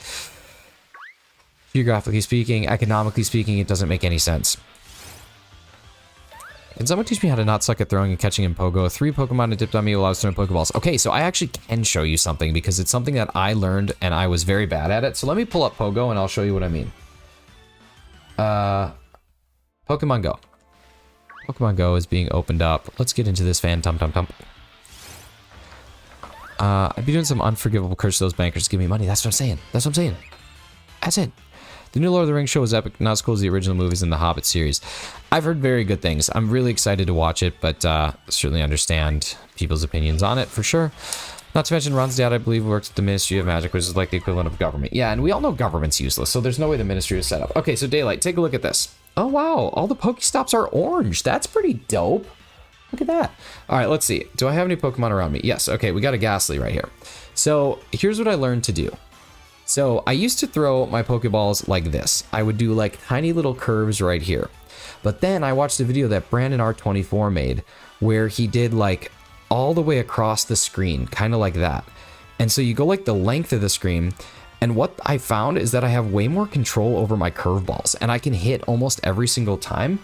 Geographically speaking, economically speaking, it doesn't make any sense. Can someone teach me how to not suck at throwing and catching in Pogo? 3 Pokemon that dipped on me while I was throwing Pokeballs. Okay, so I actually can show you something because it's something that I learned and I was very bad at it. So let me pull up Pogo and I'll show you what I mean. Pokemon Go. Pokemon Go is being opened up. Let's get into this Phantump. I'd be doing some unforgivable curse to those bankers to give me money. That's what I'm saying. That's it. The new Lord of the Rings show is epic, not as cool as the original movies in the Hobbit series. I've heard very good things. I'm really excited to watch it, but certainly understand people's opinions on it for sure. Not to mention Ron's dad, I believe, works at the Ministry of Magic, which is like the equivalent of government. Yeah, and we all know government's useless, so there's no way the Ministry is set up. Okay, so Daylight, take a look at this. Oh wow, all the Pokestops are orange. That's pretty dope. Look at that. All right, let's see. Do I have any Pokemon around me? Yes, okay, we got a Ghastly right here. So here's what I learned to do. So I used to throw my Pokeballs like this. I would do like tiny little curves right here. But then I watched a video that Brandon R24 made where he did like all the way across the screen, kind of like that. And so you go like the length of the screen, and what I found is that I have way more control over my curveballs, and I can hit almost every single time.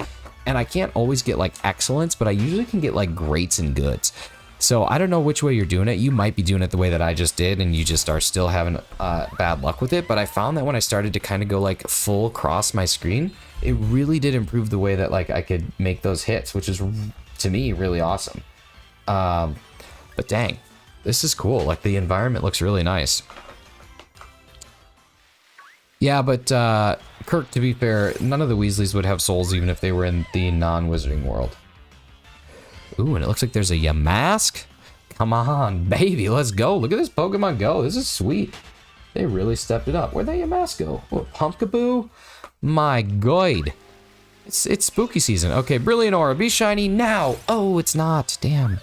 And I can't always get like excellence, but I usually can get like greats and goods. So I don't know which way you're doing it. You might be doing it the way that I just did, and you just are still having bad luck with it. But I found that when I started to kind of go like full across my screen, it really did improve the way that like I could make those hits, which is to me really awesome. But dang, this is cool. Like the environment looks really nice. Yeah, but Kirk, to be fair, none of the Weasleys would have souls even if they were in the non-wizarding world. Ooh, and it looks like there's a Yamask. Come on, baby, let's go. Look at this Pokemon Go. This is sweet. They really stepped it up. Where'd that Yamask go? What, Pumpkaboo? My God. It's spooky season. Okay, Brilliant Aura, be shiny now. Oh, it's not. Damn.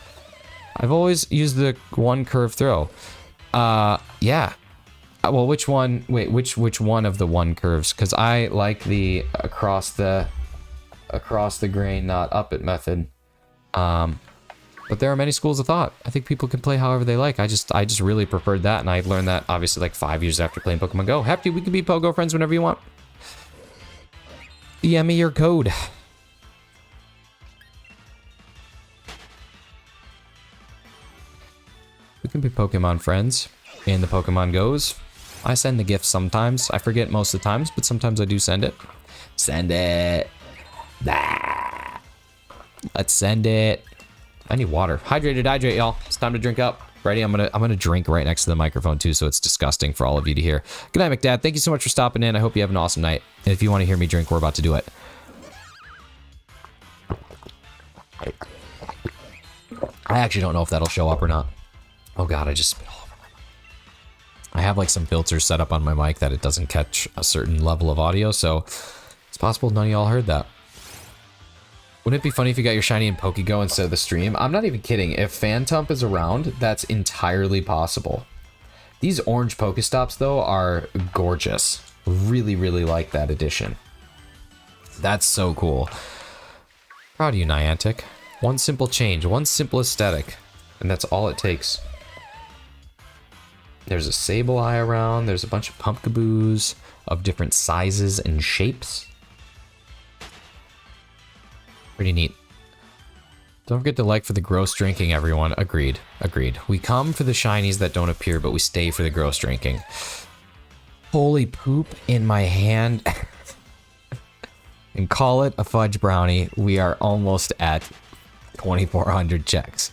I've always used the one curve throw. Yeah. Well, which one? Wait, which one of the one curves? Because I like the across the grain, not up it method. But there are many schools of thought. I think people can play however they like. I just really preferred that, and I learned that obviously like 5 years after playing Pokemon Go. Happy we can be Pogo friends whenever you want. DM me your code. We can be Pokemon friends in the Pokemon Goes. I send the gifts sometimes. I forget most of the times, but sometimes I do send it. Send it. Bah. Let's send it. I need water. Hydrate, y'all. It's time to drink up. Ready? I'm gonna drink right next to the microphone too, so it's disgusting for all of you to hear. Good night, McDad. Thank you so much for stopping in. I hope you have an awesome night. And if you want to hear me drink, we're about to do it. I actually don't know if that'll show up or not. Oh god, I just spit all over my mic. I have like some filters set up on my mic that it doesn't catch a certain level of audio, so it's possible none of y'all heard that. Wouldn't it be funny if you got your shiny in Pokego instead of the stream? I'm not even kidding. If Phantump is around, that's entirely possible. These orange Pokestops, though, are gorgeous. Really, really like that addition. That's so cool. Proud of you, Niantic. One simple change, one simple aesthetic, and that's all it takes. There's a Sableye around. There's a bunch of Pumpkaboos of different sizes and shapes. Pretty neat. Don't forget to like for the gross drinking, everyone. Agreed. Agreed. We come for the shinies that don't appear, but we stay for the gross drinking. Holy poop in my hand. And call it a fudge brownie. We are almost at 2,400 checks.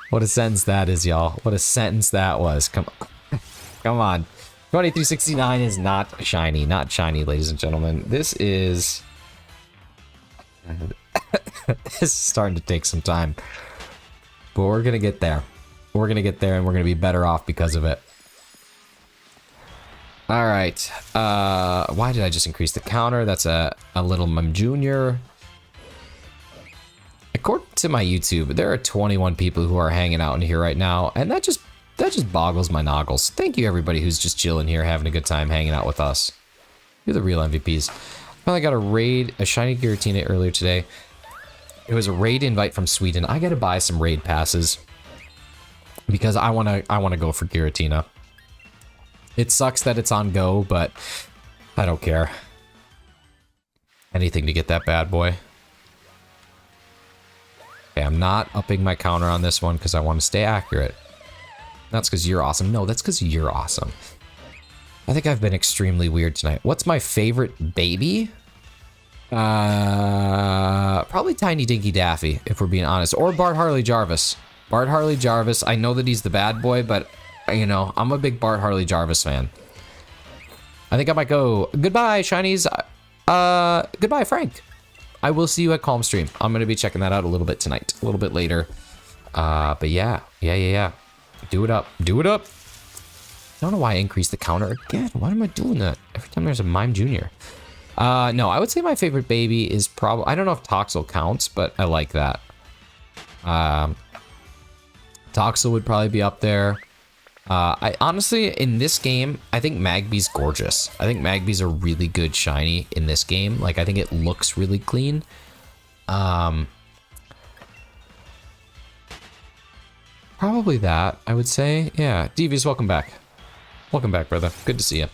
What a sentence that is, y'all. What a sentence that was. Come on. Come on. 2369 is not shiny. Not shiny, ladies and gentlemen. This is... this is starting to take some time, but we're gonna get there. We're gonna get there, and we're gonna be better off because of it. All right. Why did I just increase the counter? That's a little Mum Junior. According to my YouTube, there are 21 people who are hanging out in here right now, and that just boggles my noggles. Thank you, everybody who's just chilling here, having a good time, hanging out with us. You're the real MVPs. I got a shiny Giratina earlier today. It was a raid invite from Sweden. I gotta buy some raid passes because I wanna go for Giratina. It sucks that it's on Go, but I don't care. Anything to get that bad boy. Okay, I'm not upping my counter on this one because I want to stay accurate. That's because you're awesome. No, that's because you're awesome. I think I've been extremely weird tonight. What's my favorite baby? Probably Tiny Dinky Daffy, if we're being honest. Or Bart Harley Jarvis. Bart Harley Jarvis. I know that he's the bad boy, but, you know, I'm a big Bart Harley Jarvis fan. I think I might go. Goodbye, shinies. Goodbye, Frank. I will see you at Calm Stream. I'm going to be checking that out a little bit tonight. A little bit later. But yeah. Do it up. Do it up. I don't know why I increased the counter again. Why am I doing that? Every time there's a Mime Junior. No, I would say my favorite baby is probably... I don't know if Toxel counts, but I like that. Toxel would probably be up there. I honestly, in this game, I think Magby's gorgeous. I think Magby's a really good shiny in this game. Like, I think it looks really clean. Probably that, I would say. Yeah, Devious, welcome back. Welcome back, brother. Good to see you.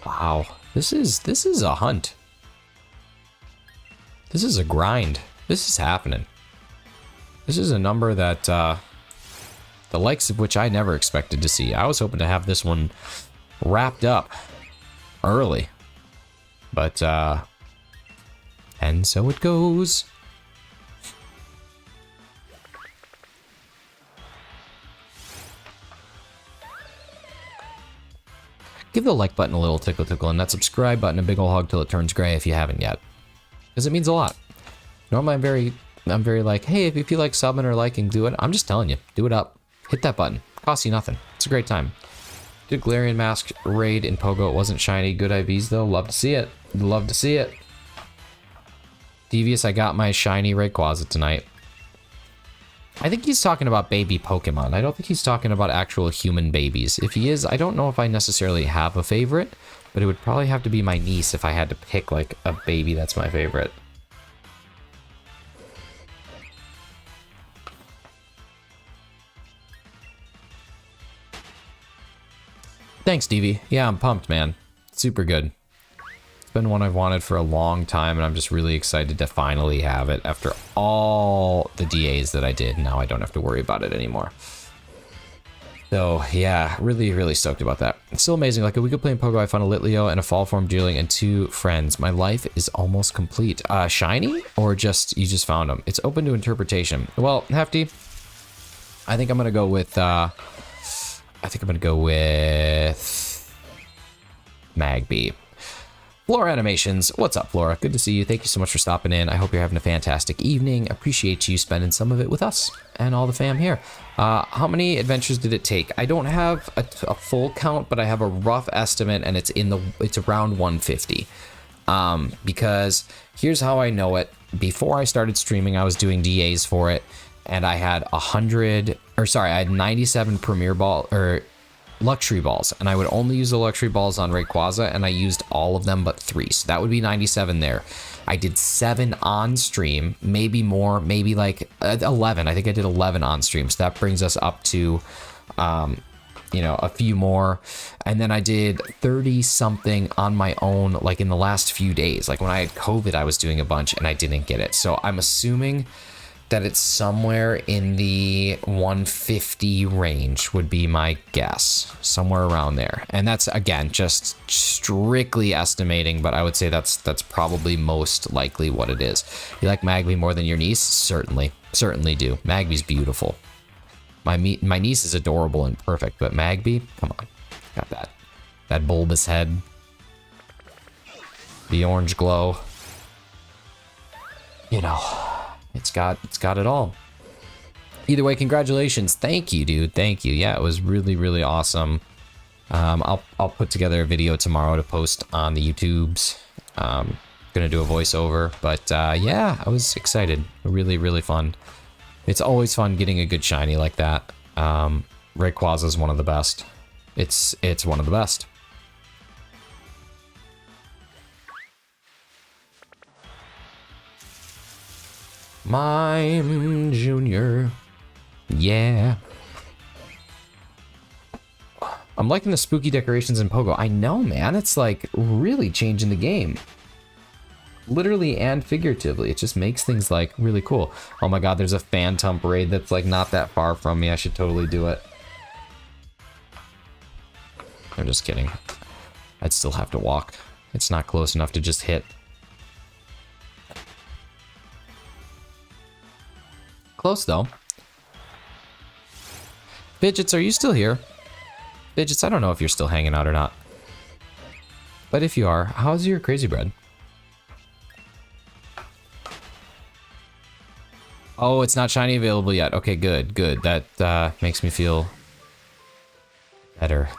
Wow, this is a hunt. This is a grind. This is happening. This is a number that the likes of which I never expected to see. I was hoping to have this one wrapped up early, but and so it goes. Give the like button a little tickle tickle and that subscribe button a big ol' hug till it turns gray if you haven't yet, because it means a lot. Normally I'm very like, hey, if you feel like subbing or liking, do it. I'm just telling you, do it up. Hit that button. Costs you nothing. It's a great time. Did Galarian Mask raid in Pogo. It wasn't shiny. Good IVs though. Love to see it. Love to see it. Devious, I got my shiny Rayquaza tonight. I think he's talking about baby Pokemon. I don't think he's talking about actual human babies. If he is, I don't know if I necessarily have a favorite, but it would probably have to be my niece if I had to pick like a baby that's my favorite. Thanks, Stevie. Yeah, I'm pumped, man. Super good. It's been one I've wanted for a long time, and I'm just really excited to finally have it after all the DAs that I did. Now I don't have to worry about it anymore. So, yeah, really, really stoked about that. It's still amazing. Like a week of playing Pogo, I found a Litleo and a Fall Form dueling and 2 friends. My life is almost complete. Shiny? Or just, you just found them? It's open to interpretation. Well, Hefty, I think I'm going to go with, Magby. Flora Animations, what's up, Flora? Good to see you. Thank you so much for stopping in. I hope you're having a fantastic evening. Appreciate you spending some of it with us and all the fam here. How many adventures did it take? I don't have a full count, but I have a rough estimate, and it's around 150. Because here's how I know it. Before I started streaming, I was doing DAs for it, and I had I had 97 Premier Ball or Luxury Balls, and I would only use the Luxury Balls on Rayquaza, and I used all of them but 3, so that would be 97 there. I did 7 on stream, maybe more, maybe like 11. I think I did 11 on stream, so that brings us up to, you know, a few more. And then I did 30 something on my own, like in the last few days. Like when I had COVID, I was doing a bunch and I didn't get it. So I'm assuming that it's somewhere in the 150 range would be my guess, somewhere around there. And that's, again, just strictly estimating, but I would say that's probably most likely what it is. You like Magby more than your niece? Certainly do. Magby's beautiful. My niece is adorable and perfect, but Magby, come on, got that bulbous head, the orange glow, you know. It's got it all. Either way, congratulations. Thank you, dude. Thank you. Yeah, it was really, really awesome. I'll put together a video tomorrow to post on the YouTubes. Gonna do a voiceover, but yeah, I was excited. Really, really fun. It's always fun getting a good shiny like that. Rayquaza is one of the best. It's one of the best. Mime Junior. Yeah. I'm liking the spooky decorations in Pogo. I know, man. It's like really changing the game. Literally and figuratively. It just makes things like really cool. Oh my god, there's a Phantump raid that's like not that far from me. I should totally do it. I'm just kidding. I'd still have to walk. It's not close enough to just hit. Close though. Fidgets, are you still here? Fidgets, I don't know if you're still hanging out or not. But if you are, how's your crazy bread? Oh, it's not shiny available yet. Okay, good, good. That makes me feel better.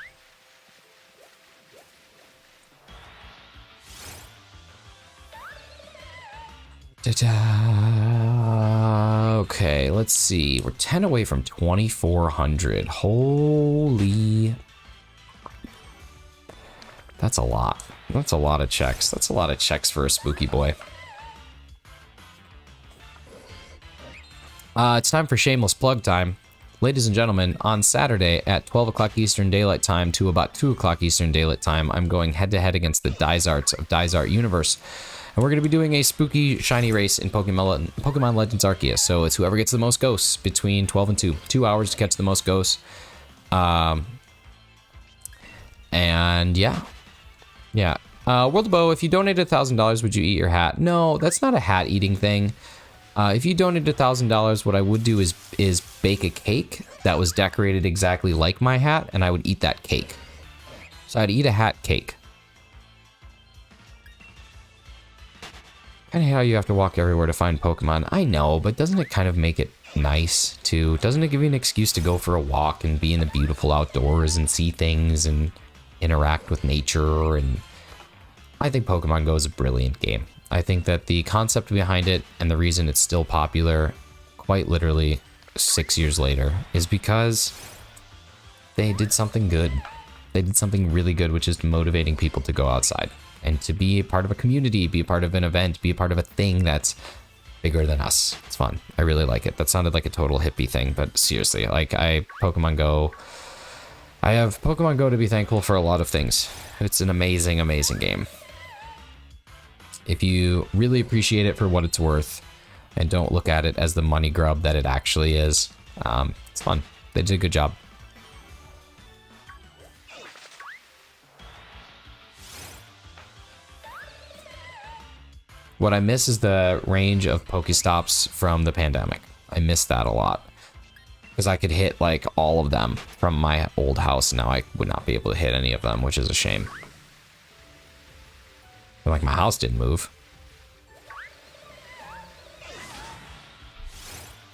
Okay, let's see. We're 10 away from 2,400. Holy... That's a lot. That's a lot of checks. That's a lot of checks for a spooky boy. It's time for shameless plug time. ladies and gentlemen, on Saturday at 12 o'clock Eastern Daylight Time to about 2 o'clock Eastern Daylight Time, I'm going head-to-head against the Dysarts of Dysart Universe. And we're going to be doing a spooky shiny race in Pokemon Legends Arceus. So it's whoever gets the most ghosts between 12 and 2. 2 hours to catch the most ghosts. And yeah. Yeah. World of Bow, if you donated $1,000, would you eat your hat? No, that's not a hat eating thing. If you donated $1,000, what I would do is bake a cake that was decorated exactly like my hat, and I would eat that cake. So I'd eat a hat cake. Kind of how you have to walk everywhere to find Pokemon. I know, but doesn't it kind of make it nice too? Doesn't it give you an excuse to go for a walk and be in the beautiful outdoors and see things and interact with nature? And I think Pokemon Go is a brilliant game. I think that the concept behind it and the reason it's still popular, quite literally 6 years later, is because they did something good. They did something really good, which is motivating people to go outside and to be a part of a community, be a part of an event, be a part of a thing that's bigger than us. It's fun. I really like it. That sounded like a total hippie thing, but seriously, like Pokemon Go, I have Pokemon Go to be thankful for a lot of things. It's an amazing, amazing game. If you really appreciate it for what it's worth and don't look at it as the money grub that it actually is, it's fun. They did a good job. What I miss is the range of Pokestops from the pandemic. I miss that a lot. Because I could hit like all of them from my old house, and now I would not be able to hit any of them, which is a shame. But, like, my house didn't move.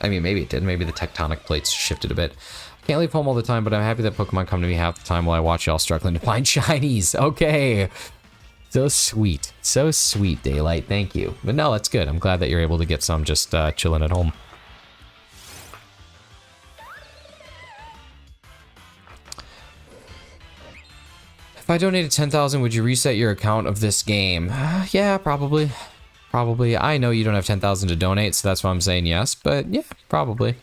I mean, maybe it did. Maybe the tectonic plates shifted a bit. I can't leave home all the time, but I'm happy that Pokemon come to me half the time while I watch y'all struggling to find shinies. Okay. So sweet. So sweet, Daylight. Thank you. But no, that's good. I'm glad that you're able to get some just chilling at home. If I donated 10,000, would you reset your account of this game? Yeah, probably. Probably. I know you don't have 10,000 to donate, so that's why I'm saying yes. But yeah, probably.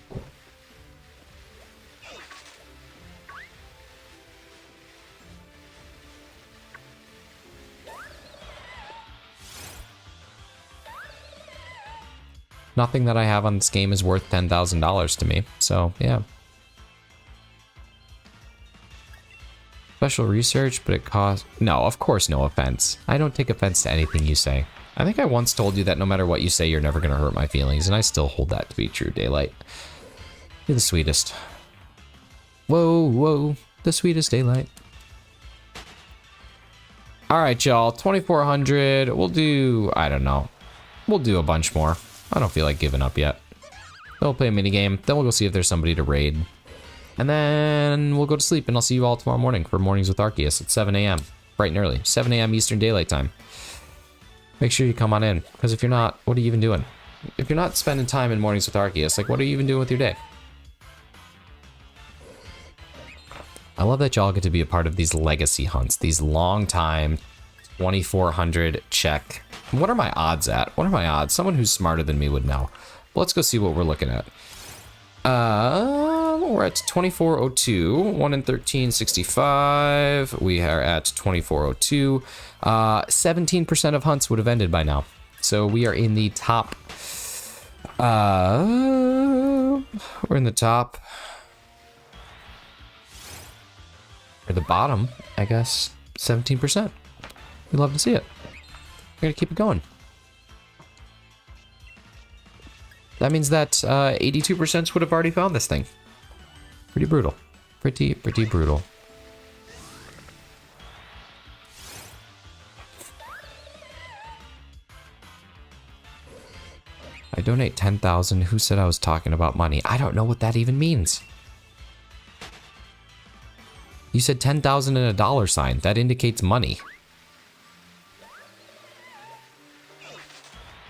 Nothing that I have on this game is worth $10,000 to me, so yeah. Special research, but it costs... No, of course, no offense. I don't take offense to anything you say. I think I once told you that no matter what you say, you're never going to hurt my feelings, and I still hold that to be true, Daylight. You're the sweetest. Whoa, whoa, the sweetest, Daylight. Alright, y'all, 2,400. We'll do... I don't know. We'll do a bunch more. I don't feel like giving up yet. Then we'll play a minigame. Then we'll go see if there's somebody to raid. And then we'll go to sleep, and I'll see you all tomorrow morning for Mornings with Arceus at 7 a.m. Bright and early. 7 a.m. Eastern Daylight Time. Make sure you come on in, because if you're not, what are you even doing? If you're not spending time in Mornings with Arceus, like, what are you even doing with your day? I love that y'all get to be a part of these legacy hunts, these long time 2,400 check. What are my odds at? What are my odds? Someone who's smarter than me would know. But let's go see what we're looking at. We're at 2402, 1 in 1365. We are at 2402. 17% of hunts would have ended by now. So we are in the top. We're in the top. Or the bottom, I guess. 17%. We'd love to see it. We're gonna keep it going. That means that 82% would have already found this thing. Pretty brutal. Pretty brutal. I donate 10,000. Who said I was talking about money? I don't know what that even means. You said 10,000 and a dollar sign. That indicates money.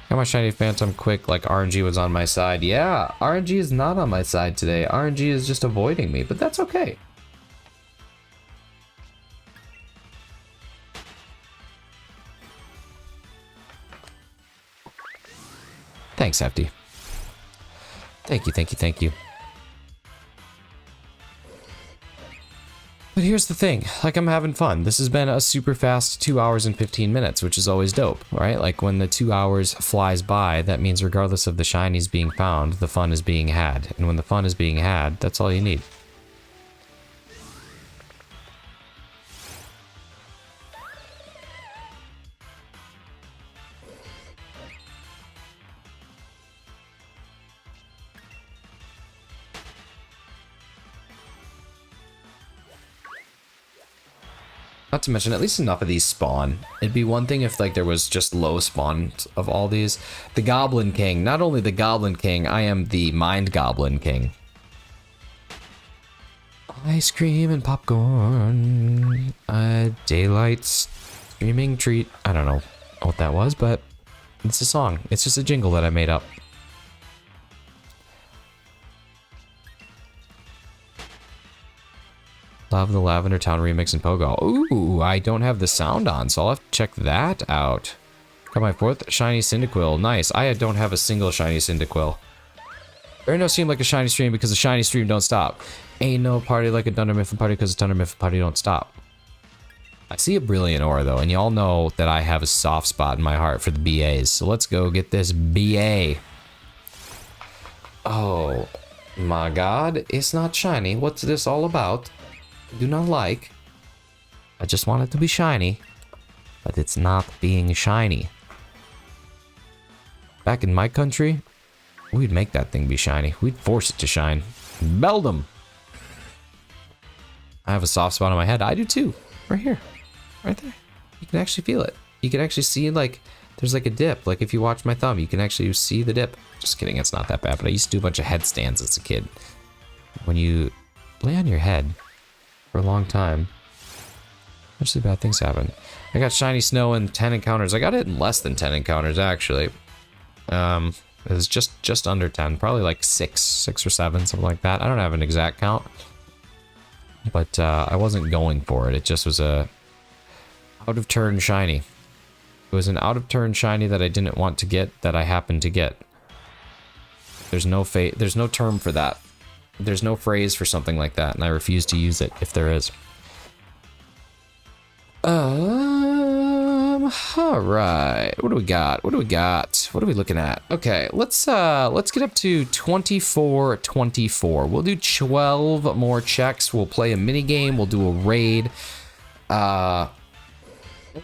Got my Shiny Phantump quick like RNG was on my side. Yeah, RNG is not on my side today. RNG is just avoiding me, but that's okay. Thanks, Hefty. Thank you, thank you, thank you. here's the thing, like, I'm having fun. This has been a super fast 2 hours and 15 minutes, which is always dope, right? Like, when the 2 hours flies by, that means regardless of the shinies being found, the fun is being had. And when the fun is being had, that's all you need. Not to mention, at least enough of these spawn. It'd be one thing if, like, there was just low spawn of all these. The Goblin King. Not only the Goblin King, I am the Mind Goblin King. Ice cream and popcorn. Daylight streaming treat. I don't know what that was, but it's a song. It's just a jingle that I made up. Love the Lavender Town remix in Pogo. Ooh, I don't have the sound on, so I'll have to check that out. Got my 4th Shiny Cyndaquil. Nice. I don't have a single Shiny Cyndaquil. There ain't no stream like a Shiny stream because a Shiny stream don't stop. Ain't no party like a Thunder Mifflin party because a Thunder Mifflin party don't stop. I see a Brilliant Aura though, and y'all know that I have a soft spot in my heart for the BAs. So let's go get this BA. Oh my god, it's not shiny. What's this all about? Do not like. I just want it to be shiny, but it's not being shiny. Back in my country, we'd make that thing be shiny. We'd force it to shine. Beldum. I have a soft spot on my head. I do too. Right here. Right there. You can actually feel it. You can actually see, like, there's like a dip. Like if you watch my thumb, you can actually see the dip. Just kidding, it's not that bad, but I used to do a bunch of headstands as a kid. When you lay on your head for a long time, actually bad things happen. I got shiny snow in 10 encounters. I got it in less than 10 encounters actually. It was just under 10, probably like 6 or 7, something like that. I don't have an exact count, but I wasn't going for it. It just was a out of turn shiny. It was an out of turn shiny that I didn't want to get that I happened to get. There's no term for that. There's no phrase for something like that, and I refuse to use it if there is. All right. What do we got? What do we got? What are we looking at? Okay, let's get up to 24. We'll do 12 more checks. We'll play a mini game. We'll do a raid.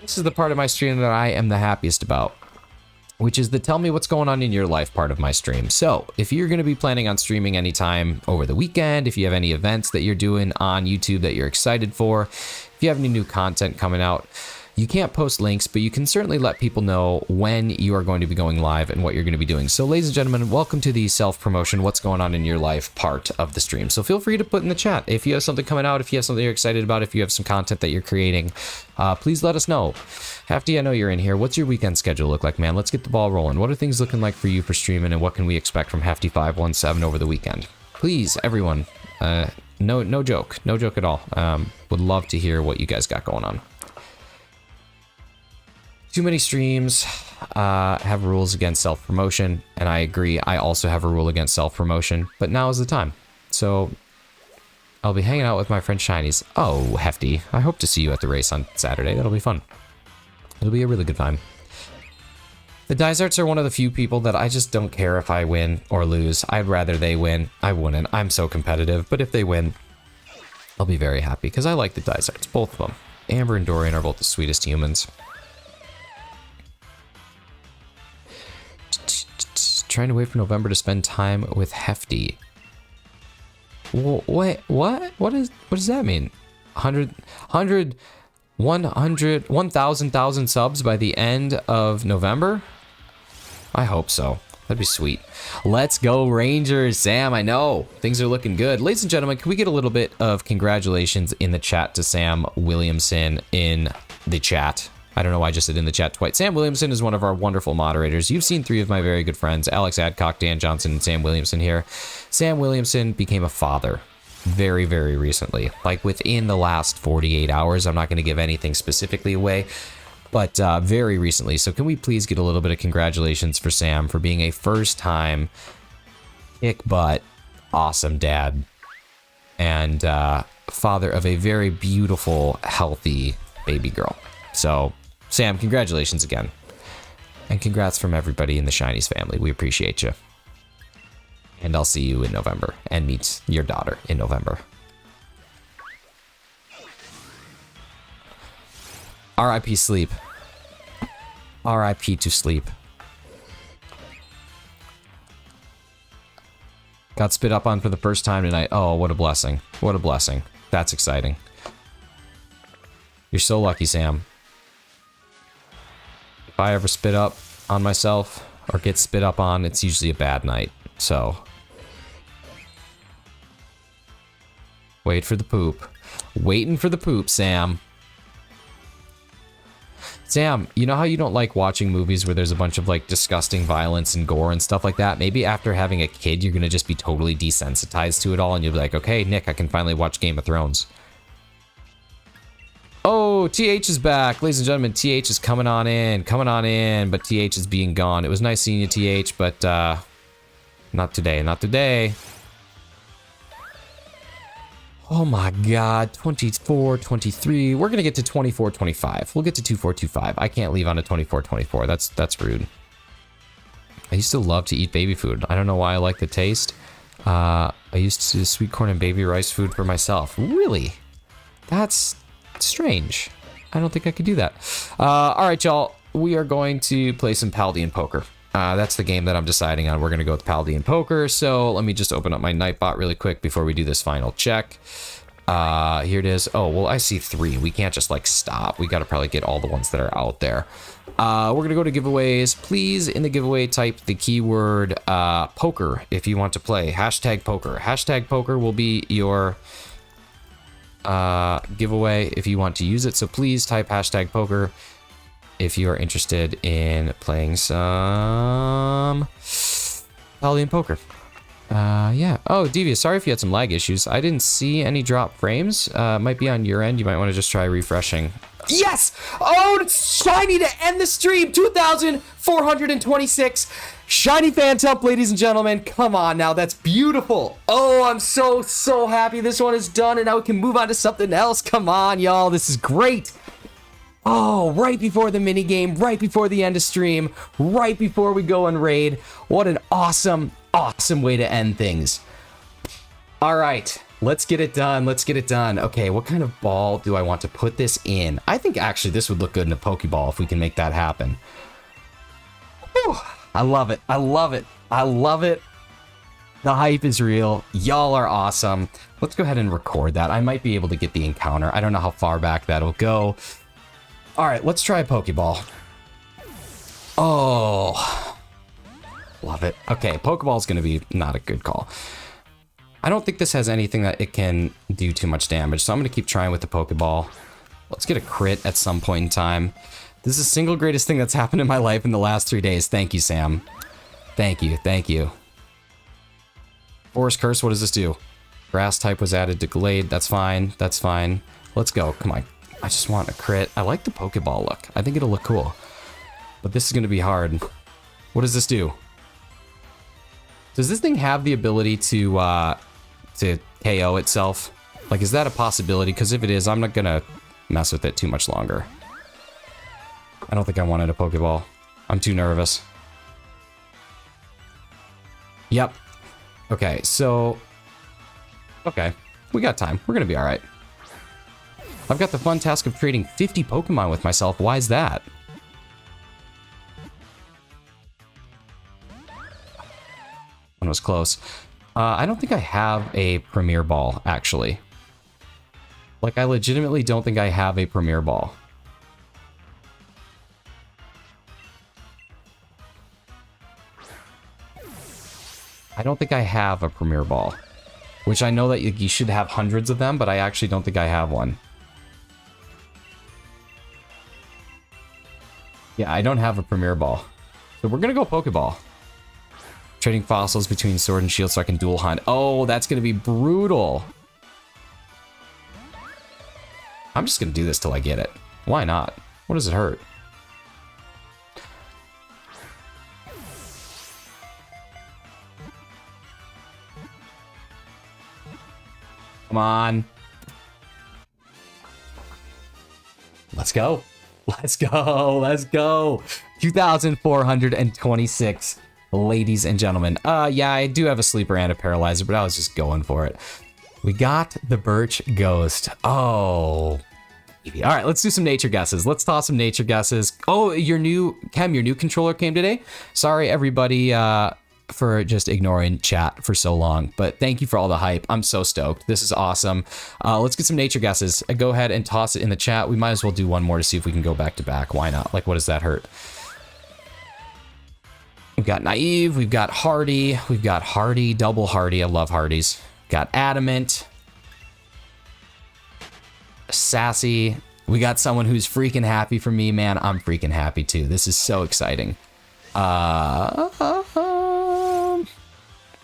This is the part of my stream that I am the happiest about, which is the tell me what's going on in your life part of my stream. So if you're going to be planning on streaming anytime over the weekend, if you have any events that you're doing on YouTube that you're excited for, if you have any new content coming out, you can't post links, but you can certainly let people know when you are going to be going live and what you're going to be doing. So ladies and gentlemen, welcome to the self-promotion, what's going on in your life part of the stream. So feel free to put in the chat if you have something coming out, if you have something you're excited about, if you have some content that you're creating, please let us know. Hefty, I know you're in here. What's your weekend schedule look like, man? Let's get the ball rolling. What are things looking like for you for streaming, and what can we expect from Hefty517 over the weekend? Please, everyone, no joke at all. Would love to hear what you guys got going on. Too many streams have rules against self-promotion, and I agree. I also have a rule against self-promotion, but now is the time. So I'll be hanging out with my friend Shinies. Oh, Hefty, I hope to see you at the race on Saturday. That'll be fun. It'll be a really good time. The Dysarts are one of the few people that I just don't care if I win or lose. I'd rather they win. I wouldn't. I'm so competitive, but if they win, I'll be very happy because I like the Dysarts, both of them. Amber and Dorian are both the sweetest humans. Trying to wait for November to spend time with Hefty. Wait, what? What does that mean? 1,000 subs by the end of November? I hope so. That'd be sweet. Let's go Rangers, Sam. I know things are looking good. Ladies and gentlemen, can we get a little bit of congratulations in the chat to Sam Williamson in the chat? I don't know why I just said in the chat twice. Sam Williamson is one of our wonderful moderators. You've seen 3 of my very good friends, Alex Adcock, Dan Johnson, and Sam Williamson here. Sam Williamson became a father very, very recently, like within the last 48 hours. I'm not going to give anything specifically away, but very recently. So can we please get a little bit of congratulations for Sam for being a first-time kick-butt awesome dad. and father of a very beautiful, healthy baby girl. So, Sam, congratulations again. And congrats from everybody in the Shinies family. We appreciate you. And I'll see you in November and meet your daughter in November. R.I.P. sleep. R.I.P. to sleep. Got spit up on for the first time tonight. Oh, what a blessing. What a blessing. That's exciting. You're so lucky, Sam. If I ever spit up on myself or get spit up on, it's usually a bad night. So, wait for the poop. Waiting for the poop, Sam. Sam, you know how you don't like watching movies where there's a bunch of like disgusting violence and gore and stuff like that? Maybe after having a kid, you're gonna just be totally desensitized to it all and you'll be like, okay, Nick, I can finally watch Game of Thrones. Oh, TH is back. Ladies and gentlemen, TH is coming on in, but TH is being gone. It was nice seeing you, TH, but not today, not today. Oh my god, 24, 23. We're gonna get to 24, 25. We'll get to 2425. I can't leave on a 24, 24. That's rude. I used to love to eat baby food. I don't know why I like the taste. I used to do sweet corn and baby rice food for myself. Really? That's strange. I don't think I could do that. All right, y'all. We are going to play some Paldean Poker. That's the game that I'm deciding on. We're going to go with Paldean Poker. So let me just open up my Nightbot really quick before we do this final check. Here it is. Oh, well, I see 3. We can't just like stop. We got to probably get all the ones that are out there. We're going to go to giveaways. Please, in the giveaway, type the keyword poker if you want to play. Hashtag poker. Hashtag poker will be your giveaway if you want to use it. So please type hashtag poker if you are interested in playing some Paldean Poker. Yeah. Oh, Devious, sorry if you had some lag issues. I didn't see any drop frames. Might be on your end. You might want to just try refreshing. Yes! Oh, it's shiny to end the stream. 2,426. Shiny Phantump, ladies and gentlemen. Come on now. That's beautiful. Oh, I'm so happy this one is done, and now we can move on to something else. Come on, y'all. This is great. Oh, right before the minigame, right before the end of stream, right before we go and raid. What an awesome, awesome way to end things. All right, let's get it done. Let's get it done. Okay, what kind of ball do I want to put this in? I think actually this would look good in a Pokeball if we can make that happen. Whew, I love it. I love it. I love it. The hype is real. Y'all are awesome. Let's go ahead and record that. I might be able to get the encounter. I don't know how far back that'll go. All right, let's try a Pokeball. Oh, love it. Okay, Pokeball's gonna be not a good call. I don't think this has anything that it can do too much damage, so I'm gonna keep trying with the Pokeball. Let's get a crit at some point in time. This is the single greatest thing that's happened in my life in the last 3 days. Thank you, Sam. Thank you, thank you. Forest Curse, what does this do? Grass type was added to Glade. That's fine, that's fine. Let's go, come on. I just want a crit. I like the Pokeball look. I think it'll look cool. But this is going to be hard. What does this do? Does this thing have the ability to KO itself? Like, is that a possibility? Because if it is, I'm not going to mess with it too much longer. I don't think I wanted a Pokeball. I'm too nervous. Yep. Okay, so... Okay, we got time. We're going to be all right. I've got the fun task of trading 50 Pokemon with myself. Why is that? One was close. I don't think I have a Premier Ball, actually. Like, I legitimately don't think I have a Premier Ball. I don't think I have a Premier Ball. Which I know that you should have hundreds of them, but I actually don't think I have one. Yeah, I don't have a Premier Ball. So we're gonna go Pokeball. Trading fossils between Sword and Shield so I can dual hunt. Oh, that's gonna be brutal. I'm just gonna do this till I get it. Why not? What does it hurt? Come on. Let's go. Let's go. Let's go. 2,426, ladies and gentlemen. Yeah, I do have a sleeper and a paralyzer, but I was just going for it. We got the Birch Ghost. Oh. All right, let's do some nature guesses. Let's toss some nature guesses. Oh, your new controller came today. Sorry, everybody, for just ignoring chat for so long, but thank you for all the hype. I'm so stoked. This is awesome. Let's get some nature guesses. Go ahead and toss it in the chat. We might as well do one more to see if we can go back to back. Why not? Like, what does that hurt? We've got naive. We've got hardy. We've got hardy, double hardy. I love hardies. Got adamant. Sassy. We got someone who's freaking happy for me, man. I'm freaking happy too. This is so exciting.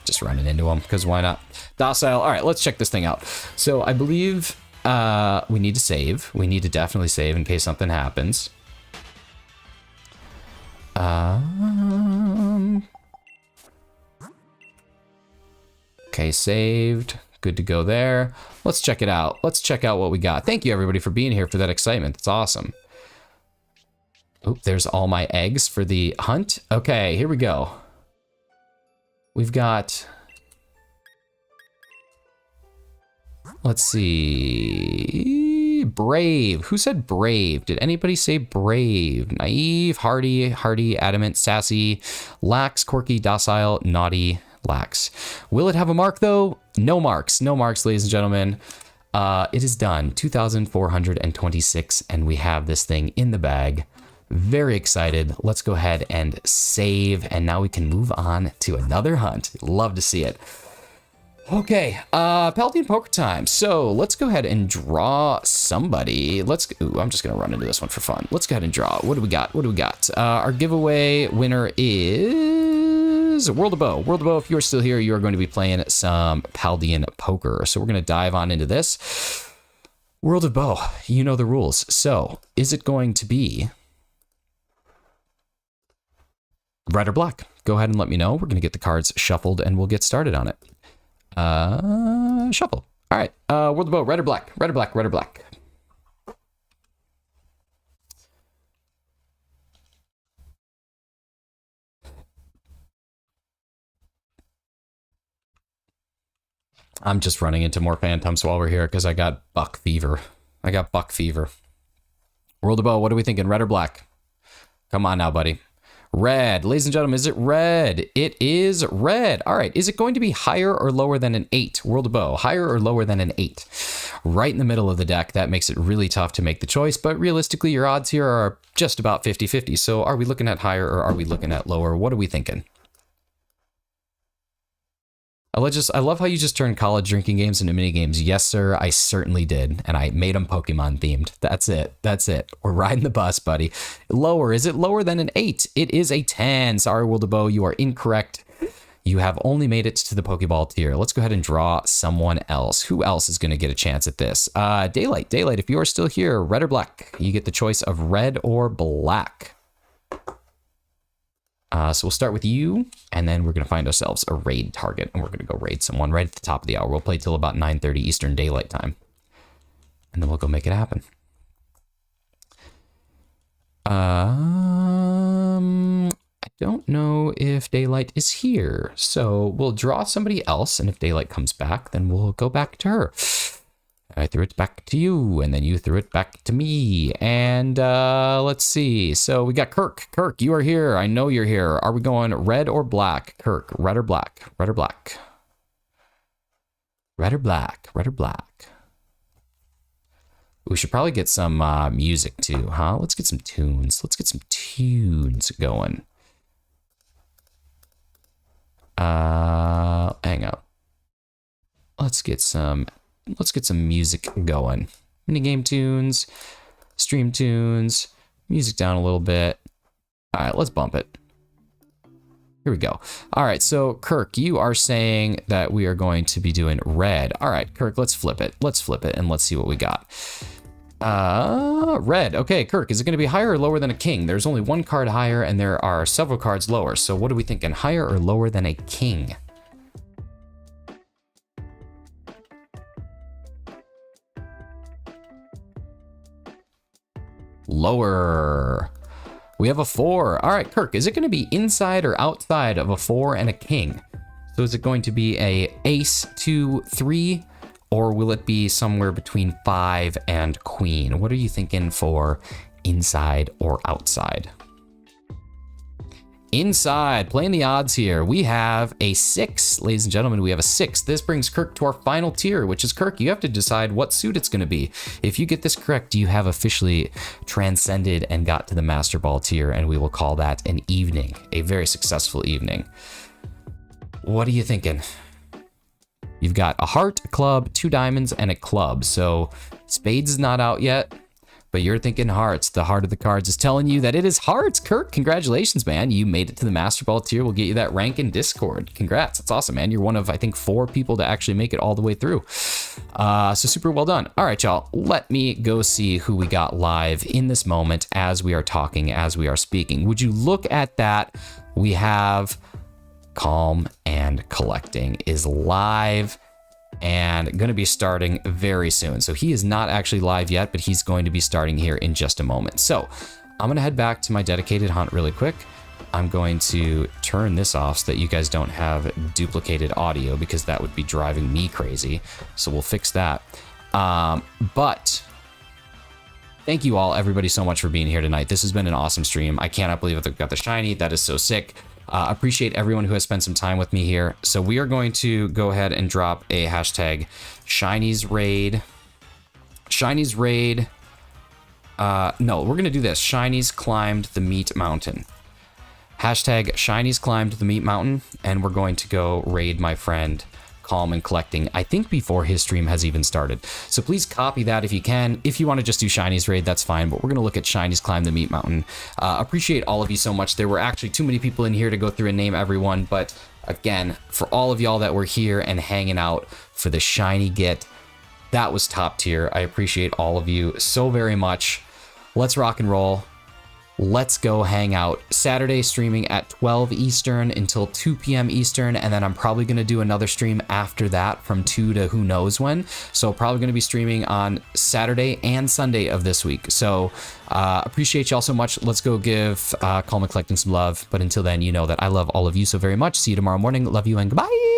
Just running into them, because why not? Docile. All right, let's check this thing out. So I believe we need to save. We need to definitely save in case something happens. Okay, saved. Good to go there. Let's check it out. Let's check out what we got. Thank you, everybody, for being here for that excitement. That's awesome. Oop, there's all my eggs for the hunt. Okay, here we go. We've got, let's see, brave. Who said brave? Did anybody say brave? Naive, hardy, adamant, sassy, lax, quirky, docile, naughty, lax. Will it have a mark though? No marks, no marks, ladies and gentlemen. It is done, 2,426, and we have this thing in the bag. Very excited. Let's go ahead and save, and now we can move on to another hunt. Love to see it. Okay, Paladin Poker time. So let's go ahead and draw somebody. Ooh, I'm just gonna run into this one for fun. Let's go ahead and draw. What do we got? What do we got? Our giveaway winner is World of Bow. World of Bow, if you're still here, you are going to be playing some Paladin Poker. So we're gonna dive on into this. World of Bow, you know the rules. So is it going to be red or black? Go ahead and let me know. We're going to get the cards shuffled and we'll get started on it. Shuffle. All right. World of Bow, red or black? Red or black? Red or black? I'm just running into more Phantumps while we're here because I got buck fever. World of Bow, what are we thinking? Red or black? Come on now, buddy. Red. Ladies and gentlemen, is it red? It is red. All right. Is it going to be higher or lower than an 8? World of Bow, higher or lower than an 8? Right in the middle of the deck. That makes it really tough to make the choice, but realistically, your odds here are just about 50-50. So are we looking at higher or are we looking at lower? What are we thinking? I love how you just turned college drinking games into mini games. Yes, sir, I certainly did. And I made them Pokemon themed. That's it. That's it. We're riding the bus, buddy. Lower. Is it lower than an 8? It is a 10. Sorry, World of Bow, you are incorrect. You have only made it to the Pokeball tier. Let's go ahead and draw someone else. Who else is going to get a chance at this? Daylight. Daylight, if you are still here, red or black? You get the choice of red or black. So we'll start with you, and then we're going to find ourselves a raid target, and we're going to go raid someone right at the top of the hour. We'll play till about 9:30 Eastern Daylight Time, and then we'll go make it happen. I don't know if Daylight is here, so we'll draw somebody else, and if Daylight comes back, then we'll go back to her. I threw it back to you, and then you threw it back to me. And let's see. So we got Kirk. Kirk, you are here. I know you're here. Are we going red or black? Kirk, red or black? Red or black? Red or black? Red or black? We should probably get some music too, huh? Let's get some tunes. Let's get some tunes going. Hang out. Let's get some music going. Minigame tunes, stream tunes, music down a little bit. All right, let's bump it. Here we go. All right, so Kirk, you are saying that we are going to be doing red. All right, Kirk, let's flip it. Let's flip it and let's see what we got. Red. Okay, Kirk, is it going to be higher or lower than a king? There's only one card higher and there are several cards lower. So what are we thinking? Higher or lower than a king? Lower. We have a 4. All right, Kirk, is it going to be inside or outside of a 4 and a king? So is it going to be a ace, 2, 3, or will it be somewhere between 5 and queen? What are you thinking for inside or outside? Inside, playing the odds here. We have a 6, ladies and gentlemen, we have a 6. This brings Kirk to our final tier, which is Kirk, you have to decide what suit it's going to be. If you get this correct, you have officially transcended and got to the Master Ball tier, and we will call that an evening, a very successful evening. What are you thinking? You've got a heart, a club, 2 diamonds, and a club. So spades is not out yet, but you're thinking hearts. The heart of the cards is telling you that it is hearts. Kirk, congratulations, man. You made it to the Master Ball tier. We'll get you that rank in Discord. Congrats. That's awesome, man. You're one of, I think, 4 people to actually make it all the way through. So super well done. All right, y'all. Let me go see who we got live in this moment as we are talking, as we are speaking. Would you look at that? We have Calm and Collecting is live and going to be starting very soon. So he is not actually live yet, but he's going to be starting here in just a moment. So I'm going to head back to my dedicated hunt really quick. I'm going to turn this off so that you guys don't have duplicated audio because that would be driving me crazy. So we'll fix that. But thank you all, everybody, so much for being here tonight. This has been an awesome stream. I cannot believe I've got the shiny. That is so sick. Appreciate everyone who has spent some time with me here. So we are going to go ahead and drop a hashtag Shiny's Raid. Shiny's Raid. No, we're going to do this. Shiny's Climbed the Meat Mountain. Hashtag Shiny's Climbed the Meat Mountain. And we're going to go raid my friend Calm and Collecting, I think before his stream has even started. So please copy that if you can. If you want to just do Shiny's Raid, that's fine, but we're going to look at Shiny's Climb the Meat Mountain. Appreciate all of you so much. There were actually too many people in here to go through and name everyone, but again, for all of y'all that were here and hanging out for the Shiny Get, that was top tier. I appreciate all of you so very much. Let's rock and roll. Let's go hang out. Saturday streaming at 12 Eastern until 2 p.m. Eastern, and then I'm probably going to do another stream after that from 2 to who knows when. So probably going to be streaming on Saturday and Sunday of this week. So appreciate y'all so much. Let's go give Calm and Collecting some love. But until then, you know that I love all of you so very much. See you tomorrow morning. Love you and goodbye.